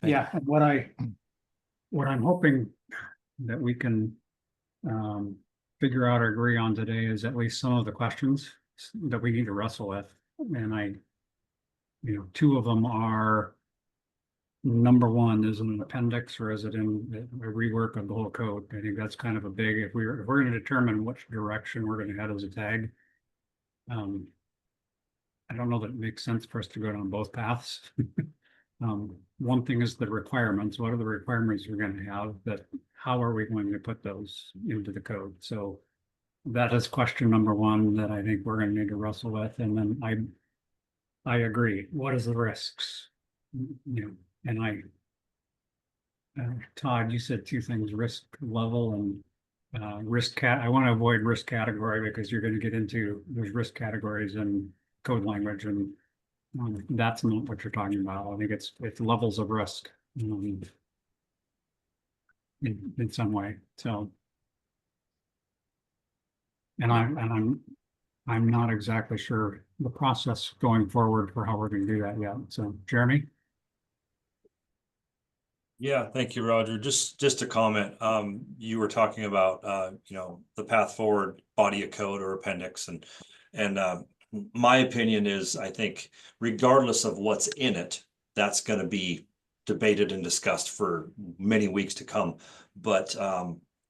Thank Yeah, and what I'm hoping that we can figure out or agree on today is at least some of the questions that we need to wrestle with. And two of them are, number one, is it an appendix or is it in a rework of the whole code? I think that's kind of a big, if we're going to determine which direction we're going to head as a tag. I don't know that it makes sense for us to go down both paths. One thing is the requirements. What are the requirements we're going to have? That how are we going to put those into the code? So that is question number one that I think we're going to need to wrestle with. And then I agree. What is the risks? And Todd, you said two things: risk level and risk I want to avoid risk category because you're going to get into there's risk categories in code language, and that's not what you're talking about. I think it's levels of risk in some way. So, and I'm not exactly sure the process going forward for how we're going to do that yet. So, Jeremy. Yeah, thank you, Roger. Just a comment. You were talking about the path forward, body of code or appendix, and my opinion is, I think regardless of what's in it, that's going to be debated and discussed for many weeks to come. But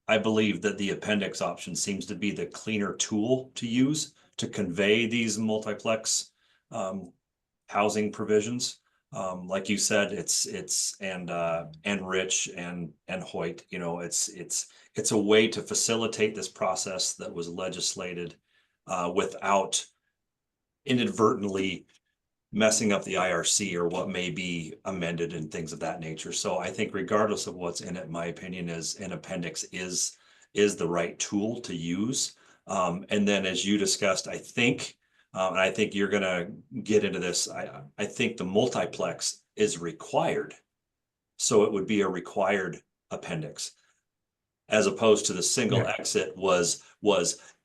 I believe that the appendix option seems to be the cleaner tool to use to convey these multiplex housing provisions. Like you said, it's Rich and Hoyt, it's a way to facilitate this process that was legislated without inadvertently messing up the IRC or what may be amended and things of that nature. So I think regardless of what's in it, my opinion is an appendix is the right tool to use. And then as you discussed, I think and I think you're going to get into this. I think the multiplex is required. So it would be a required appendix as opposed to the single exit was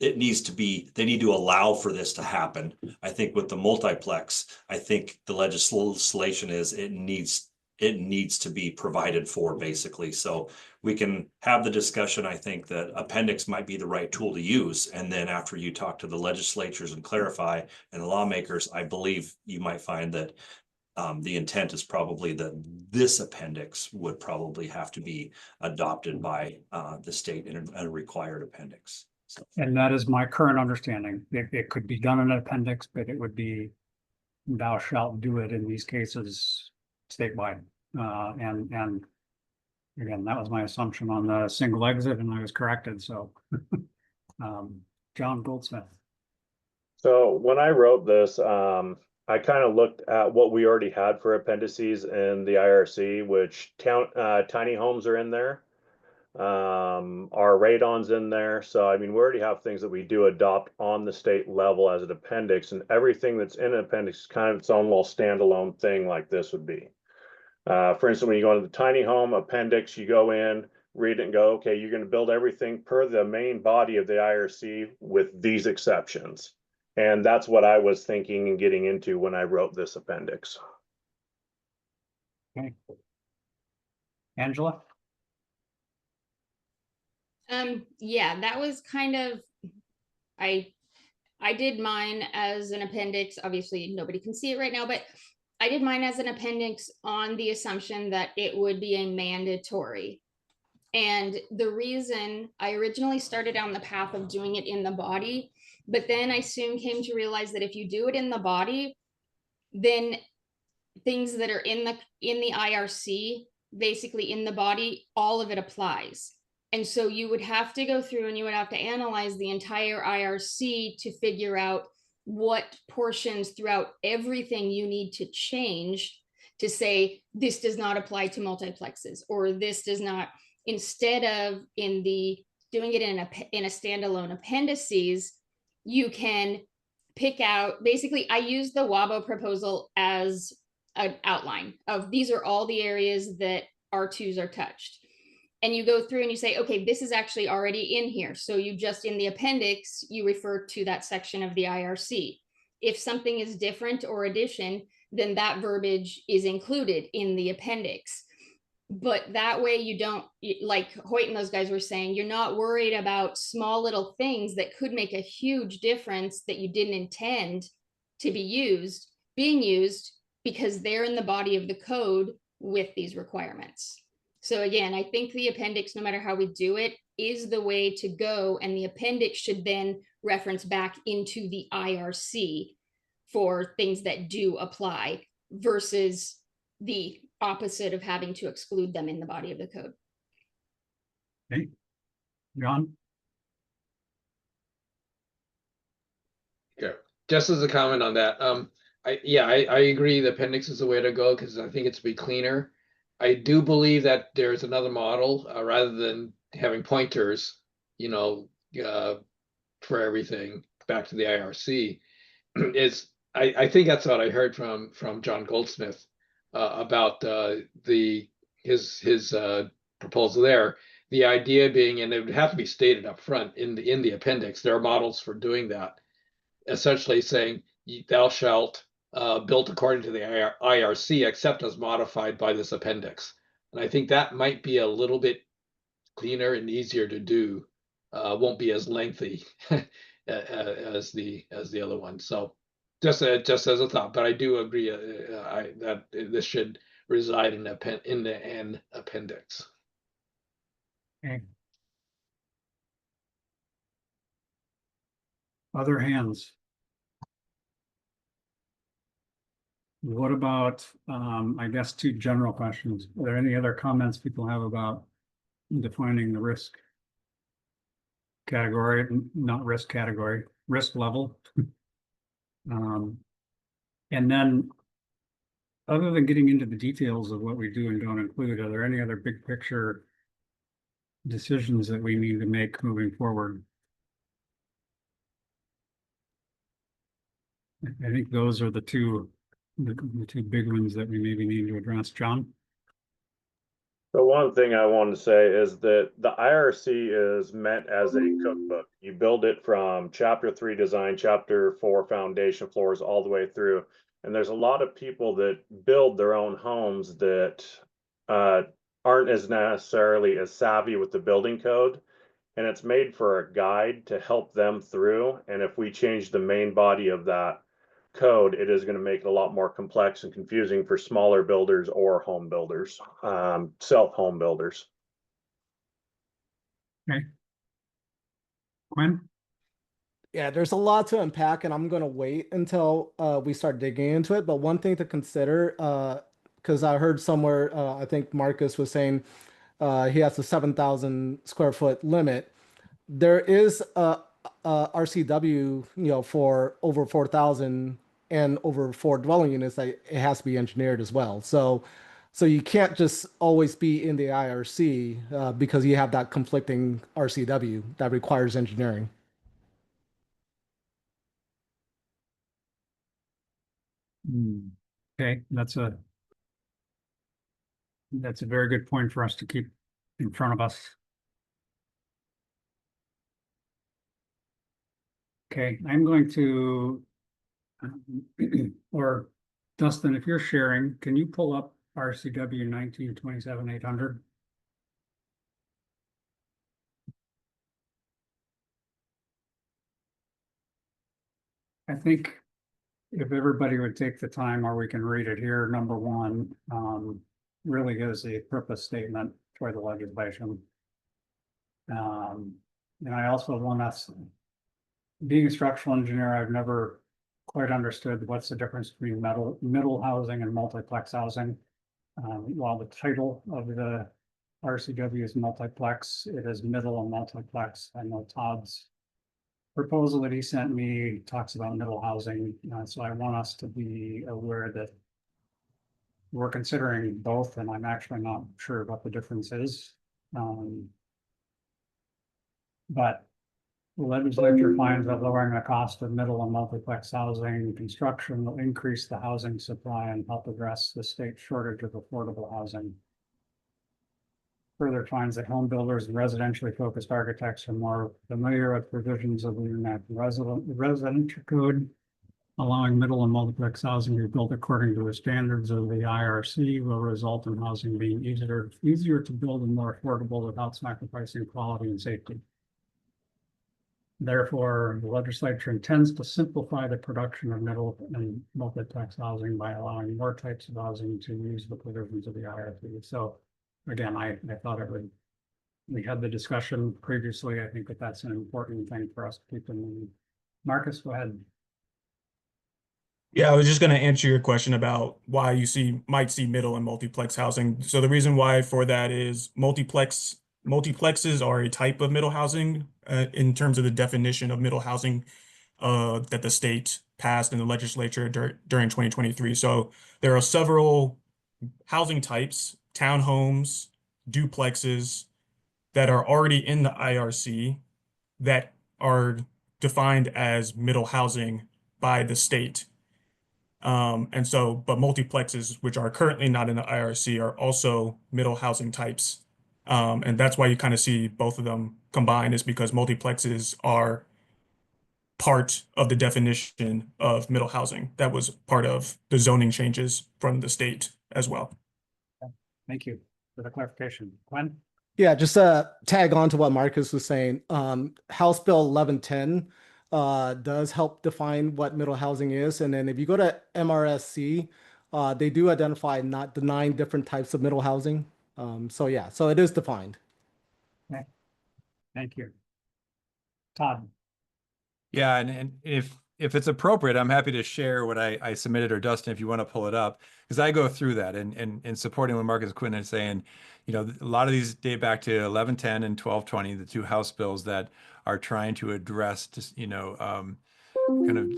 it needs to be, they need to allow for this to happen. I think with the multiplex, I think the legislation is it needs to be provided for basically. So we can have the discussion. I think that appendix might be the right tool to use. And then after you talk to the legislatures and clarify and the lawmakers, I believe you might find that the intent is probably that this appendix would probably have to be adopted by the state in a required appendix. So. And that is my current understanding. It could be done in an appendix, but it would be thou shalt do it in these cases statewide. And again, that was my assumption on the single exit, and I was corrected. So, John Goldsmith. So when I wrote this, I kind of looked at what we already had for appendices in the IRC, which tiny homes are in there. Our radon's in there. So, I mean, we already have things that we do adopt on the state level as an appendix, and everything that's in an appendix is kind of its own little standalone thing like this would be. For instance, when you go into the tiny home appendix, you go in, read it and go, okay, you're going to build everything per the main body of the IRC with these exceptions. And that's what I was thinking and getting into when I wrote this appendix. Okay. Angela? Yeah, that was kind of, I did mine as an appendix. Obviously, nobody can see it right now, but I did mine as an appendix on the assumption that it would be a mandatory. And the reason I originally started down the path of doing it in the body, but then I soon came to realize that if you do it in the body, then things that are in the IRC, basically in the body, all of it applies. And so you would have to go through and you would have to analyze the entire IRC to figure out what portions throughout everything you need to change to say this does not apply to multiplexes, or this does not, instead of doing it in a standalone appendices, you can pick out, basically I use the WABO proposal as an outline of these are all the areas that R2s are touched. And you go through and you say, okay, this is actually already in here. So you just in the appendix, you refer to that section of the IRC. If something is different or addition, then that verbiage is included in the appendix. But that way you don't, like Hoyt and those guys were saying, you're not worried about small little things that could make a huge difference that you didn't intend to be being used because they're in the body of the code with these requirements. So again, I think the appendix, no matter how we do it, is the way to go. And the appendix should then reference back into the IRC for things that do apply versus the opposite of having to exclude them in the body of the code. Okay, John? Okay, just as a comment on that, I agree the appendix is the way to go because I think it's be cleaner. I do believe that there's another model rather than having pointers, you know, for everything back to the IRC. I think that's what I heard from John Goldsmith about his proposal there. The idea being, and it would have to be stated up front in the appendix, there are models for doing that. Essentially saying, thou shalt build according to the IRC, except as modified by this appendix. And I think that might be a little bit cleaner and easier to do. Won't be as lengthy as the other one. So just as a thought, but I do agree that this should reside in an appendix. Okay. Other hands. What about, I guess, two general questions. Are there any other comments people have about defining the risk category, not risk category, risk level? And then other than getting into the details of what we do and don't include, are there any other big picture decisions that we need to make moving forward? I think those are the two big ones that we maybe need to address. John? The one thing I want to say is that the IRC is meant as a cookbook. You build it from chapter 3 design, chapter 4 foundation floors, all the way through. And there's a lot of people that build their own homes that aren't as necessarily as savvy with the building code. And it's made for a guide to help them through. And if we change the main body of that code, it is going to make it a lot more complex and confusing for smaller builders or home builders, self-home builders. Okay. Quinn? Yeah, there's a lot to unpack, and I'm gonna wait until we start digging into it. But one thing to consider, because I heard somewhere, I think Marcus was saying he has a 7,000 square foot limit. There is a RCW, for over 4,000 and over 4 dwelling units that it has to be engineered as well. So you can't just always be in the IRC because you have that conflicting RCW that requires engineering. Okay, that's a very good point for us to keep in front of us. Okay, I'm going to, or Dustin, if you're sharing, can you pull up RCW 1927-800? I think if everybody would take the time, or we can read it here, number one, really gives a purpose statement for the legislation. And I also want us, being a structural engineer, I've never quite understood what's the difference between middle housing and multiplex housing. While the title of the RCW is multiplex, it is middle and multiplex. I know Todd's proposal that he sent me talks about middle housing. So I want us to be aware that we're considering both, and I'm actually not sure what the difference is. But The legislature finds that lowering the cost of middle and multiplex housing construction will increase the housing supply and help address the state shortage of affordable housing. Further finds that home builders and residentially focused architects are more familiar with provisions of the residential code, allowing middle and multiplex housing to be built according to the standards of the IRC will result in housing being easier to build and more affordable without sacrificing quality and safety. Therefore, the legislature intends to simplify the production of middle and multiplex housing by allowing more types of housing to use the provisions of the IRC. So again, I thought it would, we had the discussion previously. I think that that's an important thing for us to keep in mind. Marcus, go ahead. Yeah, I was just going to answer your question about why you might see middle and multiplex housing. So the reason why for that is multiplexes are a type of middle housing in terms of the definition of middle housing that the state passed in the legislature during 2023. So there are several housing types, townhomes, duplexes that are already in the IRC that are defined as middle housing by the state. But multiplexes, which are currently not in the IRC, are also middle housing types. And that's why you kind of see both of them combined, is because multiplexes are part of the definition of middle housing. That was part of the zoning changes from the state as well. Thank you for the clarification. Glenn? Yeah, just tag on to what Marcus was saying. House Bill 1110 does help define what middle housing is. And then if you go to MRSC, they do identify not the 9 different types of middle housing. So yeah, so it is defined. Okay. Thank you. Todd? Yeah, and if it's appropriate, I'm happy to share what I submitted, or Dustin, if you want to pull it up, because I go through that and supporting what Marcus Quinn is saying. You know, a lot of these date back to 1110 and 1220, the 2 House bills that are trying to address, you know, kind of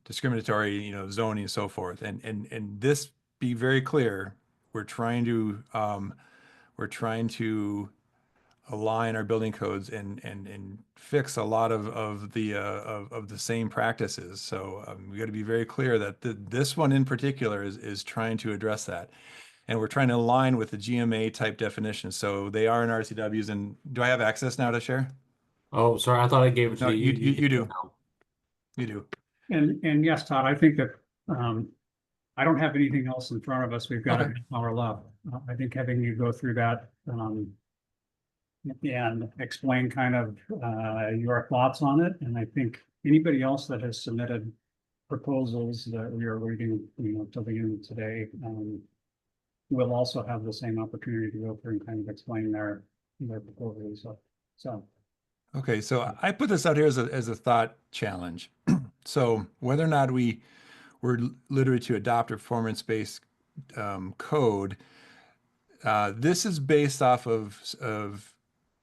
discriminatory, you know, zoning and so forth. And this, be very clear, we're trying to align our building codes and fix a lot of the same practices. So we got to be very clear that this one in particular is trying to address that. And we're trying to align with the GMA type definition. So they are in RCWs. And do I have access now to share? Oh, sorry. I thought I gave it to No, you. you do. You do. And yes, Todd, I think that I don't have anything else in front of us. We've got Okay. an hour left. I think having you go through that and explain kind of your thoughts on it. And I think anybody else that has submitted proposals that we are waiting, you know, till the end of today, will also have the same opportunity to go through and kind of explain their proposals. So. Okay, so I put this out here as a thought challenge. So whether or not we're literally to adopt a performance-based code, this is based off of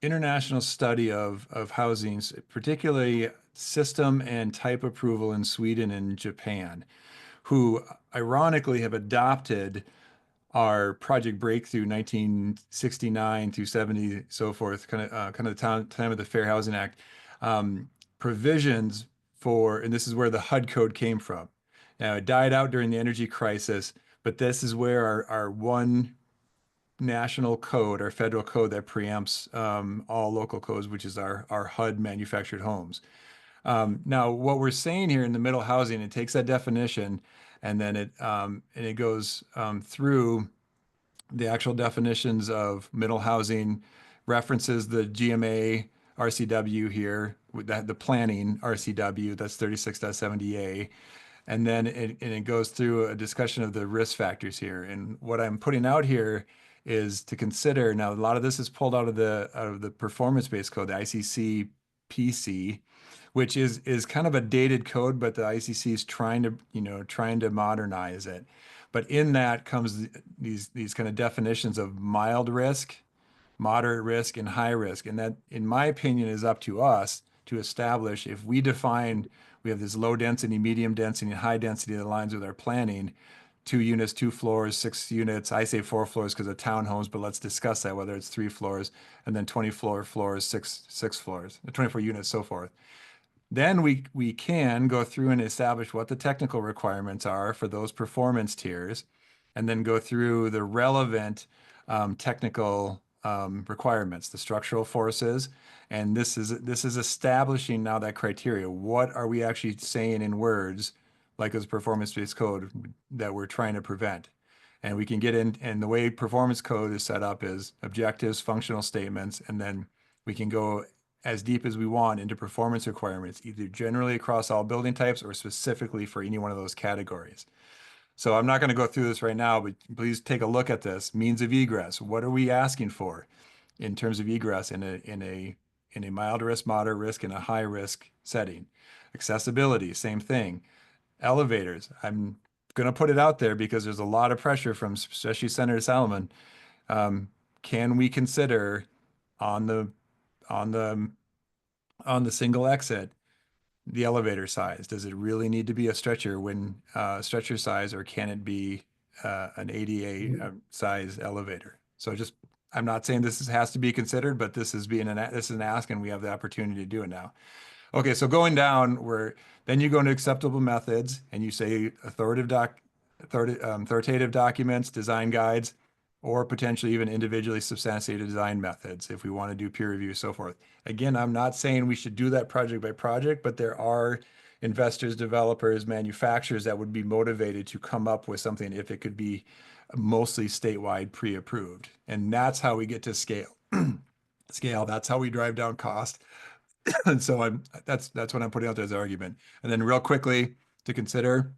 international study of housings, particularly system and type approval in Sweden and Japan, who ironically have adopted our Project Breakthrough 1969 through 70, so forth, kind of the time of the Fair Housing Act, provisions for, and this is where the HUD code came from. Now, it died out during the energy crisis, but this is where our one national code, our federal code that preempts all local codes, which is our HUD manufactured homes. Now, what we're saying here in the middle housing, it takes that definition and then it goes through the actual definitions of middle housing, references the GMA RCW here, with the planning RCW, that's 36.70A. And then it goes through a discussion of the risk factors here. And what I'm putting out here is to consider, now a lot of this is pulled out of the performance-based code, the ICC PC, which is kind of a dated code, but the ICC is trying to modernize it. But in that comes these kind of definitions of mild risk, moderate risk, and high risk. And that, in my opinion, is up to us to establish. If we define, we have this low density, medium density, and high density that aligns with our planning, 2 units, 2 floors, 6 units. I say 4 floors because of townhomes, but let's discuss that, whether it's 3 floors, and then 24 floors, 6 floors, 24 units, so forth. Then we can go through and establish what the technical requirements are for those performance tiers, and then go through the relevant technical requirements, the structural forces. And this is establishing now that criteria. What are we actually saying in words, like as performance-based code, that we're trying to prevent? And we can get in, and the way performance code is set up is objectives, functional statements, and then we can go as deep as we want into performance requirements, either generally across all building types or specifically for any one of those categories. So I'm not going to go through this right now, but please take a look at this. Means of egress. What are we asking for in terms of egress in a mild risk, moderate risk, and a high risk setting? Accessibility, same thing. Elevators. I'm going to put it out there because there's a lot of pressure from especially Senator Salomon. Can we consider on the single exit the elevator size? Does it really need to be a stretcher stretcher size, or can it be an ADA size elevator? So just, I'm not saying this has to be considered, but this is an ask, and we have the opportunity to do it now. Okay, so going down, then you go into acceptable methods, and you say authoritative documents, design guides, or potentially even individually substantiated design methods if we want to do peer review, so forth. Again, I'm not saying we should do that project by project, but there are investors, developers, manufacturers that would be motivated to come up with something if it could be mostly statewide pre-approved. And that's how we get to scale. That's how we drive down cost. And so that's what I'm putting out there as an argument. And then real quickly to consider,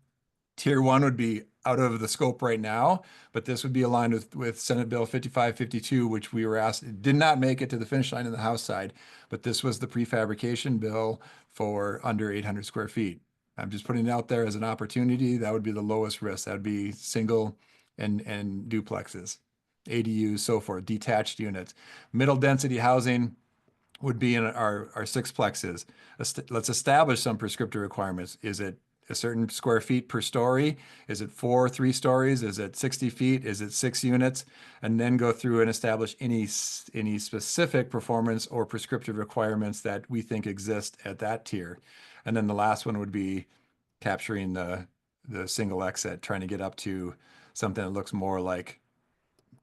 Tier 1 would be out of the scope right now, but this would be aligned with Senate Bill 5552, which we were asked, did not make it to the finish line on the House side, but this was the prefabrication bill for under 800 square feet. I'm just putting it out there as an opportunity. That would be the lowest risk. That would be single and duplexes, ADUs, so forth, detached units. Middle density housing would be in our sixplexes. Let's establish some prescriptive requirements. Is it a certain square feet per story? Is it 3 stories? Is it 60 feet? Is it 6 units? And then go through and establish any specific performance or prescriptive requirements that we think exist at that tier. And then the last one would be capturing the single exit, trying to get up to something that looks more like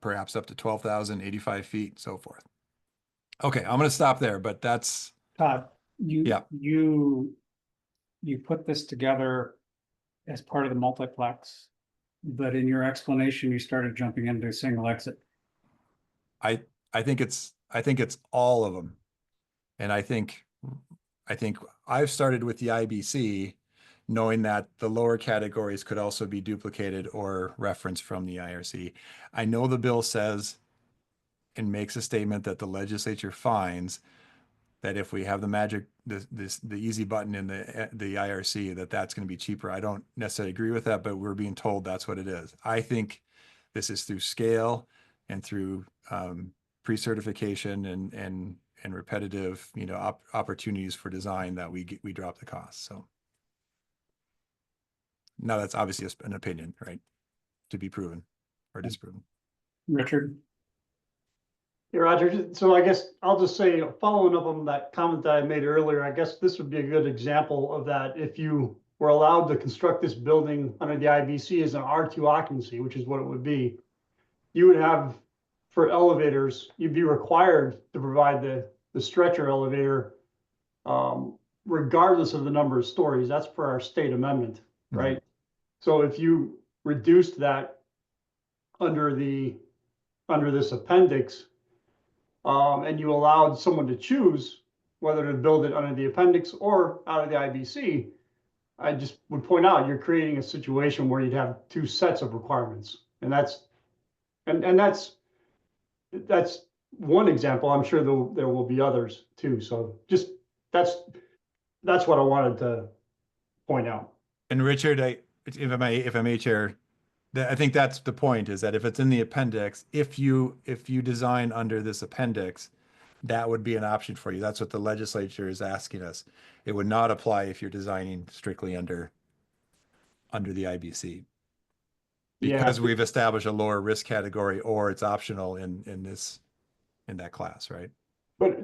perhaps up to 12,085 feet, so forth. Okay, I'm going to stop there, but that's Todd, yeah. You put this together as part of the multiplex, but in your explanation, you started jumping into single exit. I think it's all of them, and I think I've started with the IBC, knowing that the lower categories could also be duplicated or referenced from the IRC. I know the bill says and makes a statement that the legislature finds that if we have the easy button in the IRC, that's going to be cheaper. I don't necessarily agree with that, but we're being told that's what it is. I think this is through scale and through pre-certification and repetitive, opportunities for design that we drop the cost. So now that's obviously an opinion, right? To be proven or disproven. Richard? Yeah, Roger. So I guess I'll just say, following up on that comment that I made earlier, I guess this would be a good example of that. If you were allowed to construct this building under the IBC as an R2 occupancy, which is what it would be, you would have, for elevators, you'd be required to provide the stretcher elevator regardless of the number of stories. That's for our state amendment, right? Mm-hmm. So if you reduced that under this appendix, and you allowed someone to choose whether to build it under the appendix or out of the IBC, I just would point out you're creating a situation where you'd have 2 sets of requirements, and that's one example. I'm sure there will be others too. So just that's what I wanted to point out. And Richard, if I may, Chair, I think that's the point, is that if it's in the appendix, if you design under this appendix, that would be an option for you. That's what the legislature is asking us. It would not apply if you're designing strictly under the IBC. because we've established a lower risk category, or it's optional in that class, right? But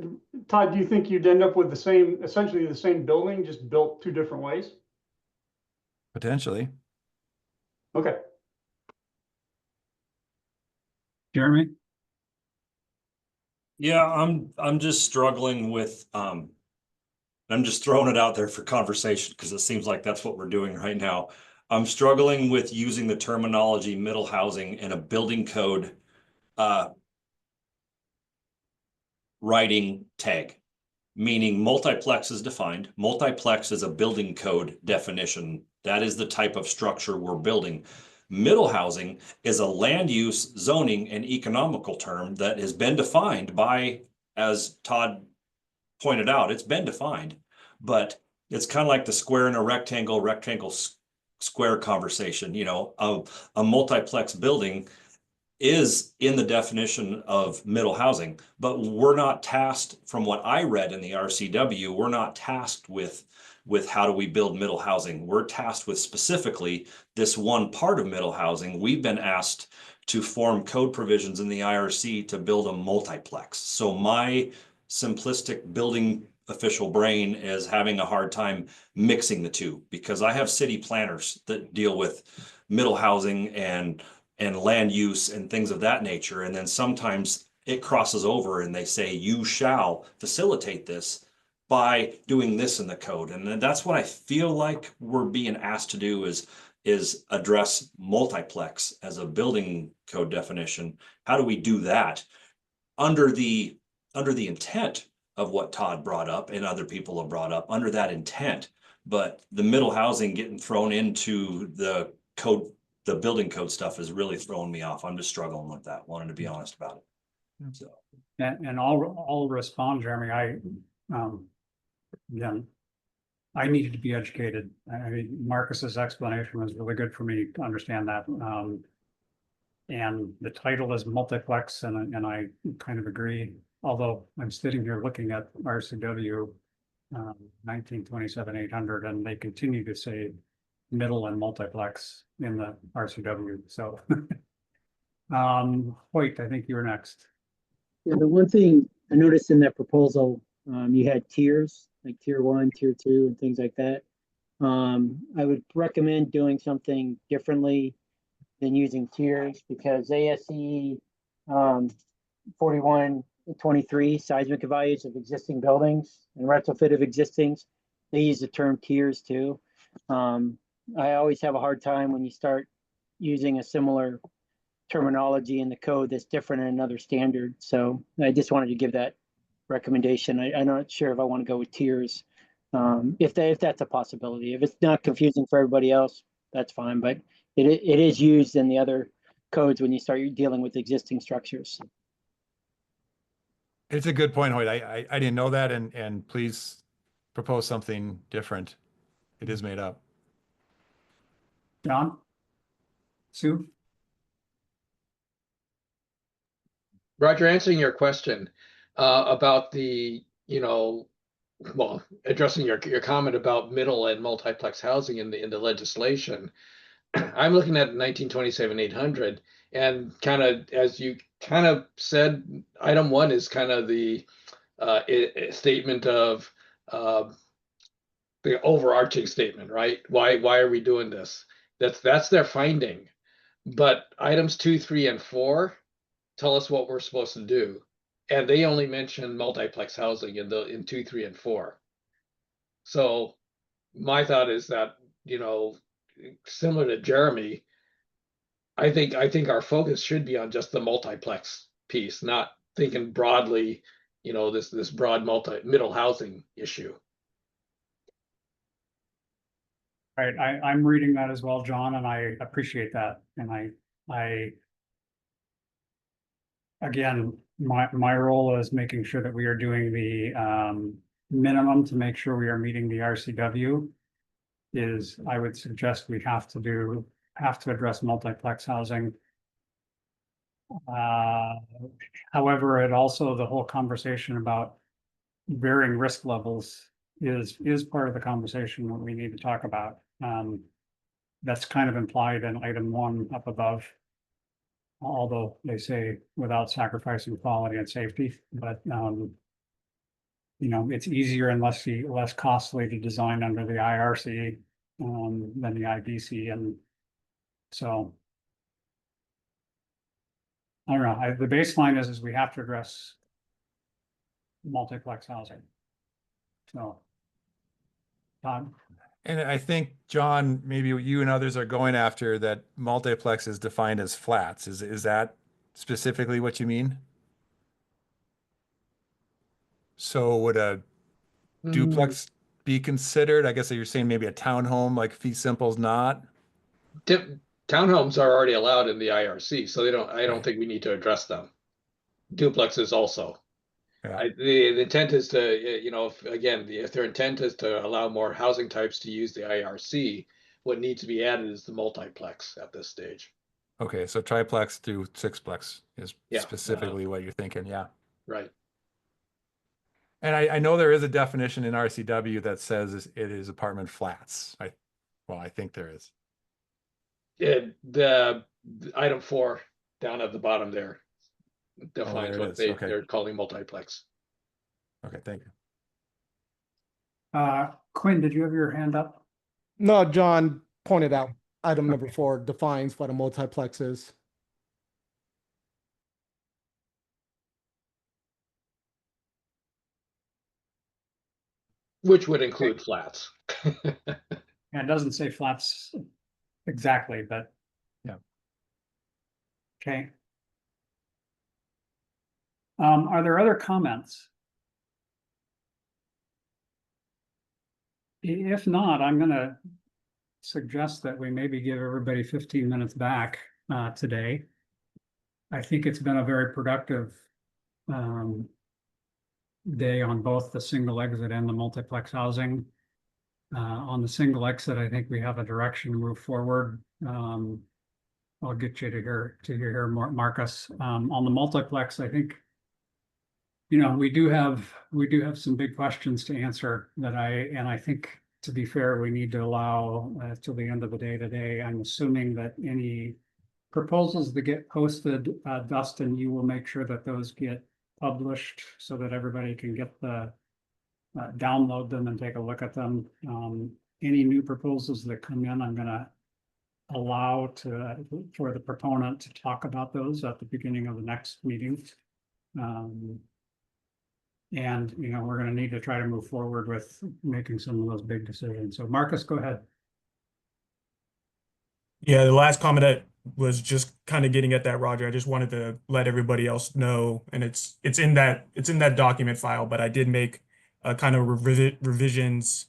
Todd, do you think you'd end up with essentially the same building, just built two different ways? Potentially. Okay. Jeremy? Yeah, I'm just struggling with I'm just throwing it out there for conversation because it seems like that's what we're doing right now. I'm struggling with using the terminology middle housing in a building code writing tag, meaning multiplex is defined. Multiplex is a building code definition. That is the type of structure we're building. Middle housing is a land use, zoning, and economical term that has been defined by, as Todd pointed out, it's been defined, but it's kind of like the square and a rectangle, square conversation. You know, a multiplex building is in the definition of middle housing, but we're not tasked, from what I read in the RCW, we're not tasked with how do we build middle housing. We're tasked with specifically this one part of middle housing. We've been asked to form code provisions in the IRC to build a multiplex. So my simplistic building official brain is having a hard time mixing the two, because I have city planners that deal with middle housing and land use and things of that nature. And then sometimes it crosses over and they say, you shall facilitate this by doing this in the code. And that's what I feel like we're being asked to do, is address multiplex as a building code definition. How do we do that under the intent of what Todd brought up and other people have brought up, under that intent? But the middle housing getting thrown into the code, the building code stuff, is really throwing me off. I'm just struggling with that, wanting to be honest about it. So, And I'll respond, Jeremy. Again, I needed to be educated. I mean, Marcus's explanation was really good for me to understand that. And the title is multiplex, and I kind of agree. Although I'm sitting here looking at RCW 1927-800, and they continue to say middle and multiplex in the RCW. So, Hoyt, I think you're next. Yeah, the one thing I noticed in that proposal, you had tiers, like tier 1, tier 2, and things like that. I would recommend doing something differently than using tiers, because ASE 4123, seismic values of existing buildings and retrofit of existings, they use the term tiers too. I always have a hard time when you start using a similar terminology in the code that's different in another standard. So I just wanted to give that recommendation. I'm not sure if I want to go with tiers, if that's a possibility. If it's not confusing for everybody else, that's fine. But it is used in the other codes when you start dealing with existing structures. It's a good point, Hoyt. I didn't know that, and please propose something different. It is made up. John? Sue? Roger, answering your question about the, well, addressing your comment about middle and multiplex housing in the legislation, I'm looking at 1927-800, and kind of, as you kind of said, item 1 is kind of the statement of the overarching statement, right? Why are we doing this? That's their finding. But items 2, 3, and 4 tell us what we're supposed to do, and they only mention multiplex housing in 2, 3, and 4. So my thought is that, similar to Jeremy, I think our focus should be on just the multiplex piece, not thinking broadly, this broad middle housing issue. Right, I'm reading that as well, John, and I appreciate that. And I again, my role is making sure that we are doing the minimum to make sure we are meeting the RCW. Is I would suggest we have to address multiplex housing. However, it also, the whole conversation about varying risk levels is part of the conversation that we need to talk about. that's kind of implied in item 1 up above. Although they say without sacrificing quality and safety, but you know, it's easier and less costly to design under the IRC than the IBC, and so I don't know. The baseline is we have to address multiplex housing. So, Todd. And I think, John, maybe you and others are going after that multiplex is defined as flats. Is that specifically what you mean? So would a duplex be considered? I guess you're saying maybe a townhome like fee simple's not? Townhomes are already allowed in the IRC, so I don't think we need to address them. Duplexes also. Yeah. The intent is to, you know, if their intent is to allow more housing types to use the IRC, what needs to be added is the multiplex at this stage. Okay, so triplex through sixplex is Yeah, specifically what you're thinking, yeah. Right. And I know there is a definition in RCW that says it is apartment flats. I think there is. The item 4 down at the bottom there defines there it what is. they're calling multiplex. Okay, thank you. Quinn, did you have your hand up? No, John pointed out item number 4 defines what a multiplex is. Which would include flats. Yeah, it doesn't say flats exactly, but yeah. Okay. Are there other comments? If not, I'm going to suggest that we maybe give everybody 15 minutes back today. I think it's been a very productive day on both the single exit and the multiplex housing. On the single exit, I think we have a direction to move forward. I'll get you to hear more, Marcus. On the multiplex, I think, you know, we do have some big questions to answer I think, to be fair, we need to allow till the end of the day today. I'm assuming that any proposals that get posted, Dustin, you will make sure that those get published so that everybody can get the download them and take a look at them. Any new proposals that come in, I'm going to allow for the proponent to talk about those at the beginning of the next meeting. And, you know, we're going to need to try to move forward with making some of those big decisions. So Marcus, go ahead. Yeah, the last comment I was just kind of getting at that, Roger. I just wanted to let everybody else know, and it's in that document file, but I did make kind of revisions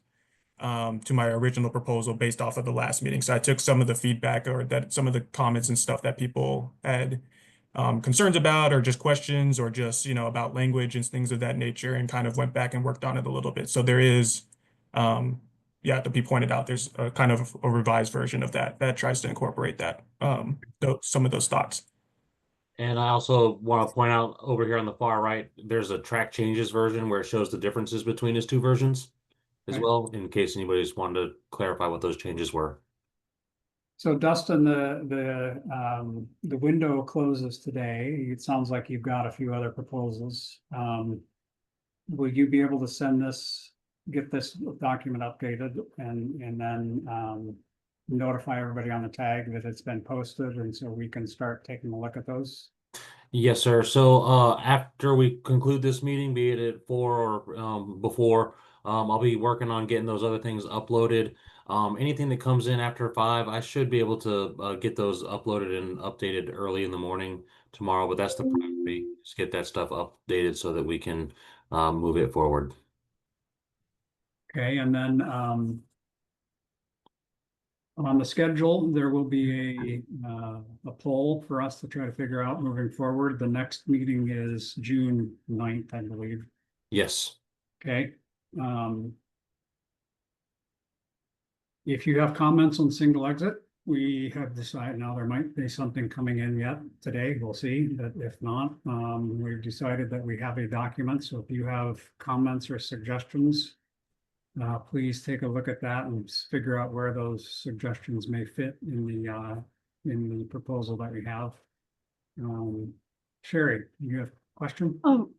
to my original proposal based off of the last meeting. So I took some of the feedback or some of the comments and stuff that people had concerns about, or just questions, or just, you know, about language and things of that nature, and kind of went back and worked on it a little bit. So there is, yeah, to be pointed out, there's a kind of a revised version of that tries to incorporate that, some of those thoughts. And I also want to point out over here on the far right, there's a track changes version where it shows the differences between his two versions as well, in case anybody's wanted to clarify what those changes were. So Dustin, the window closes today. It sounds like you've got a few other proposals. Will you be able to get this document updated and then notify everybody on the tag that it's been posted, and so we can start taking a look at those? Yes, sir. So after we conclude this meeting, be it at 4 or before, I'll be working on getting those other things uploaded. Anything that comes in after 5, I should be able to get those uploaded and updated early in the morning tomorrow, but that's the priority, just get that stuff updated so that we can move it forward. Okay, and then on the schedule, there will be a poll for us to try to figure out moving forward. The next meeting is June 9th, I believe. Yes. Okay. If you have comments on single exit, we have decided, now there might be something coming in yet today, we'll see, but if not, we've decided that we have a document. So if you have comments or suggestions, please take a look at that and figure out where those suggestions may fit in the proposal that we have. Sherry, you have a question? Oh,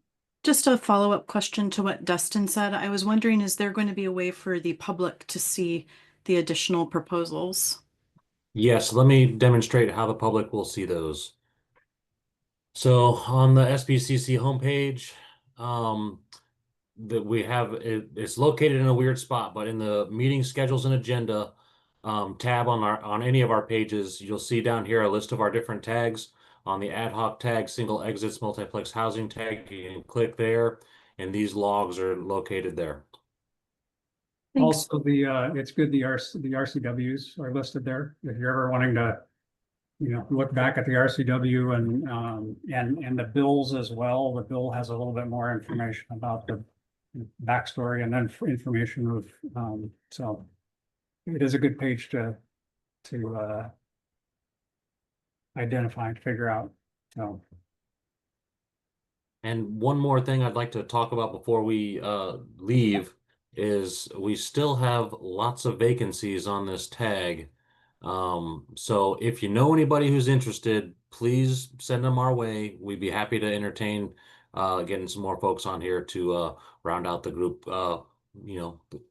just a follow-up question to what Dustin said. I was wondering, is there going to be a way for the public to see the additional proposals? Yes, let me demonstrate how the public will see those. So on the SBCC homepage, that we have it's located in a weird spot, but in the meeting schedules and agenda tab on any of our pages, you'll see down here a list of our different tags. On the ad hoc tag, single exits, multiplex housing tag, you can click there, and these logs are located there. Thanks. Also, it's good the RCWs are listed there. If you're ever wanting to, look back at the RCW and the bills as well. The bill has a little bit more information about the backstory and then information of so it is a good page to identify and figure out. So. And one more thing I'd like to talk about before we leave is we still have lots of vacancies on this tag. So if you know anybody who's interested, please send them our way. We'd be happy to entertain getting some more folks on here to round out the group,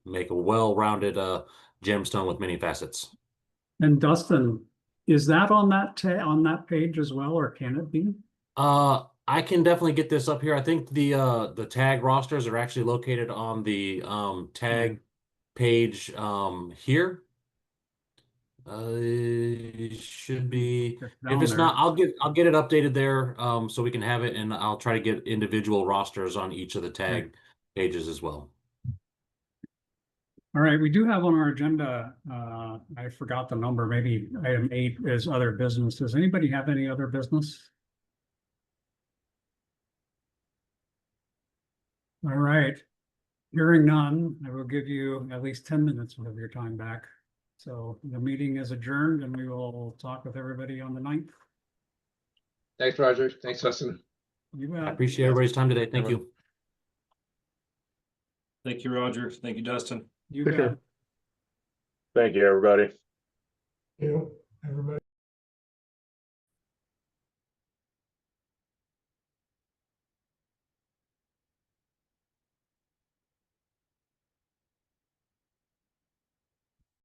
make a well-rounded gemstone with many facets. And Dustin, is that on that page as well, or can it be? I can definitely get this up here. I think the tag rosters are actually located on the tag page here. It should be. If it's not, I'll get it updated there so we can have it, and I'll try to get individual rosters on each of the tag pages as well. All right, we do have on our agenda, I forgot the number, maybe item 8 is other business. Does anybody have any other business? All right, hearing none, I will give you at least 10 minutes of your time back. So the meeting is adjourned and we will talk with everybody on the 9th. Thanks, Roger. Thanks, Dustin. You bet. I appreciate everybody's time today. Thank you. Thank you, Roger. Thank you, Dustin. You bet. Thank you, everybody. You, everybody.